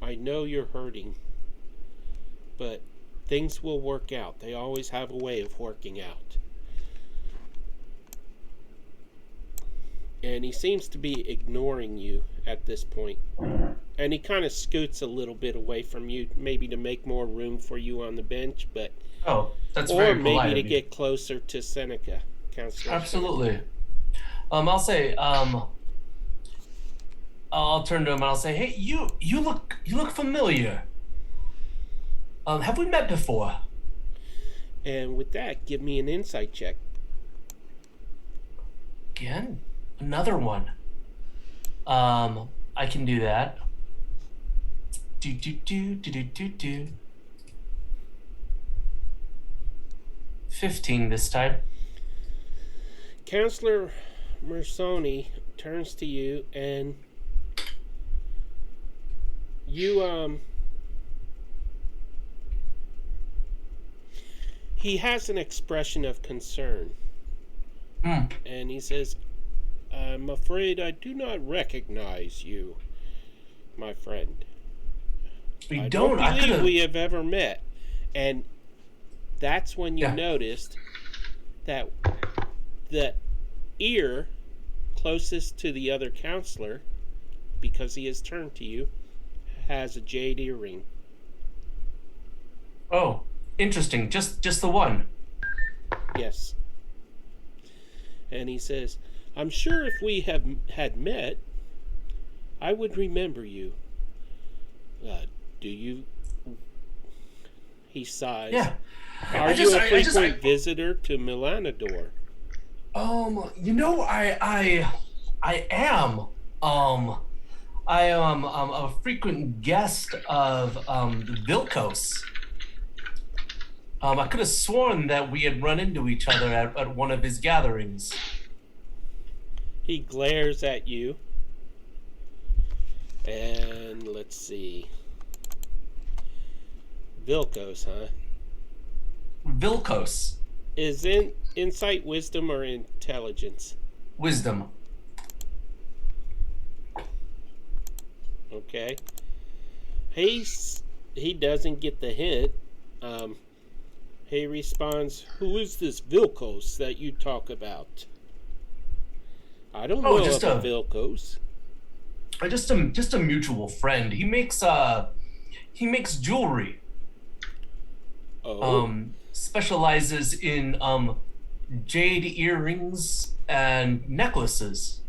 I know you're hurting, but things will work out. They always have a way of working out." And he seems to be ignoring you at this point. And he kind of scoots a little bit away from you, maybe to make more room for you on the bench, but that's or very maybe polite to of you. get closer to Seneca, Counselor. Absolutely. I'll say, I'll turn to him and I'll say, "Hey, you look familiar. Have we met before?" And with that, give me an insight check. Again, another one. I can do that. Do. 15 this time. Counselor Mersoni turns to you, and you, he has an expression of concern. And he says, "I'm afraid I do not recognize you, my friend. I don't believe we have ever met." And that's when you noticed that the ear closest to the other counselor, because he has turned to you, has a jade earring. Oh, interesting. Just the one. Yes. And he says, "I'm sure if we had met, I would remember you. Do you?" He sighs. Yeah. Are you a frequent visitor to Milanador? I am. I am a frequent guest of Vilkos. I could have sworn that we had run into each other at one of his gatherings. He glares at you. And let's see. Vilkos, huh? Vilkos. Is in insight, wisdom, or intelligence? Wisdom. Okay. He doesn't get the hint. He responds, "Who is this Vilkos that you talk about?" "I don't know just about Vilkos." Just a mutual friend. He makes jewelry. Oh. Specializes in jade earrings and necklaces.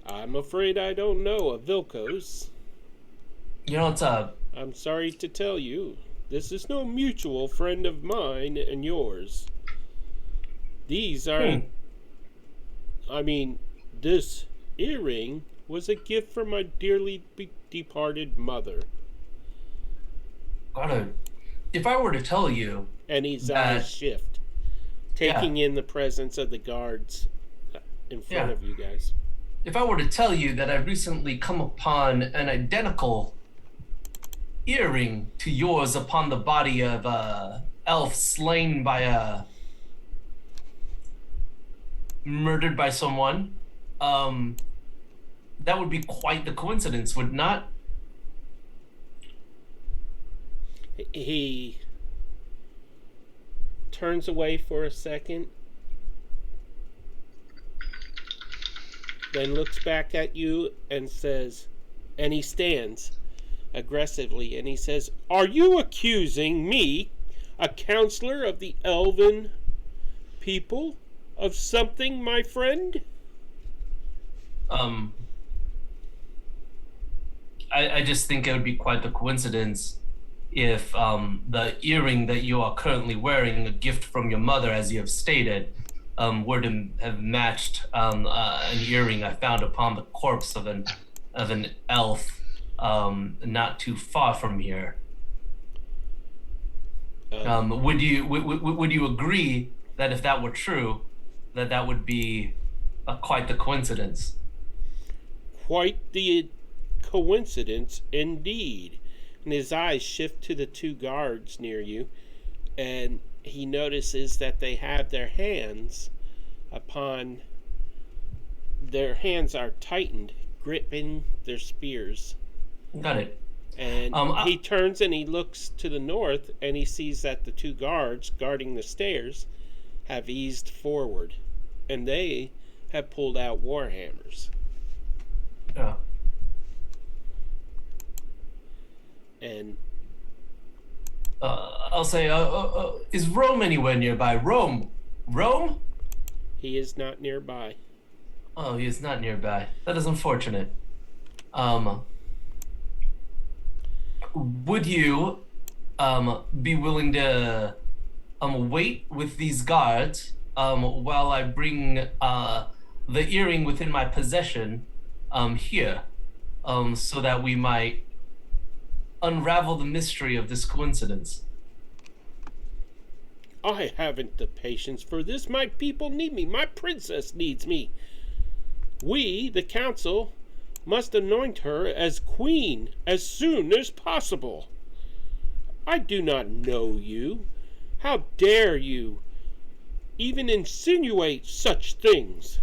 "I'm afraid I don't know a Vilkos. You know, I'm sorry to tell you, this is no mutual friend of mine and yours. These are... I mean, this earring was a gift from my dearly departed mother." If I were to tell you... And his eyes shift, taking in the presence of the guards in front of you guys. If I were to tell you that I've recently come upon an identical earring to yours upon the body of a elf slain by murdered by someone, that would be quite the coincidence, would not? He turns away for a second, then looks back at you and says, and he stands aggressively, and he says, "Are you accusing me, a counselor of the Elven people, of something, my friend?" I just think it would be quite the coincidence if the earring that you are currently wearing, a gift from your mother, as you have stated, were to have matched an earring I found upon the corpse of an elf not too far from here. Would you agree that if that were true, that would be quite the coincidence? Quite the coincidence indeed. And his eyes shift to the two guards near you, and he notices that they have their hands are tightened, gripping their spears. Got it. And he turns and he looks to the north, and he sees that the two guards guarding the stairs have eased forward, and they have pulled out warhammers. Yeah. And I'll say, is Rome anywhere nearby? Rome? he is not nearby. Oh, he is not nearby. That is unfortunate. Would you be willing to wait with these guards while I bring the earring within my possession here, so that we might unravel the mystery of this coincidence? I haven't the patience for this. My people need me. My princess needs me. We, the council, must anoint her as queen as soon as possible. I do not know you. How dare you even insinuate such things?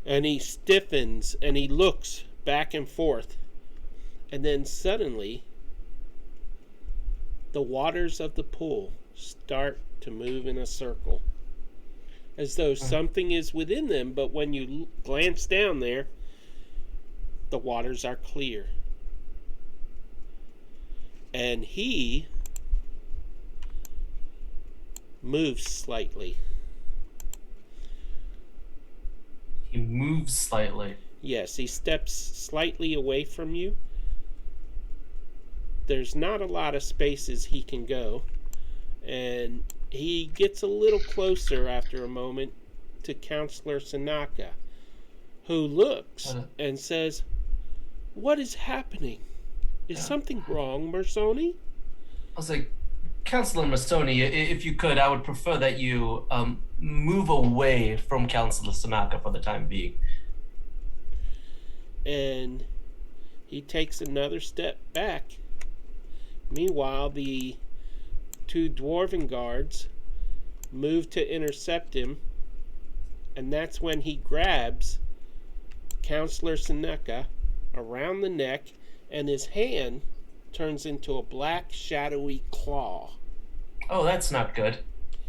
And he stiffens and he looks back and forth. And then suddenly, the waters of the pool start to move in a circle, as though something is within them, but when you glance down there, the waters are clear. And he moves slightly. He moves slightly. Yes, he steps slightly away from you. There's not a lot of spaces he can go, and he gets a little closer after a moment to Counselor Sanaka, who looks and says, "What is happening? Is something wrong, Mersoni?" I was like, Counselor Mersoni, if you could, I would prefer that you move away from Counselor Sanaka for the time being. And he takes another step back. Meanwhile, the two dwarven guards move to intercept him, and that's when he grabs Counselor Seneca around the neck, and his hand turns into a black shadowy claw. Oh, that's not good. Is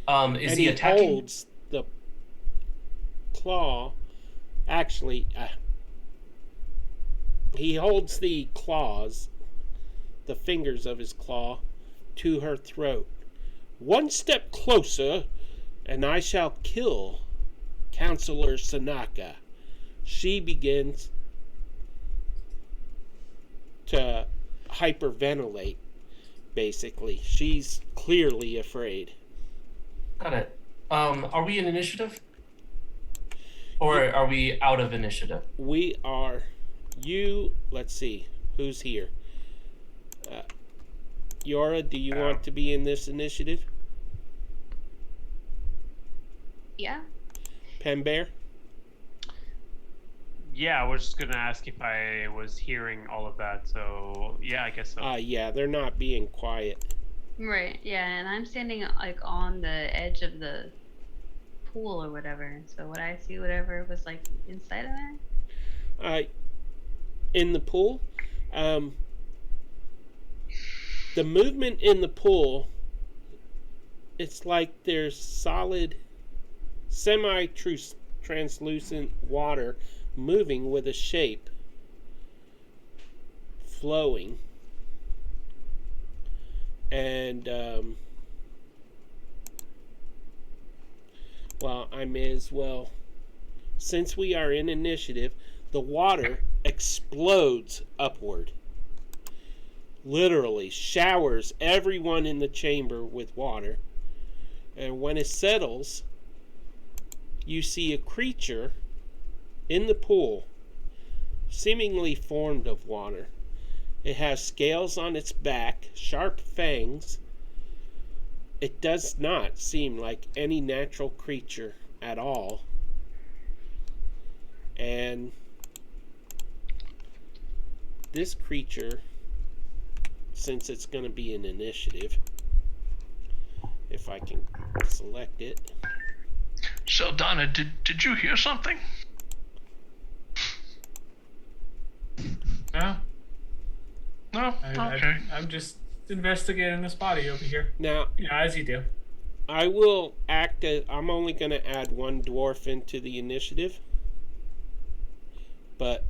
and he attacking? He holds the claw. Actually, he holds the claws, the fingers of his claw, to her throat. "One step closer, and I shall kill Counselor Sanaka." She begins to hyperventilate, basically. She's clearly afraid. Got it. Are we in initiative? Or are we out of initiative? We are. Let's see, who's here? Yora, do you want to be in this initiative? Yeah. Pembear? Yeah, I was just gonna ask if I was hearing all of that. So yeah, I guess so. Yeah, they're not being quiet. Right. Yeah, and I'm standing like on the edge of the pool or whatever. So would I see whatever was like inside of there? In the pool, the movement in the pool, it's like there's solid, semi-translucent water moving with a shape, flowing. And, well, I may as well. Since we are in initiative, the water explodes upward. Literally showers everyone in the chamber with water. And when it settles, you see a creature in the pool, seemingly formed of water. It has scales on its back, sharp fangs. It does not seem like any natural creature at all. And this creature, since it's going to be an initiative, if I can select it. So Donna, did you hear something? No, No. Okay. I'm just investigating this body over here. Now, As you do. I will act as, I'm only going to add one dwarf into the initiative. But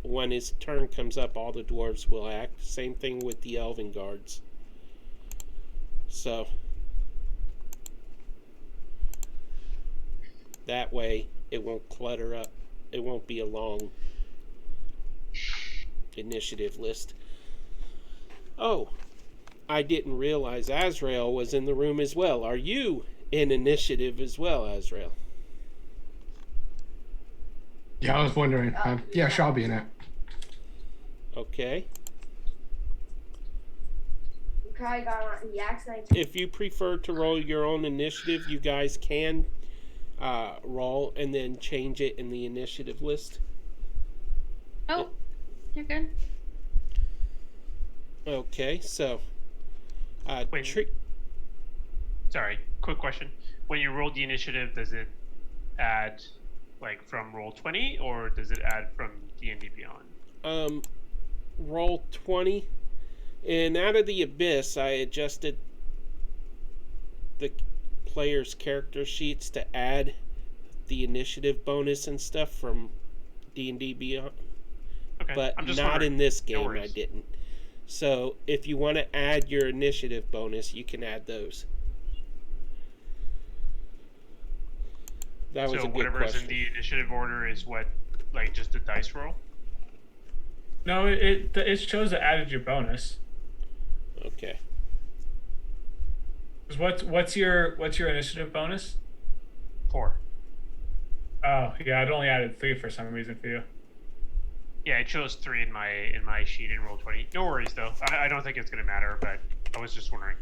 when his turn comes up, all the dwarves will act. Same thing with the elven guards. So that way it won't clutter up. It won't be a long initiative list. Oh, I didn't realize Azrael was in the room as well. Are you in initiative as well, Azrael? Yeah, I was wondering. Yeah, sure, I'll be in it. Okay. Yeah, If you prefer to roll your own initiative, you guys can roll and then change it in the initiative list. Oh, you're good. Okay, so Wait. Sorry, quick question. When you roll the initiative, does it add like from roll 20 or does it add from D&D Beyond? Roll 20, and out of the abyss I adjusted the player's character sheets to add the initiative bonus and stuff from D&D Beyond. Okay, But I'm just not wondering. in this No game. I worries. didn't. So if you want to add your initiative bonus, you can add those. That was So a good whatever is question. in the initiative order is what, like just a dice roll? No, it shows it added your bonus. Okay. 'Cause what's your initiative bonus? 4. Oh yeah, I'd only added 3 for some reason for you. Yeah, it shows 3 in my sheet in roll 20. No worries though. I don't think it's gonna matter, but I was just wondering.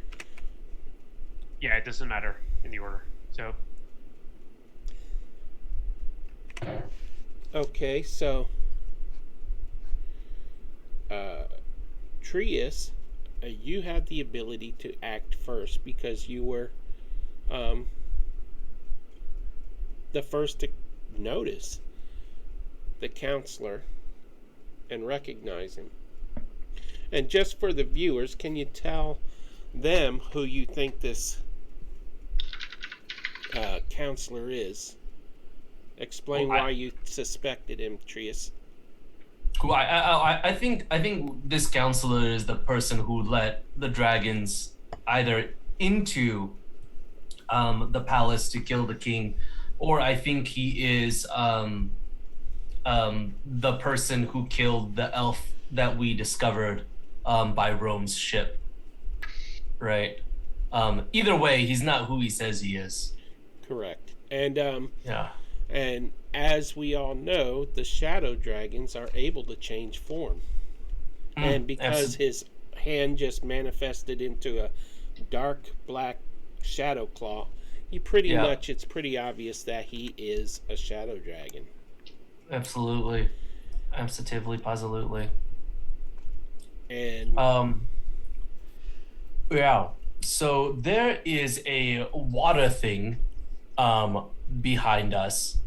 Yeah, it doesn't matter in the order. So Okay, so Trius, you had the ability to act first because you were the first to notice the counselor and recognize him. And just for the viewers, can you tell them who you think this counselor is? Explain why you suspected him, Trius. Well, I think this counselor is the person who let the dragons either into the palace to kill the king, or I think he is the person who killed the elf that we discovered by Rome's ship. Right. Either way, he's not who he says he is. Correct. And Yeah. and as we all know, the shadow dragons are able to change form. And because his hand just manifested into a dark black shadow claw, it's pretty obvious that he is a shadow dragon. Absolutely. Positively. And yeah. So there is a water thing behind us.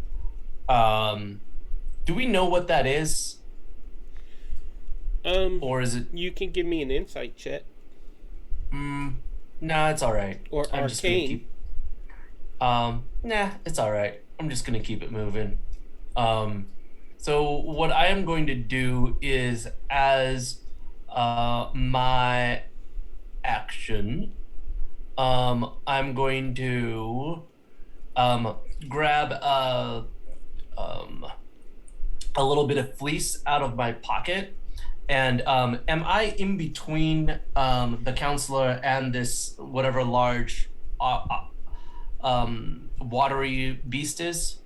Do we know what that is? Or is it? You can give me an insight check. Nah, it's all right. Or I'm just gonna arcane. keep. Nah, it's all right. I'm just gonna keep it moving. So what I am going to do is, as my action, I'm going to grab a little bit of fleece out of my pocket. And am I in between the counselor and this whatever large watery beast is?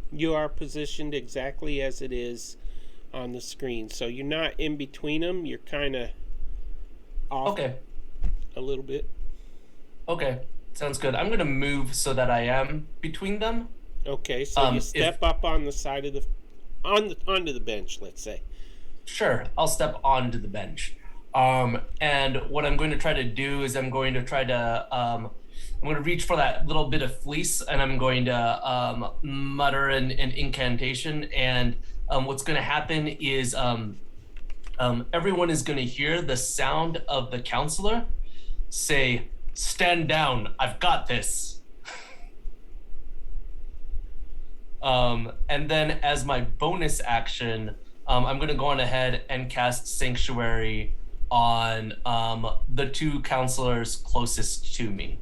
You are positioned exactly as it is on the screen. So you're not in between them. You're kind of off a little bit. Okay, sounds good. I'm going to move so that I am between them. Okay, so you step up on the side of the onto the bench, let's say. Sure, I'll step onto the bench. And what I'm going to try to do is I'm going to reach for that little bit of fleece, and I'm going to mutter an incantation. And what's going to happen is everyone is going to hear the sound of the counselor say, "Stand down, I've got this." And then as my bonus action, I'm going to go on ahead and cast Sanctuary on the two counselors closest to me.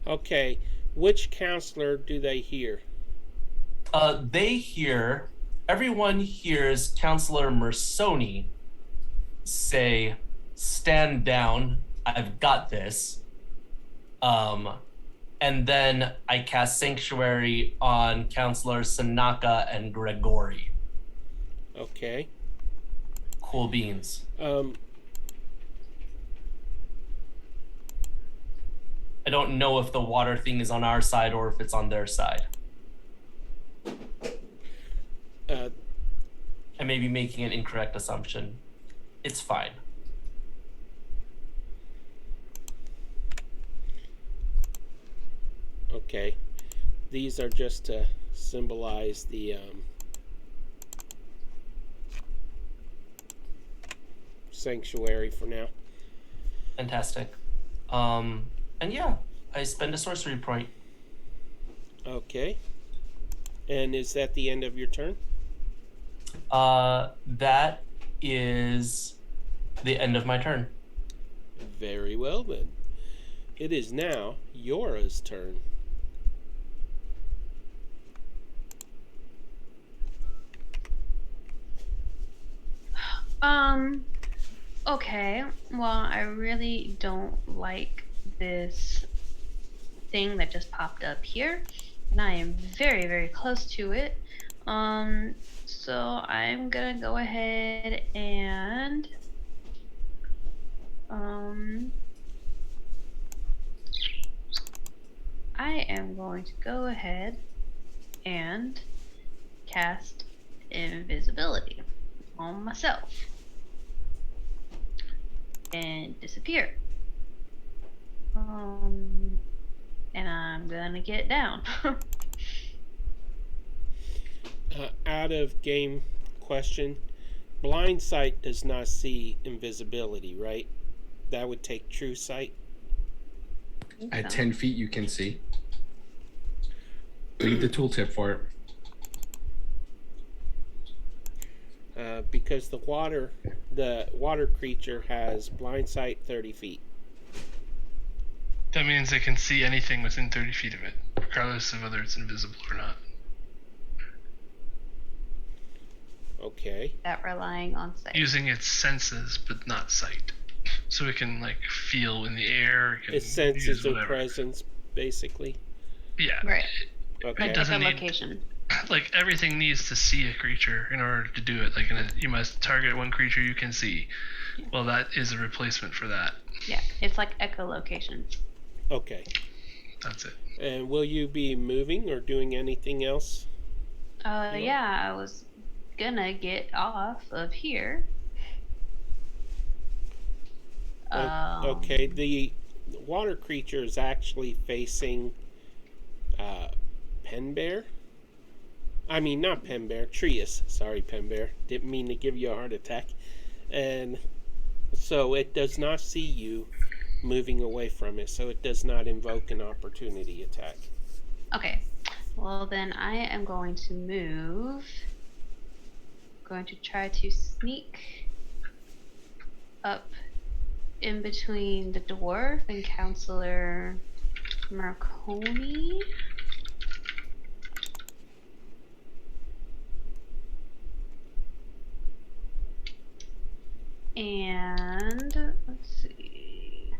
Okay. Which counselor do they hear? Everyone hears Counselor Mersoni say, "Stand down, I've got this." And then I cast Sanctuary on Counselor Sanaka and Gregory. Okay. Cool beans. I don't know if the water thing is on our side or if it's on their side. I may be making an incorrect assumption. It's fine. Okay. These are just to symbolize the sanctuary for now. Fantastic. And yeah, I spend a sorcery point. Okay. And is that the end of your turn? That is the end of my turn. Very well then. It is now Yora's turn. Okay. Well, I really don't like this thing that just popped up here, and I am very, very close to it. So I'm gonna go ahead and I am going to go ahead and cast invisibility on myself and disappear. And I'm gonna get down. Out of game question, blind sight does not see invisibility, right? That would take true sight. At 10 feet, you can see. Read the tooltip for it. Because the water creature has blind sight 30 feet. That means they can see anything within 30 feet of it, regardless of whether it's invisible or not. Okay. That relying on sight. Using its senses, but not sight. So it can, like, feel in the air. It senses a presence, basically. Yeah. Right. Okay. Like doesn't a need- location. Like, everything needs to see a creature in order to do it. Like, you must target one creature you can see. Well, that is a replacement for that. Yeah, it's like echolocation. Okay. That's it. And will you be moving or doing anything else? Yeah, I was gonna get off of here. Okay, the water creature is actually facing Penbear. I mean, not Penbear, Trius. Sorry, Penbear. Didn't mean to give you a heart attack. And so it does not see you moving away from it, so it does not invoke an opportunity attack. Okay, well then I am going to move. Going to try to sneak up in between the dwarf and Counselor Marconi. And let's see.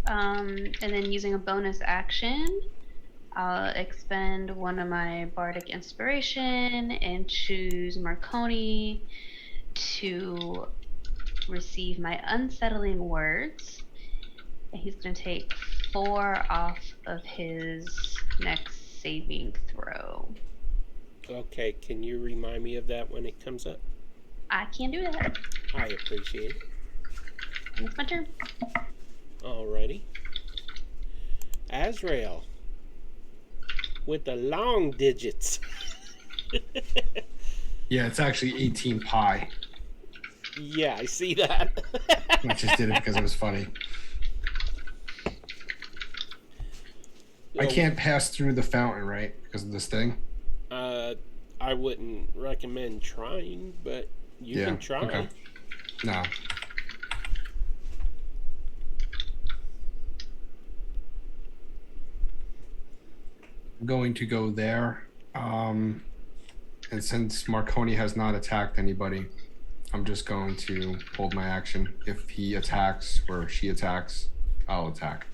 And then using a bonus action, I'll expend one of my bardic inspiration and choose Marconi to receive my unsettling words. And he's going to take 4 off of his next saving throw. Okay, can you remind me of that when it comes up? I can do that. I appreciate it. It's my turn. Alrighty. Azrael. With the long digits. Yeah, it's actually 18 pi. Yeah, I see that. I just did it because it was funny. I can't pass through the fountain, right? Because of this thing? I wouldn't recommend trying, but you can try. Okay. No. I'm going to go there. And since Marconi has not attacked anybody, I'm just going to hold my action. If he attacks or she attacks, I'll attack.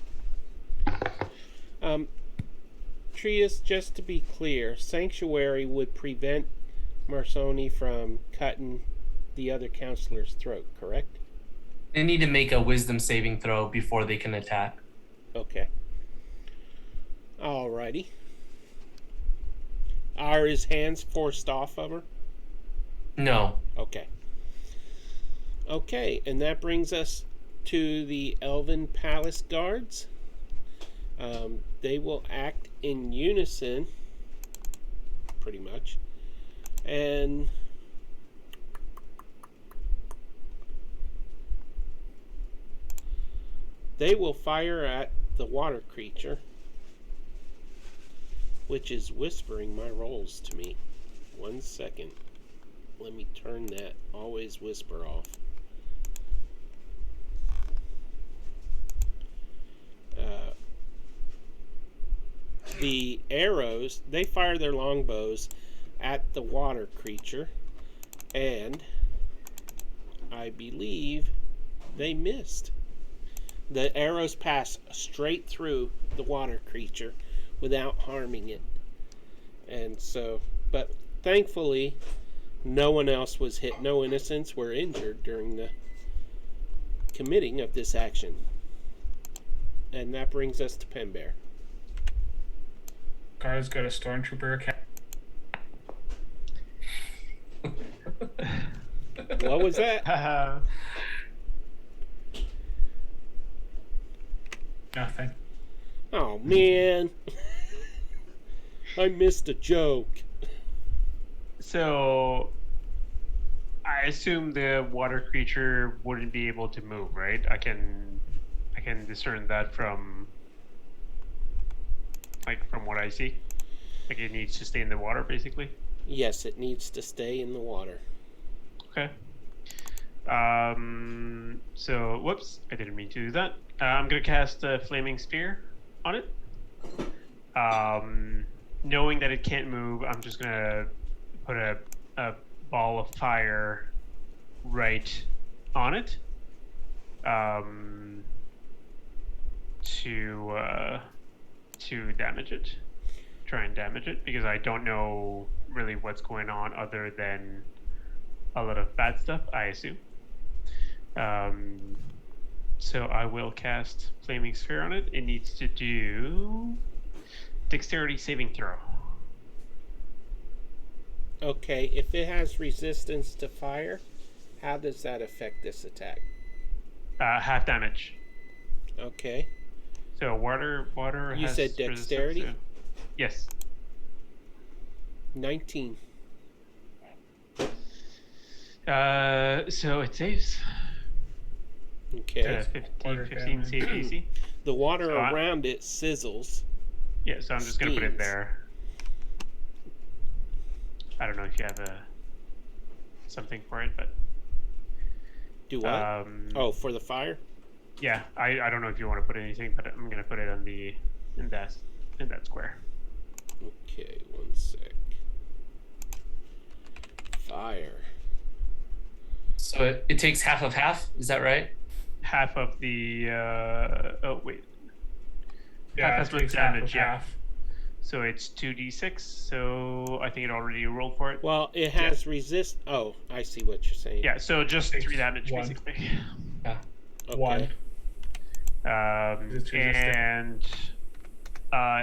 Trius, just to be clear, Sanctuary would prevent Marconi from cutting the other counselor's throat, correct? They need to make a wisdom saving throw before they can attack. Okay. Alrighty. Are his hands forced off of her? No. Okay. Okay, and that brings us to the Elven Palace Guards. They will act in unison, pretty much, and they will fire at the water creature, which is whispering my rolls to me. 1 second. Let me turn that always whisper off. The arrows, they fire their longbows at the water creature, and I believe they missed. The arrows pass straight through the water creature without harming it. And so, but thankfully, no one else was hit. No innocents were injured during the committing of this action. And that brings us to Penbear. Guards got a stormtrooper account. What was that? Nothing. Oh, man. I missed a joke. So, I assume the water creature wouldn't be able to move, right? I can discern that from what I see. Like it needs to stay in the water, basically. Yes, it needs to stay in the water. Okay. So, whoops, I didn't mean to do that. I'm gonna cast a flaming spear on it. Knowing that it can't move, I'm just gonna put a ball of fire right on it. To damage it. Try and damage it, because I don't know really what's going on other than a lot of bad stuff, I assume. So I will cast Flaming Sphere on it. It needs to do Dexterity saving throw. Okay, if it has resistance to fire, how does that affect this attack? Half damage. Okay. So water You has said dexterity? resistance to- Yes. 19. So it saves. Okay. 15 save AC. The water So around it sizzles. Yeah, so I'm just gonna put it Steams. there. I don't know if you have something for it, but Do what? Oh, for the fire? yeah, I don't know if you want to put anything, but I'm gonna put it on in that square. Okay, 1 sec. Fire. So it takes half of half, is that right? Half of the oh wait. Yeah, half it as much takes half damage, of yeah. half. So it's 2d6, so I think it already rolled for it. Well, it has resist. Oh, I see what you're saying. Yeah, so just Takes 3 damage one. basically. Yeah. Okay. 1. It's resistant. And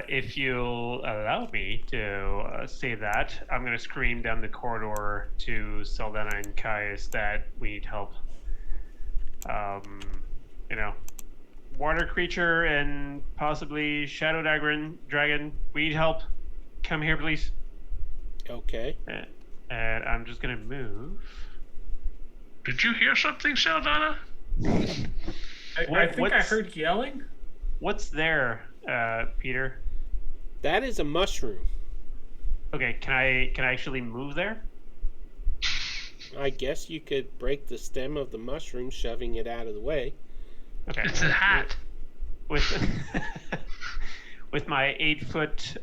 if you'll allow me to say that, I'm going to scream down the corridor to Saldana and Caius that we need help. You know, water creature and possibly shadow dragon. We need help. Come here, please. Okay. And I'm just going to move. Did you hear something, Saldana? I think I heard yelling. What's there, Peter? That is a mushroom. Okay, can I actually move there? I guess you could break the stem of the mushroom, shoving it out of the way. Okay. It's a hat. With with my 8-foot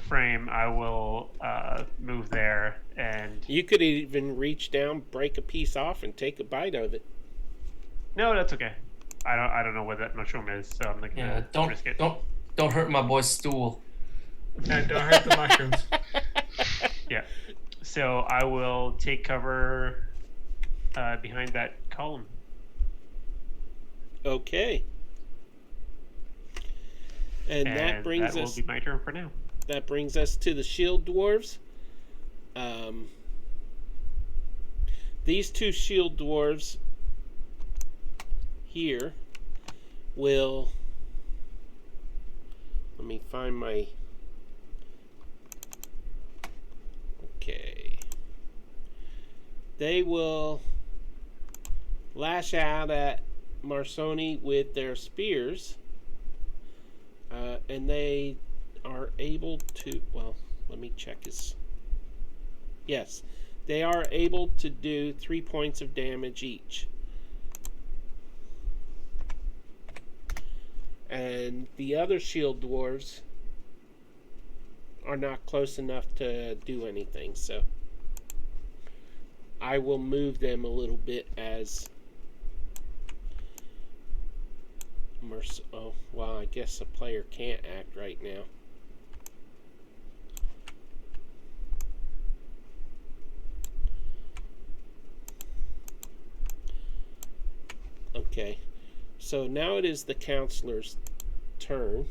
frame, I will move there, and You could even reach down, break a piece off, and take a bite of it. no, that's okay. I don't know what that mushroom is, so I'm not Yeah, gonna risk it. don't hurt my boy's stool. And don't hurt the mushrooms. Yeah. So I will take cover behind that column. Okay. And that brings will us. be my turn for now. That brings us to the shield dwarves. These two shield dwarves here will. Let me find my. Okay. They will lash out at Marsoni with their spears, and they are able to. Well, let me check his. Yes, they are able to do 3 points of damage each. And the other shield dwarves are not close enough to do anything, so I will move them a little bit as oh, well, I guess a player can't act right now. Okay, so now it is the counselor's turn.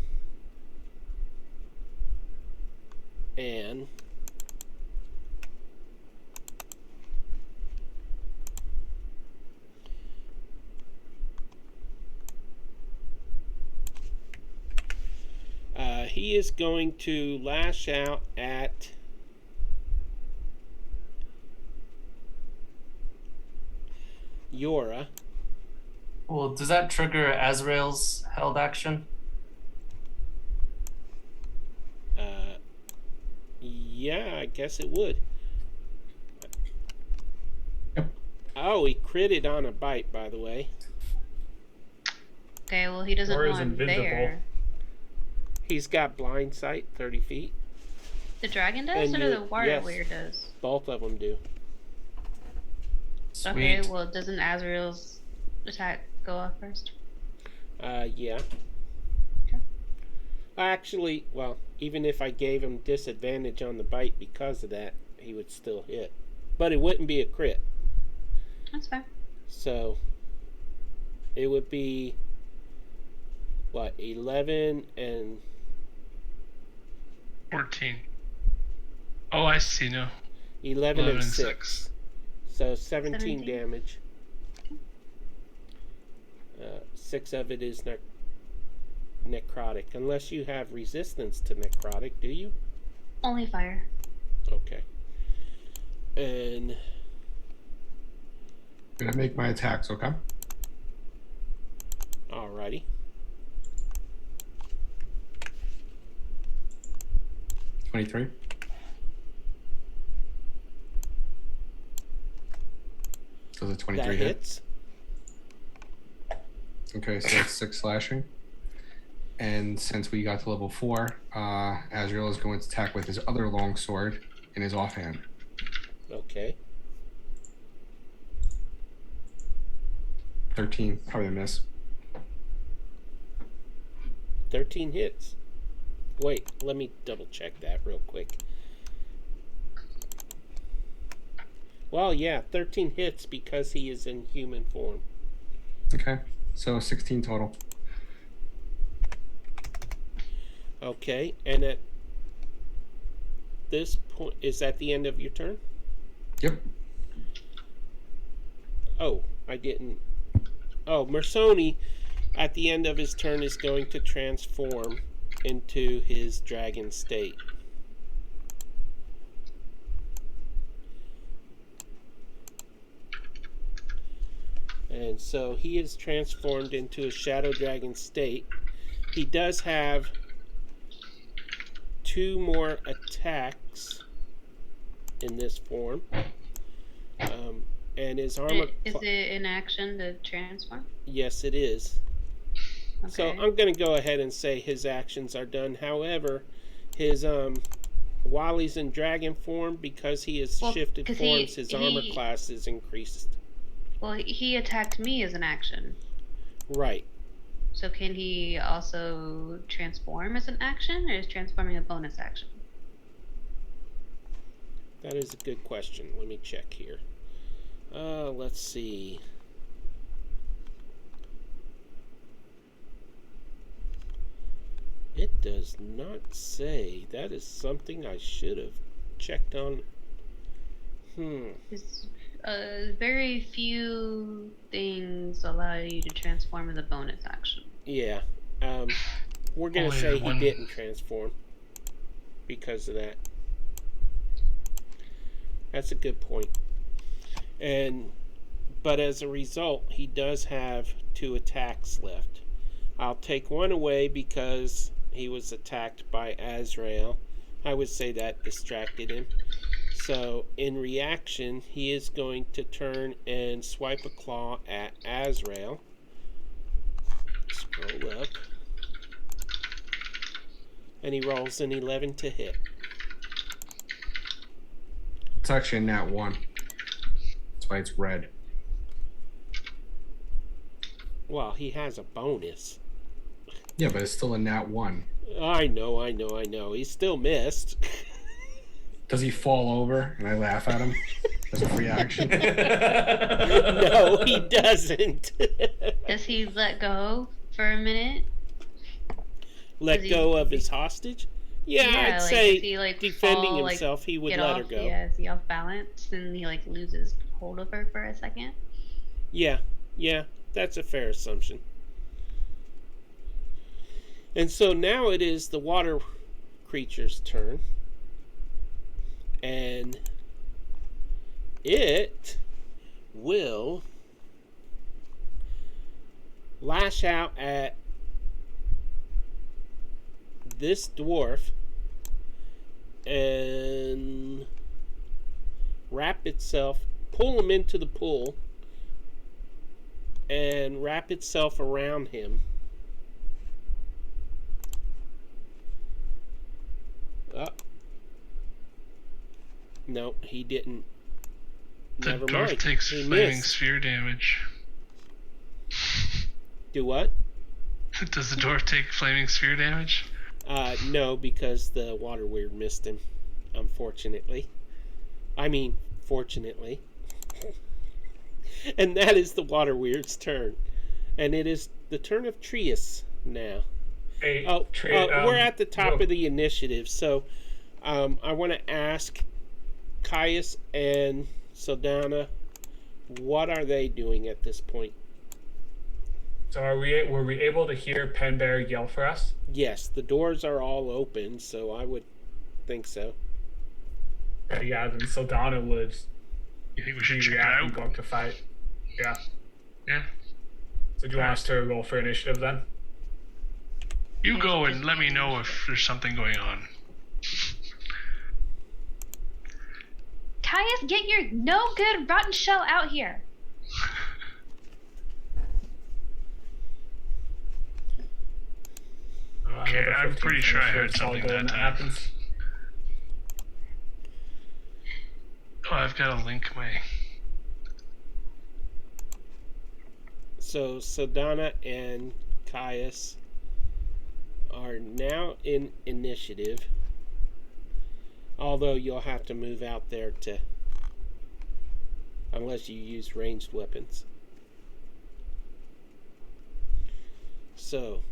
And he is going to lash out at Yora. Well, does that trigger Azrael's held action? Yeah, I guess it would. Yep. Oh, he critted on a bite, by the way. Okay, well, he doesn't Or know is I'm invisible. there. He's got blind sight, 30 feet. The dragon does, And or you- the water yes. weird does? Both of them do. Sweet. Okay, well, doesn't Azrael's attack go off first? Yeah. Okay. Actually, well, even if I gave him disadvantage on the bite because of that, he would still hit. But it wouldn't be a crit. That's fair. So, it would be, what, 11 and 14. Oh, I see now. 11 and 6. 6. So 17 17. damage. 6 of it is necrotic. Unless you have resistance to necrotic, do you? Only fire. Okay. And Gonna make my attacks, okay? alrighty. $23. Does a 23 That hit? hits. Okay, so that's 6 slashing. And since we got to level 4, Azrael is going to attack with his other longsword in his offhand. Okay. 13, probably a miss. 13 hits. Wait, let me double check that real quick. Well, yeah, 13 hits because he is in human form. Okay. So 16 total. Okay, and at this point, is that the end of your turn? Yep. Oh, I didn't. Oh, Mersoni, at the end of his turn, is going to transform into his dragon state. And so he is transformed into a shadow dragon state. He does have 2 more attacks in this form. And his armor... Is it an action to transform? Yes, it is. Okay. So I'm going to go ahead and say his actions are done. However, his while he's in dragon form, because he has shifted forms, his armor class is increased. Well, he attacked me as an action. Right. So can he also transform as an action, or is transforming a bonus action? That is a good question. Let me check here. Let's see. It does not say. That is something I should have checked on. Very few things allow you to transform as a bonus action. Yeah. We're going to say he didn't transform because of that. That's a good point. But as a result, he does have 2 attacks left. I'll take 1 away because he was attacked by Azrael. I would say that distracted him. So in reaction, he is going to turn and swipe a claw at Azrael. Scroll up. And he rolls an 11 to hit. It's actually a nat 1. That's why it's red. Well, he has a bonus. Yeah, but it's still a nat 1. I know. He still missed. Does he fall over and I laugh at him as a free action? No, he doesn't. Does he let go for a minute? Let go of his hostage? Yeah, I'd like, say he, defending fall, himself, he would get let off, her go. Yeah, is he off balance and he loses hold of her for a second? Yeah, that's a fair assumption. And so now it is the water creature's turn. And it will lash out at this dwarf and pull him into the pool and wrap itself around him. No, he didn't. The Never dwarf mind. takes He flaming missed. sphere damage. Do what? Does the dwarf take flaming sphere damage? No, because the water weird missed him, unfortunately. I mean, fortunately. And that is the water weird's turn. And it is the turn of Trius now. Hey, we're at the top of the initiative, so I want to ask Caius and Saldana, what are they doing at this point? So were we able to hear Penbear yell for us? Yes, the doors are all open, so I would think so. Yeah, then Saldana would. You think we should check it react out? and go to fight. Yeah. Yeah. So do you want us to roll for initiative then? You go and let me know if there's something going on. Caius, get your no good rotten shell out here. Okay, I'm pretty sure I heard something that time. happens. Oh, I've got to link my... So Saldana and Caius are now in initiative. Although you'll have to move out there to... Unless you use ranged weapons. So,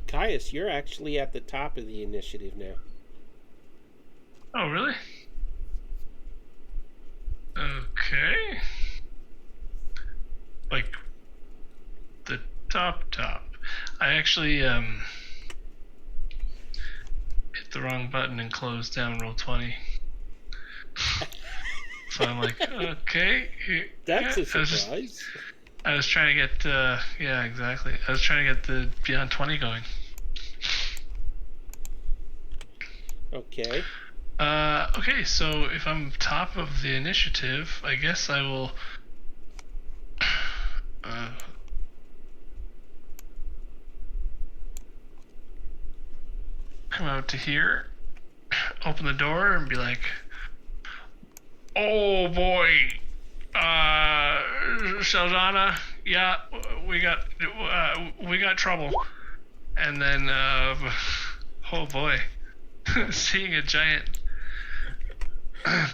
Caius, you're actually at the top of the initiative now. Oh, really? Okay. Like the top. I actually hit the wrong button and closed down roll 20. So I'm like, okay. That's a I was surprise. I was trying to get, yeah, exactly. I was trying to get the Beyond 20 going. Okay. Okay, so if I'm top of the initiative, I guess I will, come out to here, open the door, and be like, oh boy, Saldana, yeah, we got trouble. And then, oh boy, seeing a giant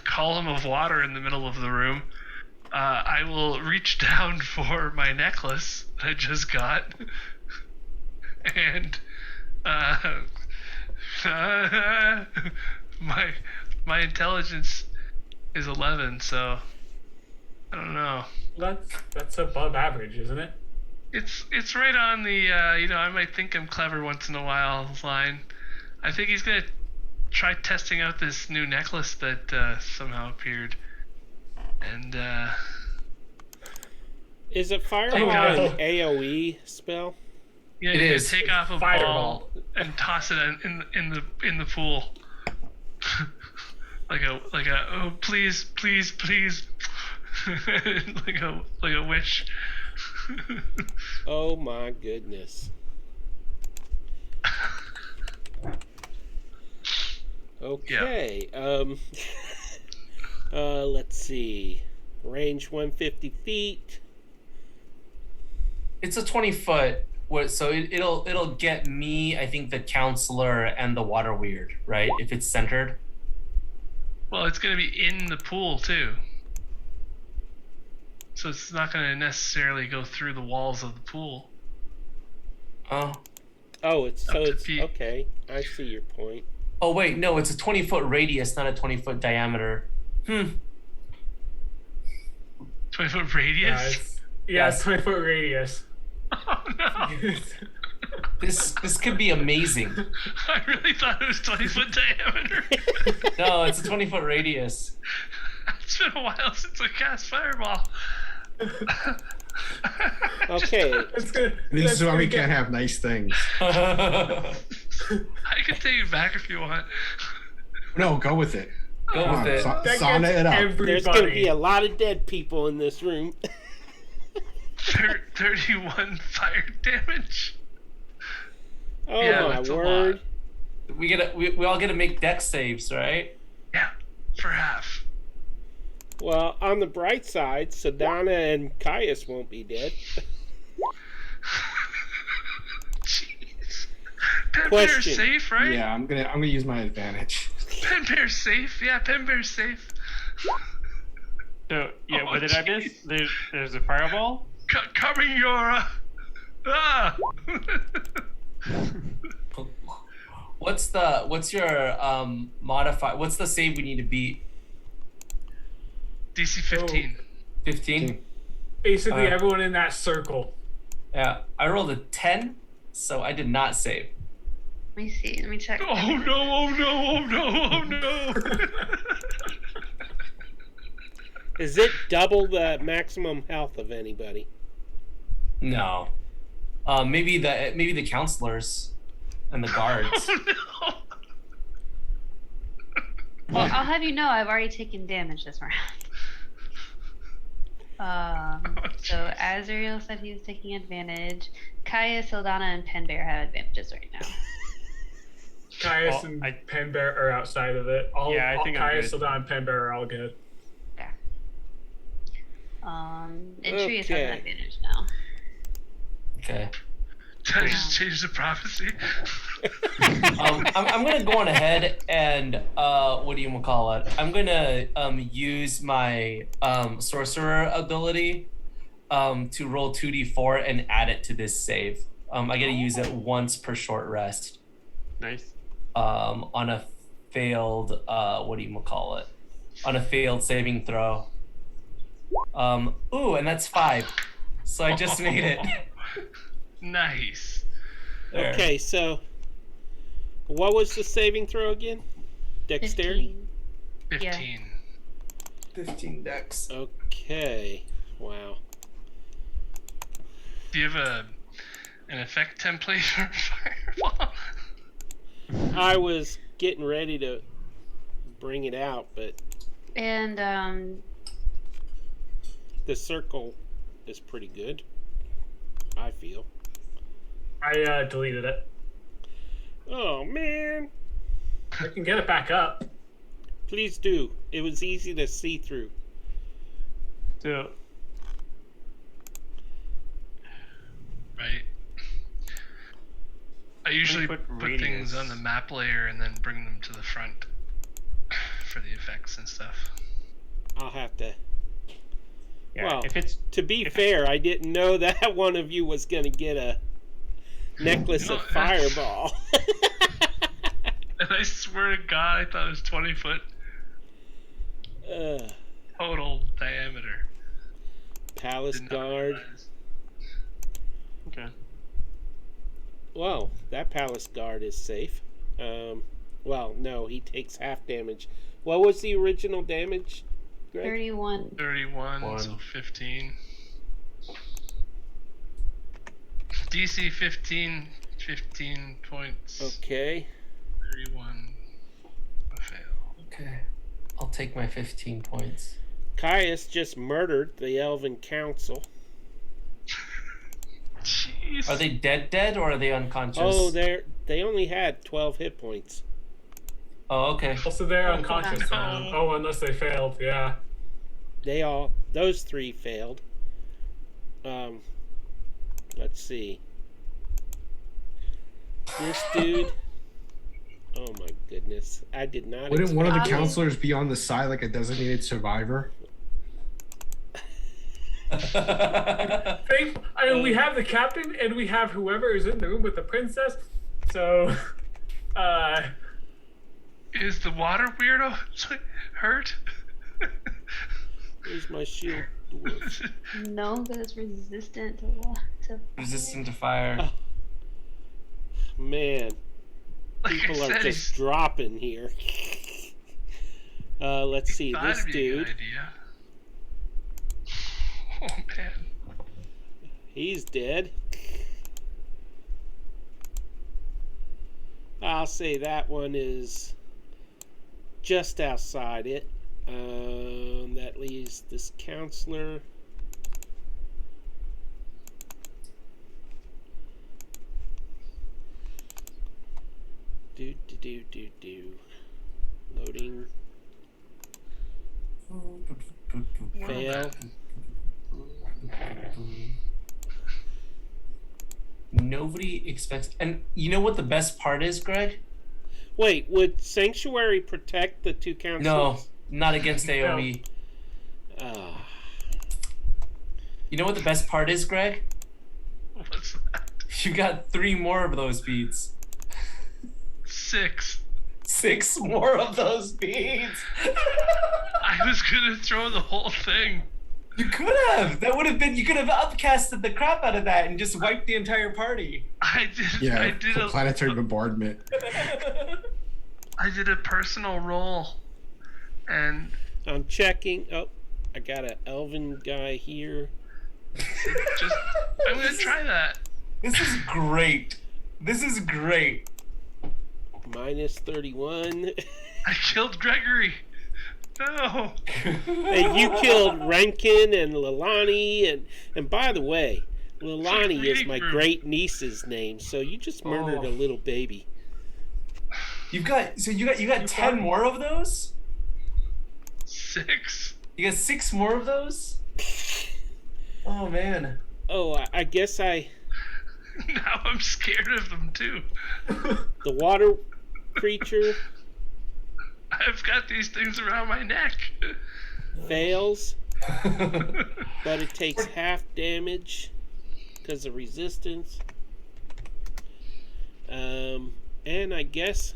column of water in the middle of the room, I will reach down for my necklace that I just got, and my intelligence is 11, so I don't know. That's above average, isn't it? It's right on the I might think I'm clever once in a while line. I think he's gonna try testing out this new necklace that somehow appeared, and Is it Fireball an AoE spell? yeah, It you is. take off a Fireball. ball and toss it in the pool, like a oh please like a wish. Oh my goodness. Okay. Let's see. Range 150 feet. It's a 20-foot. So it'll get me, I think, the counselor and the water weird, right? If it's centered. Well, it's gonna be in the pool too, so it's not gonna necessarily go through the walls of the pool. Oh. Oh, it's Up to it's feet. okay. I see your point. Oh wait, no, it's a 20-foot radius, not a 20-foot diameter. 20-foot radius. It's 20-foot radius. Oh no! This could be amazing. I really thought it was 20-foot diameter. No, it's a 20-foot radius. It's been a while since I cast Fireball. Okay. This is why we can't have nice things. I can take it back if you want. No, go with it. Go Come on, with it. That sauna gets it up. There's going to be a lot of dead people in this room. 31 fire damage. Oh Yeah, my that's a word. lot. We all get to make dex saves, right? Yeah, for half. Well, on the bright side, Sadana and Caius won't be dead. Jeez. Pen Question. Bear's safe, right? Yeah, I'm gonna use my advantage. Pen Bear's safe. Yeah, Pen Bear's safe. So yeah, Oh, what did I miss? There's a fireball. Coming, Yora. Ah. What's your modifier? What's the save we need to beat? DC 15. 15? Basically, everyone in that circle. Yeah. I rolled a 10, so I did not save. Let me see. Let me check. Oh no! Oh no! Oh no! Oh no! Is it double the maximum health of anybody? No. Maybe the counselors and the guards. Oh no! Well, I'll have you know I've already taken damage this round. So Azrael said he was taking advantage. Kaya, Sildana, and Pen Bear have advantages right now. Caius Well, and Pen Bear are outside of it. Yeah, I think I'm Caius, good. Sildana, and Pen Bear are all good. And Trius has Okay. an advantage now. Okay. Did I just change the prophecy? I'm gonna go on ahead and what do you call it? I'm gonna use my sorcerer ability to roll 2d4 and add it to this save. I get to use it once per short rest. Nice. On a failed what do you call it? On a failed saving throw. Ooh, and that's 5. So I just made it. Nice. There. Okay, so what was the saving throw again? Dexterity? 15. 15 dex. Okay. Wow. Do you have an effect template for Fireball? I was getting ready to bring it out, but And the circle is pretty good, I feel. I deleted it. Oh, man. I can get it back up. Please do. It was easy to see through. So, Right. I usually put put radius. things on the map layer and then bring them to the front for the effects and stuff. I'll have to... yeah, Well, if it's To be fair, I didn't know that one of you was going to get a necklace No, of Fireball. And I swear to God, I thought it was 20 foot total diameter. Palace Did not Guard. realize. okay. Well, that Palace Guard is safe. Well, no, he takes half damage. What was the original damage, Greg? 31. 31, so 15. DC 15, 15 points. Okay. 31. A fail. Okay. I'll take my 15 points. Caius just murdered the Elven Council. Jeez. Are they dead or are they unconscious? Oh, they only had 12 hit points. Oh, okay. Also, they're unconscious. no. Oh, unless they failed. Yeah. Those 3 failed. Let's see. This dude. Oh my goodness. I did not Wouldn't one of the expect- counselors be on the side like a designated survivor? We have the captain and we have whoever is in the room with the princess. So, Is the water weirdo hurt? Where's my shield dwarf? No, because it's resistant to Resistant to fire. Oh. Man, Like I people are said, just dropping here. Let's see, thought this it'd be a dude, good idea. Oh man. he's dead. I'll say that one is just outside it. That leaves this counselor. Do. Loading. Fail. Nobody expects. And you know what the best part is, Greg? Wait, would Sanctuary protect the 2 counselors? No, not against AoE. Ah. You know what the best part is, Greg? What's that? You got 3 more of those beads. 6. 6 more of those beads. I was gonna throw the whole thing. You could have. That would have been. You could have upcasted the crap out of that and just wiped the entire party. I did. Yeah, I did for planetary bombardment. I did a personal roll, and I'm checking. Oh, I got an Elven guy here. just I'm gonna try that. This is great. This is great. Minus 31. I killed Gregory. No. Hey, you killed Renkin and Lilani, and by the way, Lilani is my great niece's name, so you just murdered a little baby. You got 10 more of those? 6. You got 6 more of those? Oh man. Oh, I guess Now I'm scared of them too. the water creature I've got these things around my neck. fails, but it takes half damage because of resistance. And I guess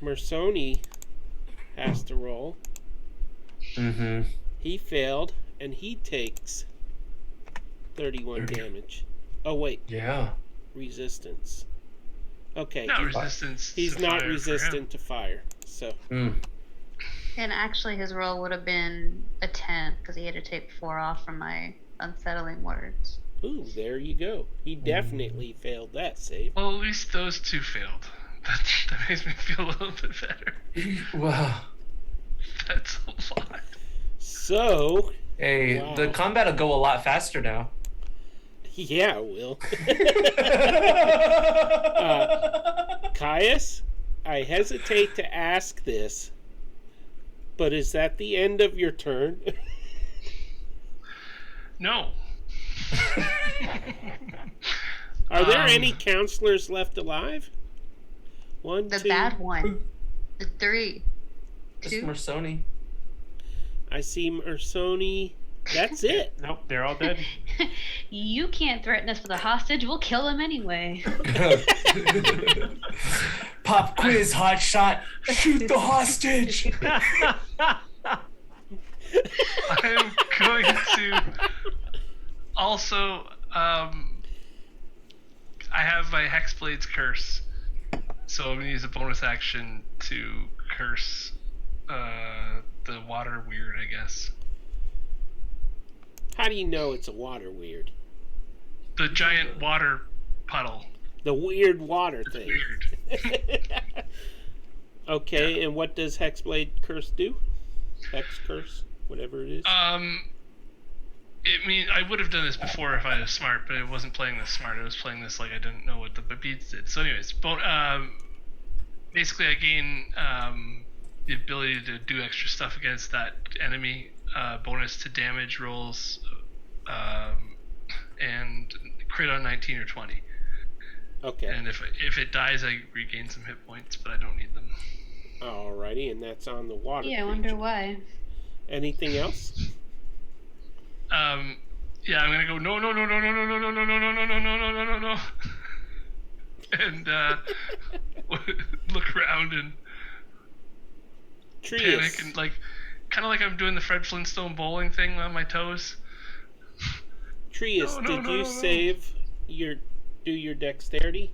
Mersoni has to roll. Mm-hmm. He failed, and he takes 31 damage. Oh, wait. Yeah. Resistance. Okay. Not resistance. He's to not fire for resistant him. to fire. So, Mm. And actually, his roll would have been a 10 because he had to take 4 off from my unsettling words. ooh, there you go. He definitely failed that save. Well, at least those two failed. That makes me feel a little bit better. Wow. That's a lot. So, Hey, Wow. the combat will go a lot faster now. yeah, it will. Caius, I hesitate to ask this, but is that the end of your turn? No. Are there any counselors left alive? One, The two. bad one. The 3. Just 2. Mersoni. I see Mersoni. That's it. Nope, they're all dead. You can't threaten us with a hostage. We'll kill him anyway. Pop quiz, hot shot. Shoot the hostage. I'm going to also. I have my Hexblade's curse, so I'm gonna use a bonus action to curse the water weird, I guess. How do you know it's a water weird? The giant water puddle. The weird water thing. Weird. Okay, and what does Hexblade Curse do? Hex Curse, whatever it is. It mean I would have done this before if I was smart, but I wasn't playing this smart. I was playing this like I didn't know what the beats did. So, anyways, basically I gain the ability to do extra stuff against that enemy. Bonus to damage rolls, and crit on 19 or 20. Okay. And if it dies, I regain some hit points, but I don't need them. Alrighty, and that's on the water. Yeah, I creature. wonder why. Anything else? Yeah, I'm gonna go no, and look around and Trius. panic and kind of like I'm doing the Fred Flintstone bowling thing on my toes. Trius, No, did you no. save do your dexterity?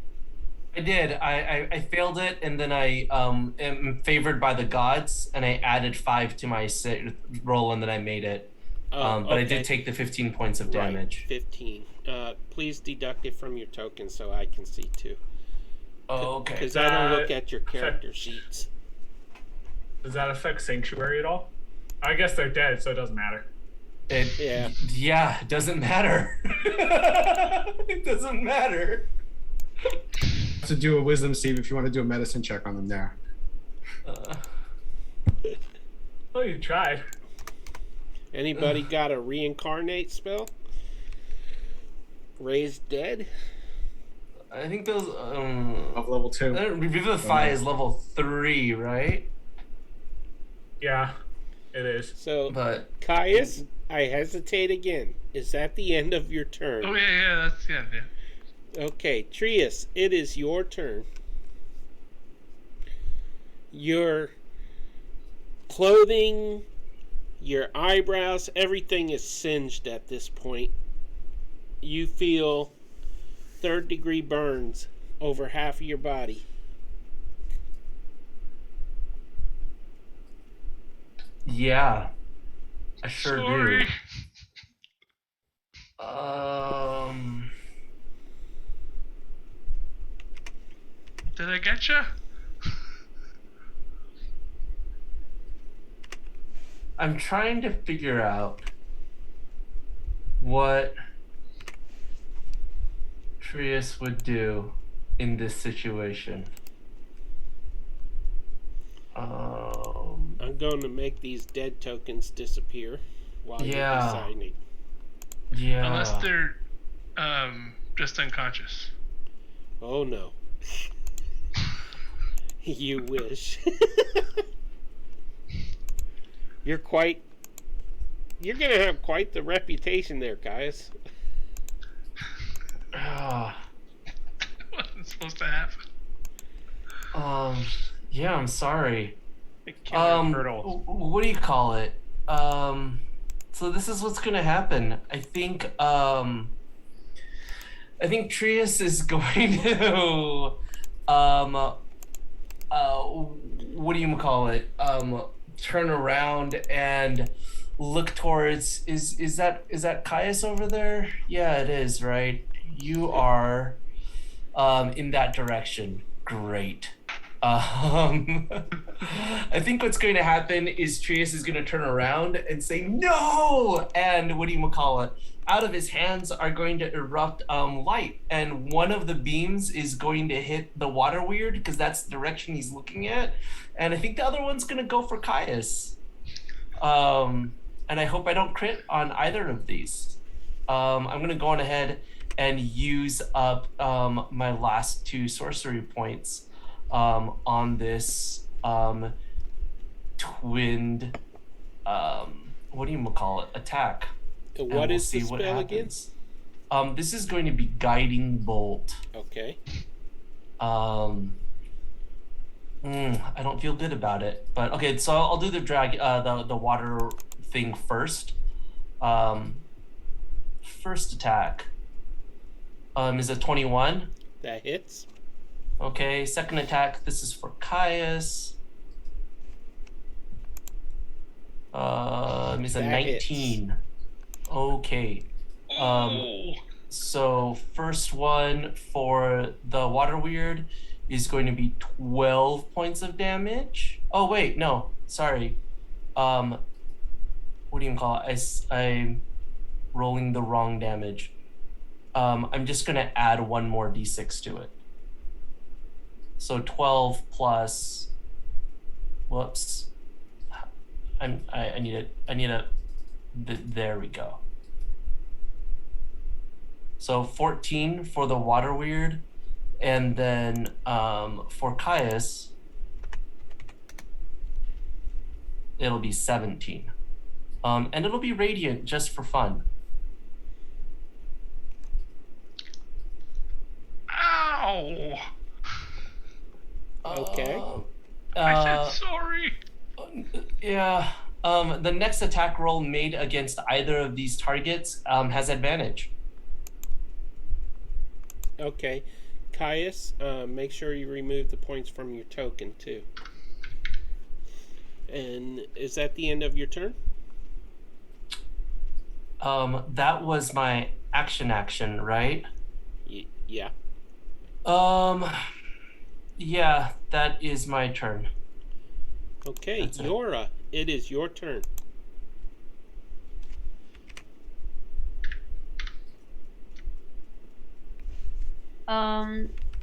I did. I failed it, and then I am favored by the gods, and I added 5 to my roll, and then I made it. But I okay. did take the 15 points of damage. Right, 15. Please deduct it from your token so I can see too. Oh, okay. Because I don't look at your character sheets. Does that affect Sanctuary at all? I guess they're dead, so it doesn't matter. Yeah. Yeah, it doesn't matter. It doesn't matter. To do a wisdom save if you want to do a medicine check on them there. Well, you tried. Anybody got a reincarnate spell? Raise dead? I think those Of level 2. Revivify is level 3, right? Yeah, it is. So, But Caius, I hesitate again. Is that the end of your turn? Oh yeah, that's yeah. Okay, Trius, it is your turn. Your clothing, your eyebrows, everything is singed at this point. You feel third-degree burns over half of your body. yeah, I sure Sorry. do. Did I get you? I'm trying to figure out what Trius would do in this situation. I'm going to make these dead tokens disappear while you're Yeah. deciding. Yeah. Unless they're just unconscious. Oh no. You wish. You're gonna have quite the reputation there, Caius. Ah. I wasn't supposed Yeah, I'm sorry. The killer turtle. What do you call it? So this is what's gonna happen. I think Trius is going to, what do you call it? Turn around and look towards. Is that Caius over there? Yeah, it is. Right. You are, in that direction. Great. I think what's going to happen is Trius is going to turn around and say no, and what do you call it? Out of his hands are going to erupt light, and one of the beams is going to hit the water weird because that's the direction he's looking at, and I think the other one's going to go for Caius. And I hope I don't crit on either of these. I'm going to go on ahead and use up my last 2 sorcery points on this twinned what do you call it, attack. What is the spell again? This is going to be Guiding Bolt. Okay. I don't feel good about it, but okay, so I'll do the the water thing first. First attack is a 21. That hits. Okay, second attack, this is for Caius. Is a 19. Hits. Okay. So first one for the water weird is going to be 12 points of damage. Oh wait, no, sorry. What do you call it? I'm rolling the wrong damage. I'm just gonna add 1 more d6 to it. So 12 plus, whoops. I need there we go. So 14 for the water weird, and then for Caius, it'll be 17. And it'll be radiant just for fun. Ow! Okay. I said sorry. Yeah. The next attack roll made against either of these targets has advantage. Okay. Caius, make sure you remove the points from your token, too. And is that the end of your turn? That was my action, right? Yeah. Yeah, that is my turn. Okay, Yora, it is your turn.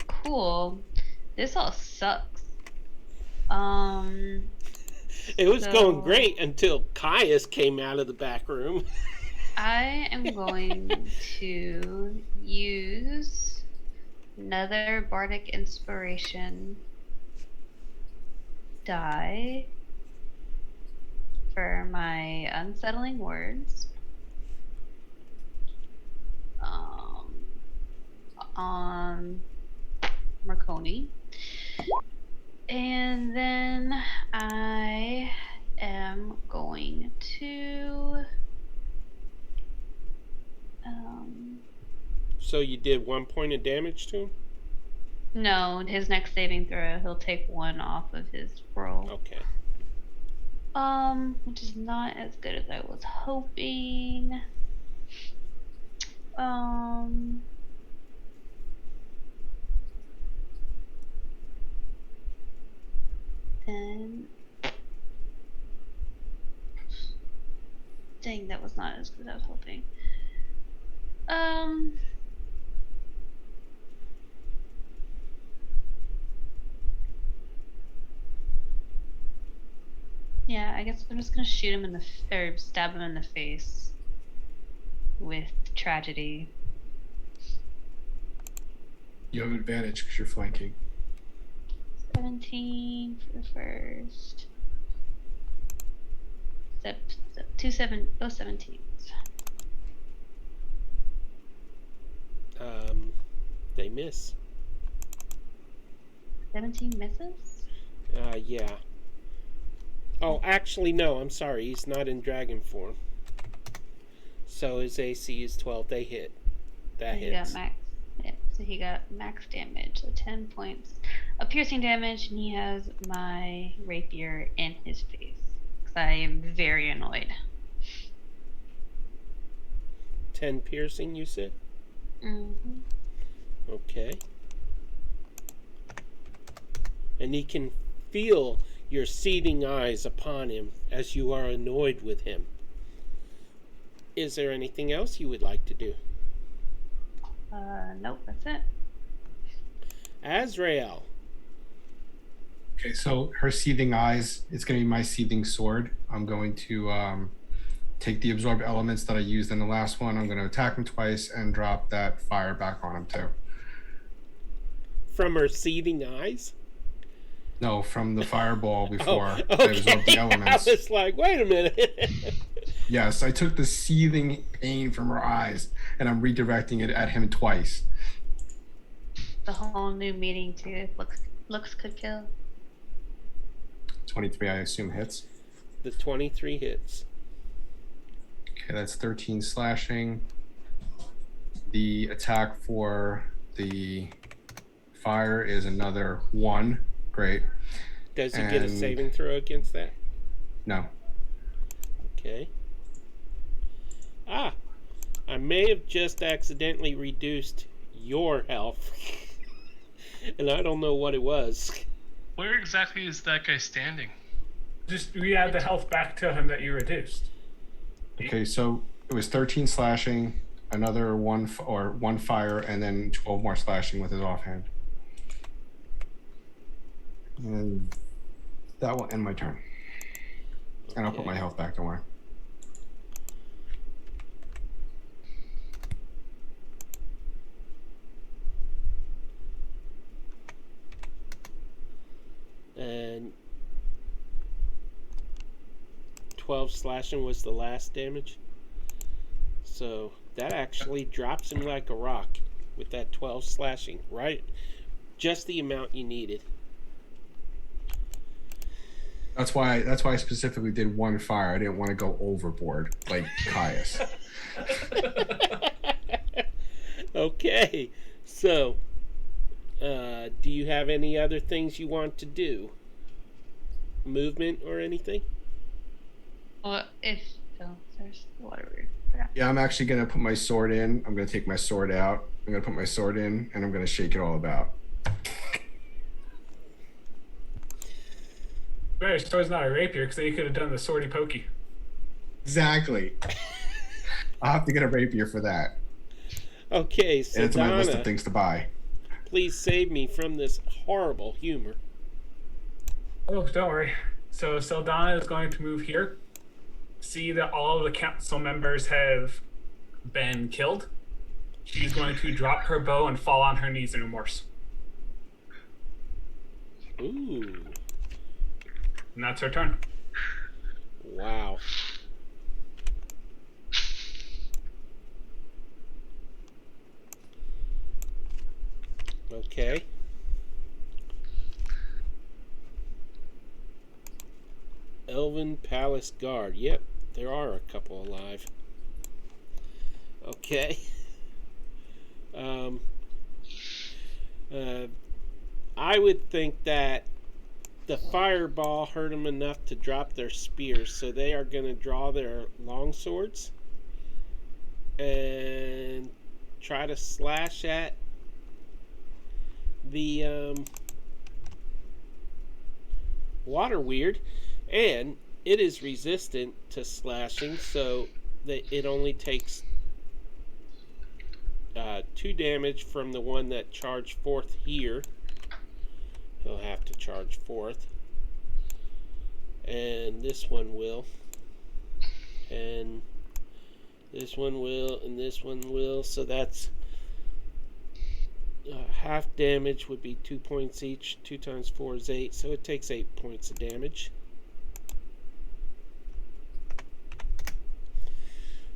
Cool. This all sucks. It was going great until Caius came out of the back room. I am going to use another bardic inspiration die for my unsettling words on Marconi, and then I am going to So you did 1 point of damage to him? no, his next saving throw, he'll take 1 off of his roll. Okay. Which is not as good as I was hoping. Then dang, that was not as good as I was hoping. Yeah, I guess I'm just gonna shoot him or stab him in the face with tragedy. You have advantage because you're flanking. 17 for the first. 17s. They miss. 17 misses. Yeah. Oh, actually, no. I'm sorry. He's not in dragon form. So his AC is 12. They hit. That So he got hits. max. Yep. So he got max damage. So 10 points of piercing damage, and he has my rapier in his face. Because I am very annoyed. 10 piercing, you said? Mm-hmm. Okay. And he can feel your seething eyes upon him as you are annoyed with him. Is there anything else you would like to do? Nope, that's it. Azrael. Okay, so her seething eyes, it's going to be my seething sword. I'm going to take the absorb elements that I used in the last one. I'm going to attack him twice and drop that fire back on him too. From her seething eyes? No, from the fireball before I okay. absorbed the elements. I was like, wait a minute. Yes, I took the seething pain from her eyes and I'm redirecting it at him twice. The whole new meaning to looks could kill. 23, I assume, hits. The 23 hits. Okay, that's 13 slashing. The attack for the fire is another 1. Great. Does he get a saving throw against that? No. Okay. I may have just accidentally reduced your health. And I don't know what it was. Where exactly is that guy standing? Just re-add the health back to him that you reduced. Okay, so it was 13 slashing, another 1 fire, and then 12 more slashing with his offhand. And that will end my turn. And I'll put my health back, don't worry. And 12 slashing was the last damage. So that actually drops him like a rock with that 12 slashing, right? Just the amount you needed. That's why I specifically did 1 fire. I didn't want to go overboard like Caius. Okay, so do you have any other things you want to do? Movement or anything? Well, if there's whatever. Yeah, I'm actually going to put my sword in. I'm going to take my sword out. I'm going to put my sword in, and I'm going to shake it all about. Right, his sword's not a rapier, because then you could have done the swordy pokey. Exactly. I'll have to get a rapier for that. Okay, so And it's on my list Donna, of things to buy. please save me from this horrible humor. Oh, don't worry. So Saldana is going to move here. See that all of the council members have been killed. She's going to drop her bow and fall on her knees in remorse. Ooh. And that's her turn. Wow. Okay. Elven Palace Guard. Yep, there are a couple alive. Okay. I would think that the fireball hurt them enough to drop their spears, so they are going to draw their long swords and try to slash at the water weird, and it is resistant to slashing, so that it only takes 2 damage from the one that charged forth here. He'll have to charge forth. And this one will. And this one will. And this one will. So that's half damage would be 2 points each. 2 times 4 is 8. So it takes 8 points of damage.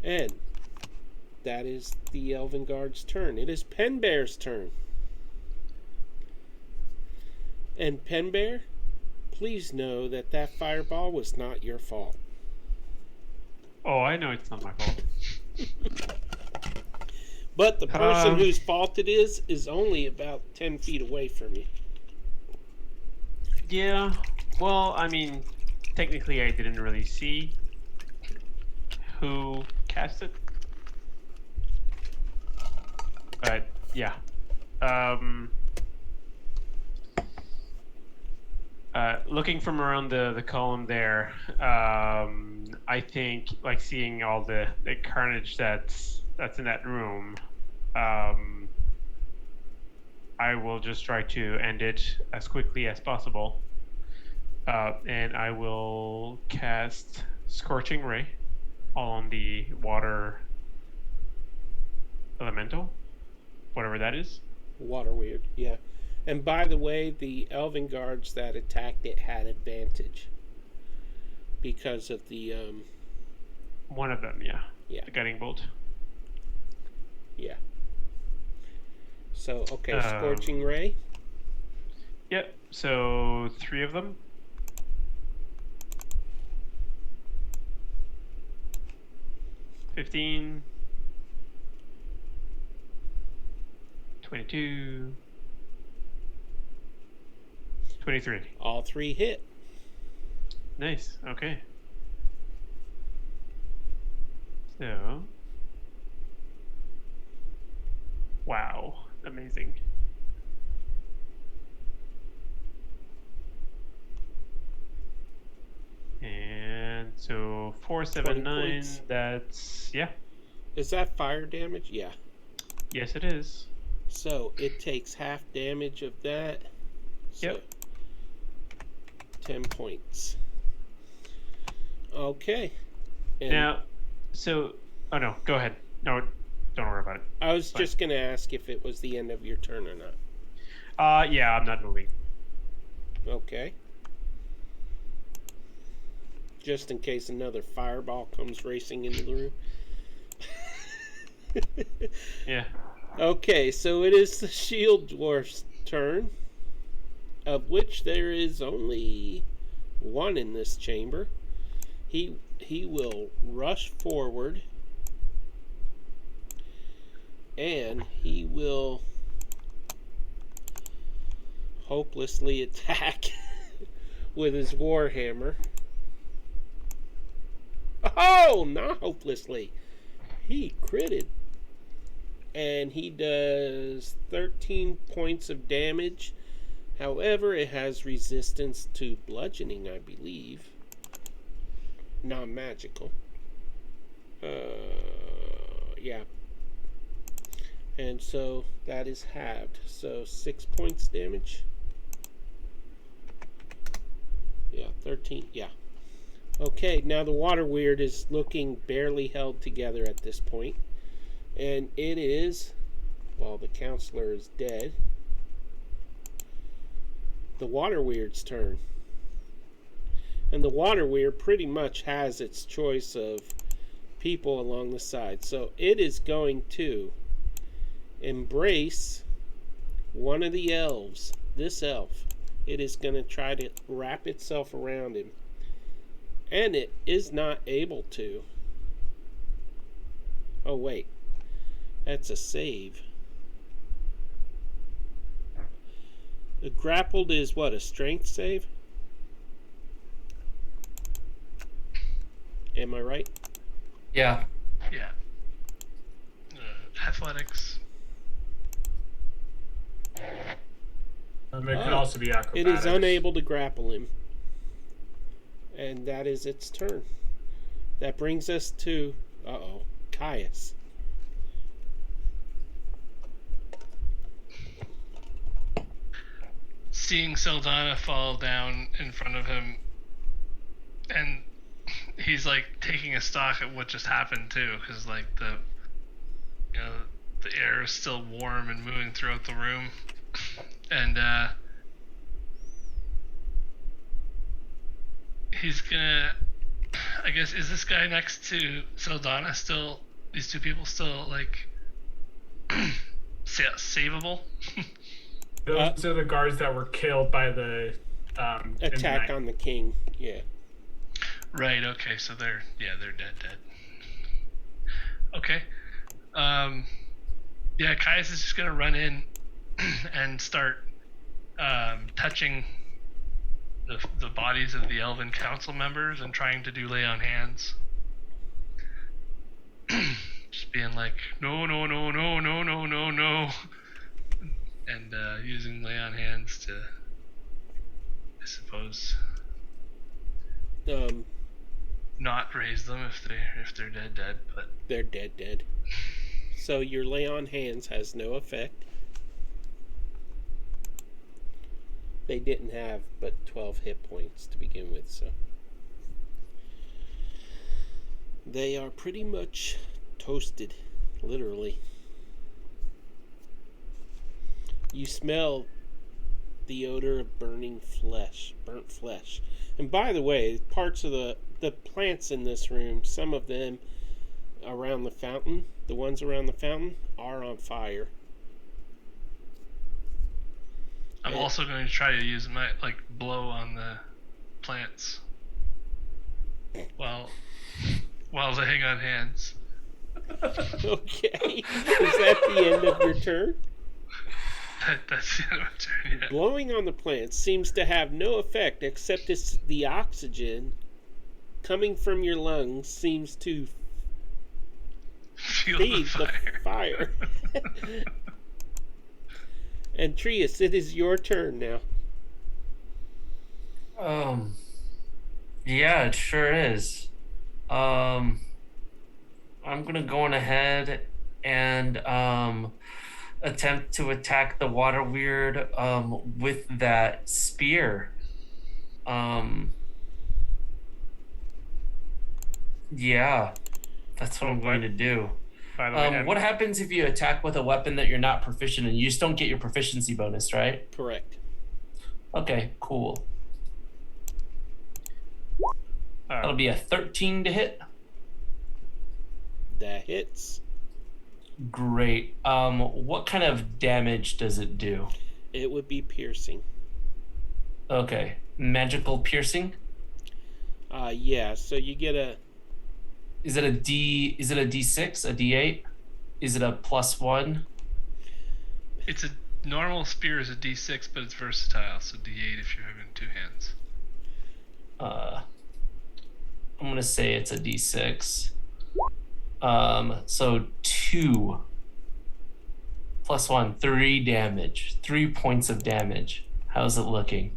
And that is the Elven Guard's turn. It is Penbear's turn. And Penbear, please know that that fireball was not your fault. Oh, I know it's not my fault. But the person whose fault it is only about 10 feet away from you. Yeah. Well, I mean, technically I didn't really see who cast it. But, yeah. Looking from around the column there, I think, like, seeing all the carnage that's in that room, I will just try to end it as quickly as possible. And I will cast Scorching Ray on the water elemental, whatever that is. Water weird, yeah. And by the way, the elven guards that attacked it had advantage because of the One of them, yeah. Yeah. The guiding bolt. Yeah. So okay, Scorching Ray. Yep. So 3 of them. $15, 22, 23. All 3 hit. Nice. Okay. So, wow, amazing. And so 4, 7, 9. points. That's Is that fire damage? Yeah. Yes, it is. So it takes half damage of that. So Yep. 10 points. Okay. And Now, so oh no, go ahead. No, don't worry about it. I was fine. just going to ask if it was the end of your turn or not. Yeah, I'm not moving. Okay. Just in case another fireball comes racing into the room. Yeah. Okay, so it is the shield dwarf's turn, of which there is only one in this chamber. He will rush forward, and he will hopelessly attack with his warhammer. Oh, not hopelessly. He critted. And he does 13 points of damage. However, it has resistance to bludgeoning, I believe. Non-magical. Yeah. And so that is halved. So 6 points damage. Yeah, 13. Yeah. Okay, now the water weird is looking barely held together at this point. And it is, well, the counselor is dead, the water weird's turn. And the water weird pretty much has its choice of people along the side. So it is going to embrace one of the elves, this elf. It is going to try to wrap itself around him. And it is not able to. Oh, wait. That's a save. The grappled is what, a strength save? Am I right? Yeah. Yeah. Athletics. It could also be acrobatics. It is unable to grapple him. And that is its turn. That brings us to, Caius. Seeing Saldana fall down in front of him, and he's like taking a stock at what just happened too, because like the air is still warm and moving throughout the room, and he's gonna, I guess, is this guy next to Saldana still? These two people still like savable? Those are the guards that were killed by the Attack on the king. Yeah. Right. Okay. So they're dead. Okay. Yeah, Caius is just gonna run in and start touching the bodies of the Elven Council members and trying to do lay on hands. Just being like, no, and using lay on hands to, I suppose, not raise them if they're dead, but they're dead. So your lay on hands has no effect. They didn't have but 12 hit points to begin with, so they are pretty much toasted, literally. You smell the odor of burnt flesh. And by the way, parts of the plants in this room, some of them around the fountain, the ones around the fountain, are on fire. I'm also going to try to use my blow on the plants while laying on hands. Okay. Is that the end of your turn? That's the end of my turn, yeah. Blowing on the plants seems to have no effect except the oxygen coming from your lungs seems to feed the fire. And Trius, it is your turn now. Yeah, it sure is. I'm gonna go on ahead and attempt to attack the water weird with that spear. Yeah, that's what I'm going to do. By the way, what happens if you attack with a weapon that you're not proficient in? You just don't get your proficiency bonus, right? Correct. Okay, cool. That'll be a 13 to hit. That hits. Great. What kind of damage does it do? It would be piercing. Okay. Magical piercing? Yeah, so you get a... Is it a D6, a D8? Is it a +1? It's a normal spear is a D6, but it's versatile, so D8 if you're having two hands. I'm gonna say it's a D6. So 2 +1, 3 damage. 3 points of damage. How's it looking?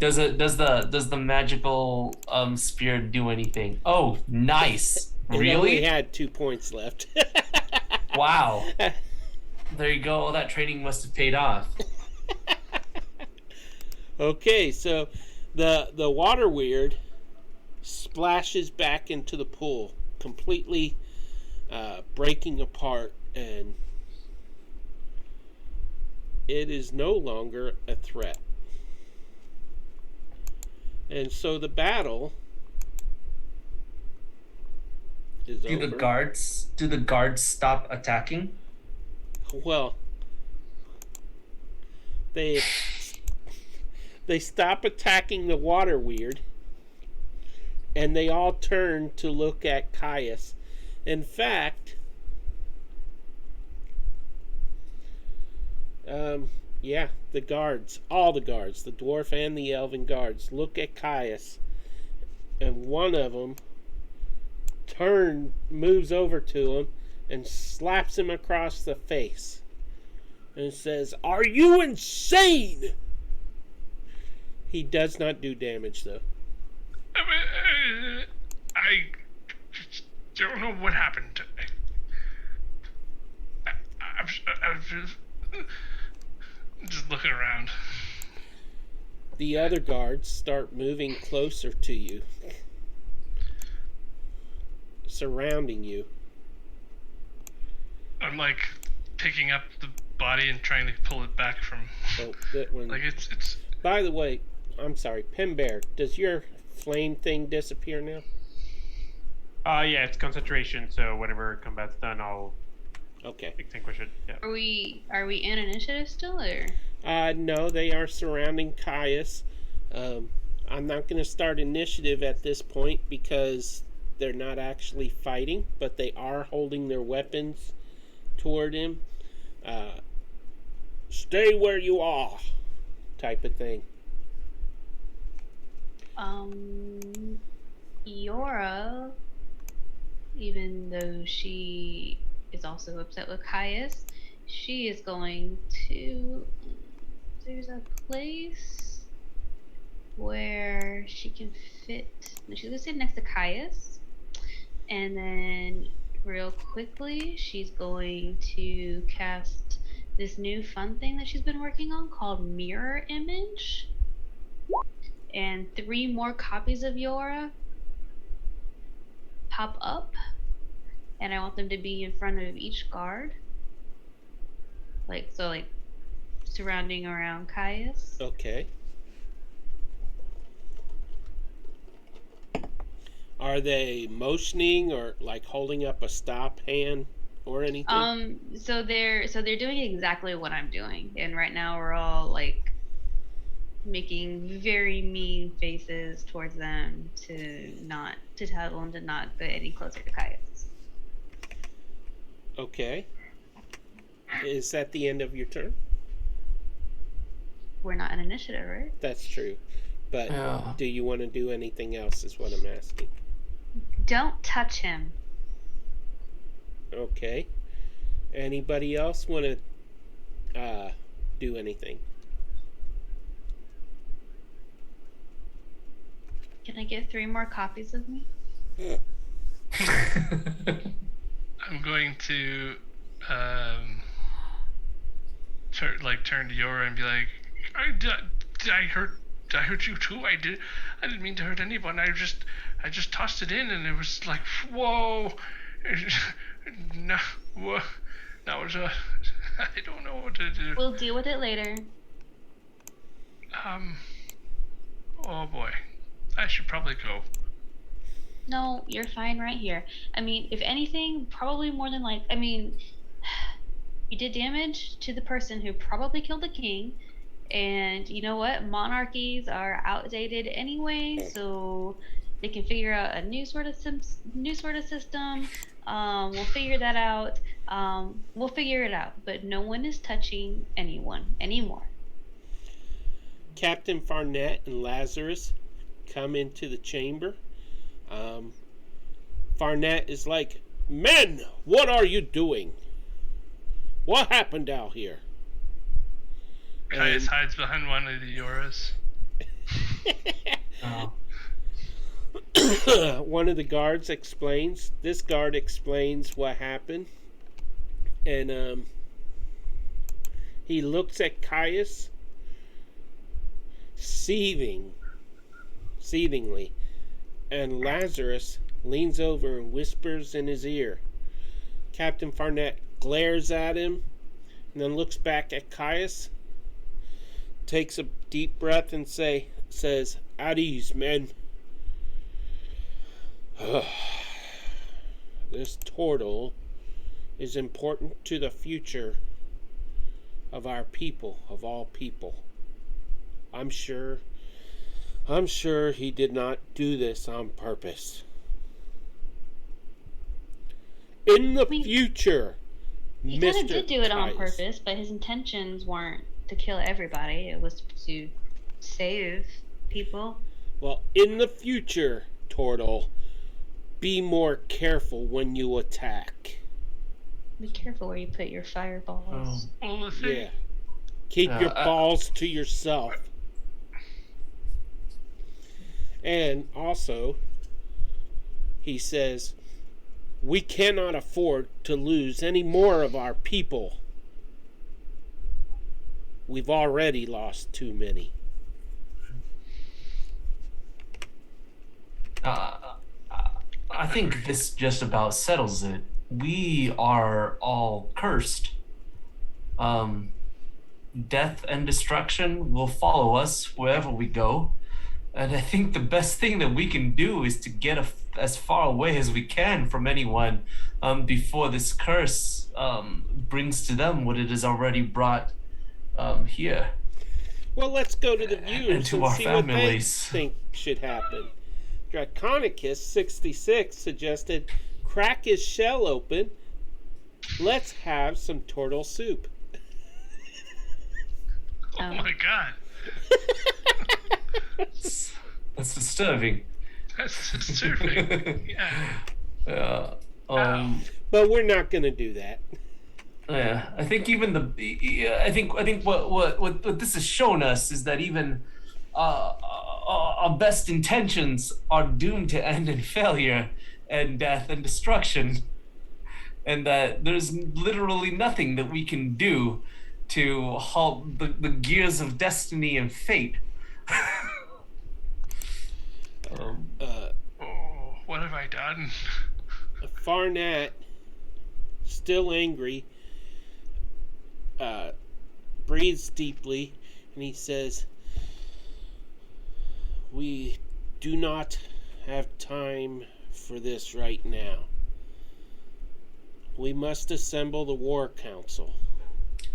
Does the magical spear do anything? Oh, nice. Really? It only had 2 points left. Wow. There you go. All that training must have paid off. Okay, so the water weird splashes back into the pool, completely breaking apart, and it is no longer a threat. And so the battle is over. Do the guards stop attacking? Well, they stop attacking the water weird, and they all turn to look at Caius. In fact, yeah, the guards, all the guards, the dwarf and the elven guards, look at Caius, and one of them moves over to him and slaps him across the face and says, "Are you insane?" He does not do damage, though. I don't know what happened. I'm just looking around. The other guards start moving closer to you, surrounding you. I'm like picking up the body and trying to pull it back from. Oh, that one. Like it's. By the way, I'm sorry, Pimbear, does your flame thing disappear now? Yeah, it's concentration, so whenever combat's done, I'll Okay. extinguish it. Yeah. Are we in initiative still, or? No, they are surrounding Caius. I'm not going to start initiative at this point because they're not actually fighting, but they are holding their weapons toward him. Stay where you are, type of thing. Yora, even though she is also upset with Caius, she is going to. There's a place where she can fit. She's gonna sit next to Caius, and then real quickly, she's going to cast this new fun thing that she's been working on called Mirror Image. And 3 more copies of Yora pop up, and I want them to be in front of each guard, like surrounding around Caius. Okay. Are they motioning or like holding up a stop hand or anything? So they're doing exactly what I'm doing, and right now we're all like making very mean faces towards them to tell them to not get any closer to Caius. Okay. Is that the end of your turn? We're not in initiative, right? That's true. But Yeah. do you want to do anything else is what I'm asking. Don't touch him. Okay. Anybody else want to do anything? Can I get 3 more copies of me? I'm going to turn to Yora and be like, did I hurt you too? I didn't mean to hurt anyone. I just tossed it in and it was like, whoa. No, whoa. That was I don't know what to do. We'll deal with it later. Oh boy. I should probably go. No, you're fine right here. I mean, if anything, probably more than you did damage to the person who probably killed the king. And you know what? Monarchies are outdated anyway, so they can figure out a new sort of system. We'll figure that out. We'll figure it out. But no one is touching anyone anymore. Captain Farnett and Lazarus come into the chamber. Farnett is like, "Men, what are you doing? What happened out here?" Caius hides behind one of the Yoras. One of the guards explains. This guard explains what happened. And he looks at Caius, seethingly. And Lazarus leans over and whispers in his ear. Captain Farnett glares at him and then looks back at Caius, takes a deep breath and says, "At ease, men. This turtle is important to the future of our people, of all people. I'm sure he did not do this on purpose. In the future, He Mr. kind of did do it on Caius." purpose, but his intentions weren't to kill everybody. It was to save people. Well, in the future, Turtle, be more careful when you attack. Be careful where you put your fireballs. Well, the thing, Yeah. Keep your balls to yourself. And also, he says, we cannot afford to lose any more of our people. We've already lost too many. I think this just about settles it. We are all cursed. Death and destruction will follow us wherever we go. And I think the best thing that we can do is to get as far away as we can from anyone before this curse brings to them what it has already brought here. Well, let's go to the viewers to and our see what they families. think should happen. Draconicus66 suggested, crack his shell open. Let's have some turtle soup. Oh my god. That's disturbing. That's disturbing. Yeah. But we're not going to do that. Yeah, I think even I think what this has shown us is that even our best intentions are doomed to end in failure and death and destruction, and that there's literally nothing that we can do to halt the gears of destiny and fate. What have I done? Farnat, still angry, breathes deeply, and he says, we do not have time for this right now. We must assemble the War Council.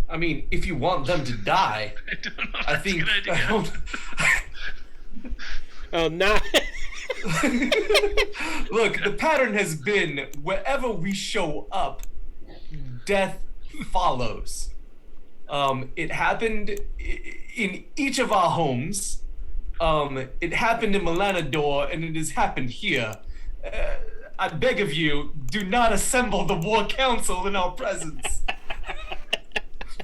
I mean, if you want them to die, I don't know if I that's think a good idea. Oh, not... Look, the pattern has been wherever we show up, death follows. It happened in each of our homes. It happened in Melanador, and it has happened here. I beg of you, do not assemble the War Council in our presence.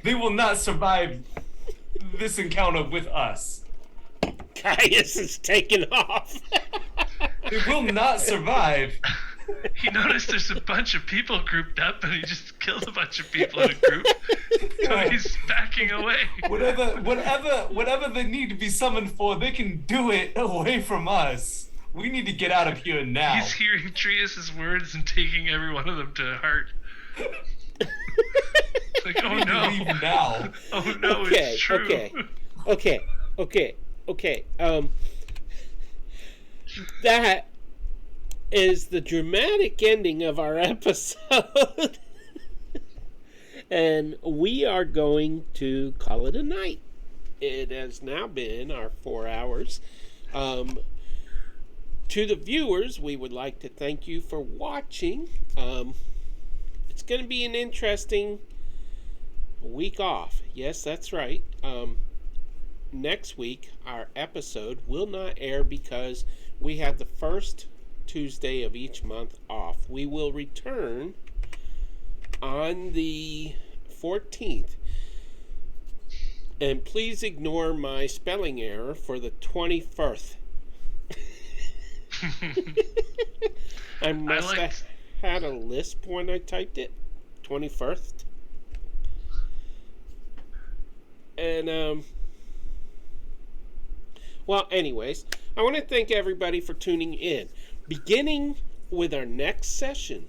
They will not survive this encounter with us. Caius is taken off. They will not survive. He noticed there's a bunch of people grouped up, and he just killed a bunch of people in a group. So he's backing away. Whatever they need to be summoned for, they can do it away from us. We need to get out of here now. He's hearing Trius's words and taking every one of them to heart. It's like, oh no. Leave now. Oh no, it's true. Okay. That is the dramatic ending of our episode. And we are going to call it a night. It has now been our 4 hours. To the viewers, we would like to thank you for watching. It's going to be an interesting week off. Yes, that's right. Next week, our episode will not air because we have the first Tuesday of each month off. We will return on the 14th. And please ignore my spelling error for the 21st. I must have had a lisp when I typed it. 21st. And, well, anyways, I want to thank everybody for tuning in. Beginning with our next session,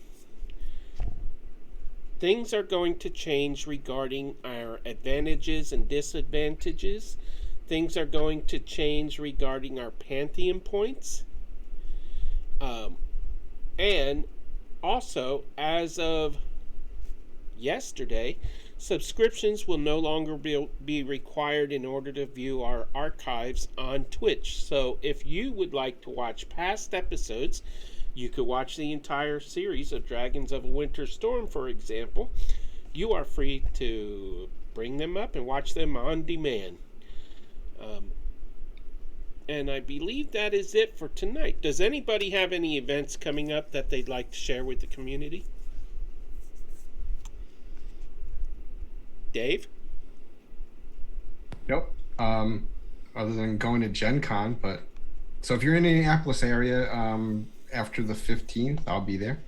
things are going to change regarding our advantages and disadvantages. Things are going to change regarding our Pantheon points. And also, as of yesterday, subscriptions will no longer be required in order to view our archives on Twitch. So if you would like to watch past episodes, you could watch the entire series of Dragons of a Winter Storm, for example. You are free to bring them up and watch them on demand. And I believe that is it for tonight. Does anybody have any events coming up that they'd like to share with the community? Dave? Nope. Other than going to Gen Con, but so if you're in the Indianapolis area, after the 15th, I'll be there.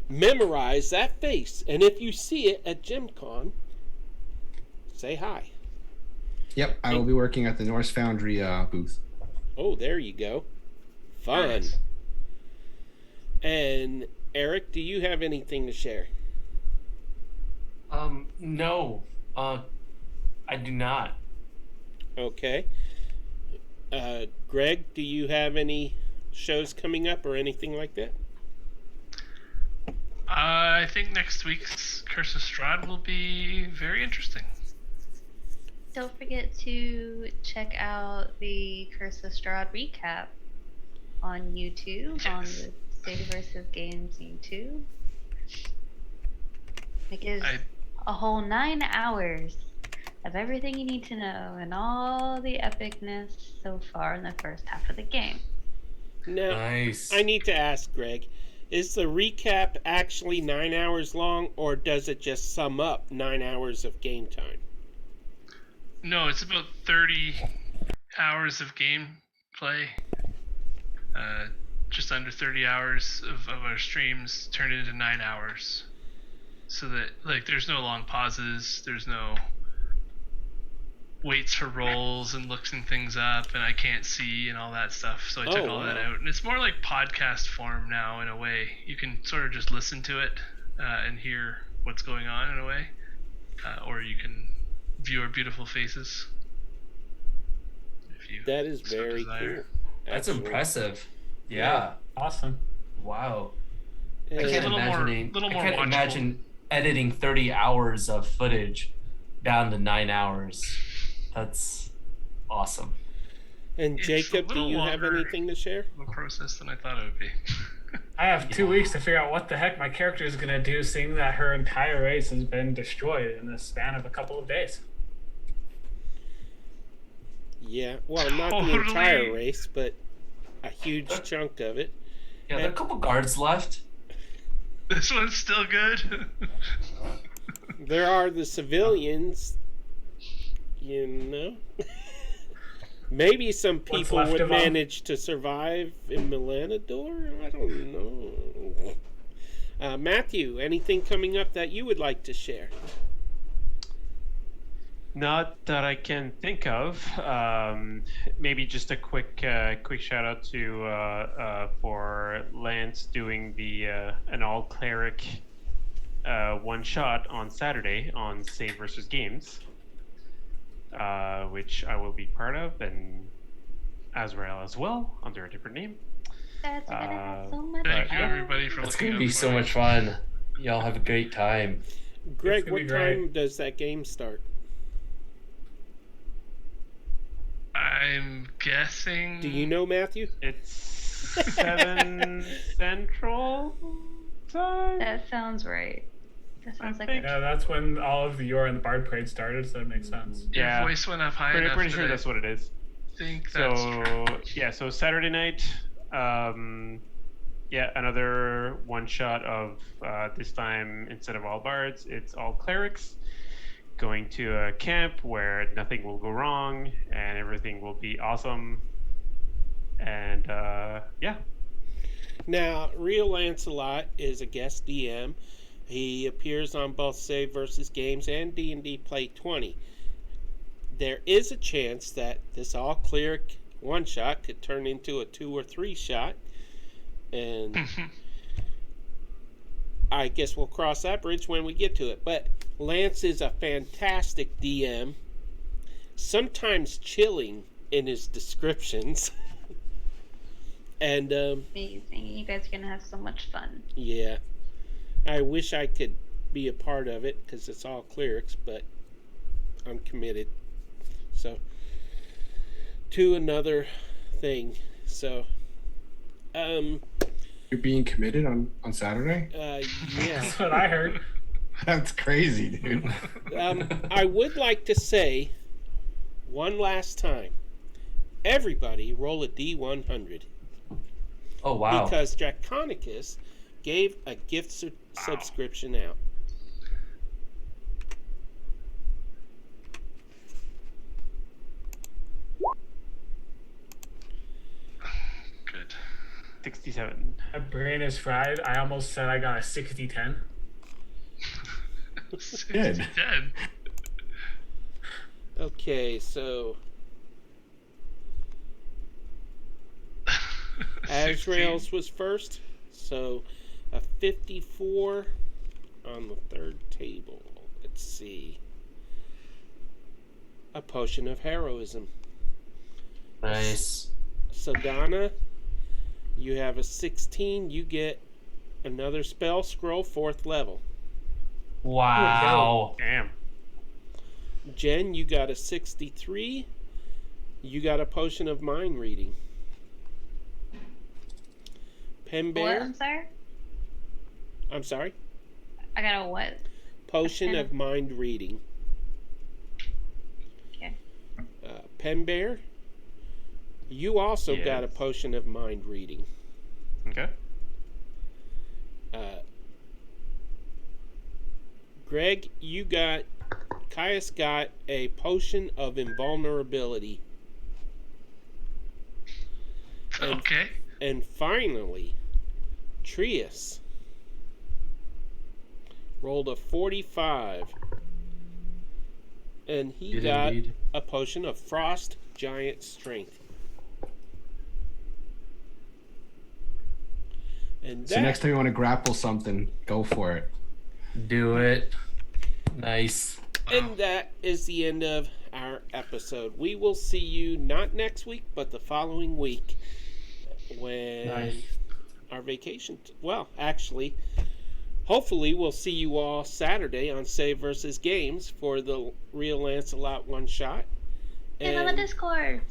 Memorize that face, and if you see it at Gen Con, say hi. Yep, I will be working at the Norse Foundry booth. Oh, there you go. Fun. Nice. And Eric, do you have anything to share? No. I do not. Okay. Greg, do you have any shows coming up or anything like that? I think next week's Curse of Strahd will be very interesting. Don't forget to check out the Curse of Strahd recap on YouTube, on the City vs. Games YouTube. It gives a whole 9 hours of everything you need to know and all the epicness so far in the first half of the game. Now, Nice. I need to ask Greg, is the recap actually 9 hours long, or does it just sum up 9 hours of game time? No, it's about 30 hours of gameplay. Just under 30 hours of our streams turned into 9 hours. So that, like, there's no long pauses, there's no waits for rolls and looking things up, and I can't see and all that stuff. So I took all that out. And it's more like podcast form now, in a way. You can sort of just listen to it and hear what's going on, in a way. Or you can view our beautiful faces. If you That is so very desire. cool. That's Excellent. impressive. Yeah. Awesome. Wow. And I can't watchable. imagine editing 30 hours of footage down to 9 hours. That's awesome. And It's Jacob, a do little you have longer anything to share? of a process than I thought it would be. I have 2 weeks to figure out what the heck my character is gonna do, seeing that her entire race has been destroyed in the span of a couple of days. Yeah, well, not the Totally. entire race, but a huge chunk of it. Yeah, there are a couple guards left. This one's still good. There are the civilians, you know. Maybe some What's people left would of 'em? manage to survive in Melanador. I don't know. Matthew, anything coming up that you would like to share? Not that I can think of. Maybe just a quick shout out to for Lance doing the an all cleric one shot on Saturday on Save versus Games, which I will be part of, and Azrael as well under a different name. That's gonna have so much Thank you, fun. everybody, for It's looking gonna out be for so me. much fun. Y'all have a great time. Greg, gonna be what great. time does that game start? I'm guessing. Do you know, Matthew? It's 7 Central time. That sounds right. That sounds like think- a Yeah, that's when all of the Yora and the Bard parade started, so that makes sense. Your Yeah. voice went up high enough. Pretty sure that that's what it is. I think that's true. So yeah, so Saturday night, yeah, another one shot of this time instead of all bards, it's all clerics going to a camp where nothing will go wrong and everything will be awesome. And yeah, Now, Real Lancelot is a guest DM. He appears on both Save versus Games and D&D Play 20. There is a chance that this all cleric one shot could turn into a 2 or 3 shot, and I guess we'll cross that bridge when we get to it. But Lance is a fantastic DM, sometimes chilling in his descriptions. And amazing. You guys are gonna have so much fun. yeah, I wish I could be a part of it because it's all clerics, but I'm committed. So, to another thing. So, You're being committed on Saturday? yeah. That's what I heard. That's crazy, dude. I would like to say one last time, everybody roll a D100 Oh wow. because Draconicus gave a gift subscription out. Good. 67. My brain is fried. I almost said I got a 60-10. Good. Dead. Okay, so Azrael's was first, so a 54 on the third table. Let's see. A potion of heroism. Nice. So Donna, you have a 16. You get another spell scroll, 4th level. Wow. Damn. Jen, you got a 63. You got a potion of mind reading. Pen What? Bear, I'm sorry. I'm sorry. I got a what? Potion pen of mind reading. Okay. Pen Bear, you also got a Yes. potion of mind reading. Okay. Greg, Caius got a potion of invulnerability. And, Okay. and finally, Trius rolled a 45. And he Did got indeed. a potion of frost giant strength. And So next time you want to grapple something, go for it. Do it. Nice. And that is the end of our episode. We will see you not next week, but the following week when Nice. our vacation. Well, actually, hopefully we'll see you all Saturday on Save versus Games for the Real Lancelot one shot. And on the Discord.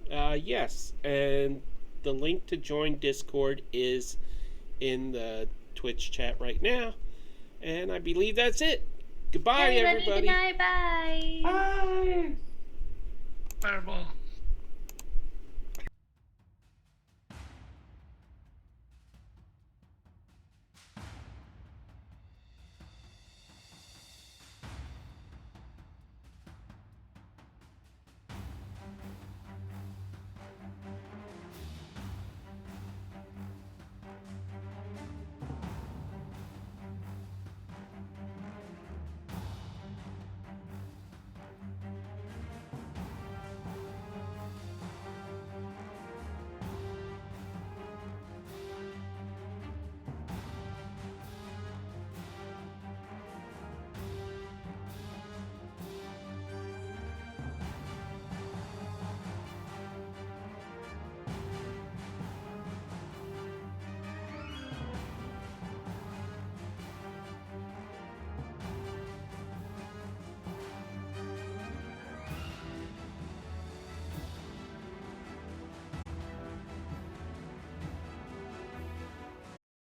Yes, and the link to join Discord is in the Twitch chat right now. And I believe that's it. Goodbye, everybody. Good night. Bye. Bye. Fireball.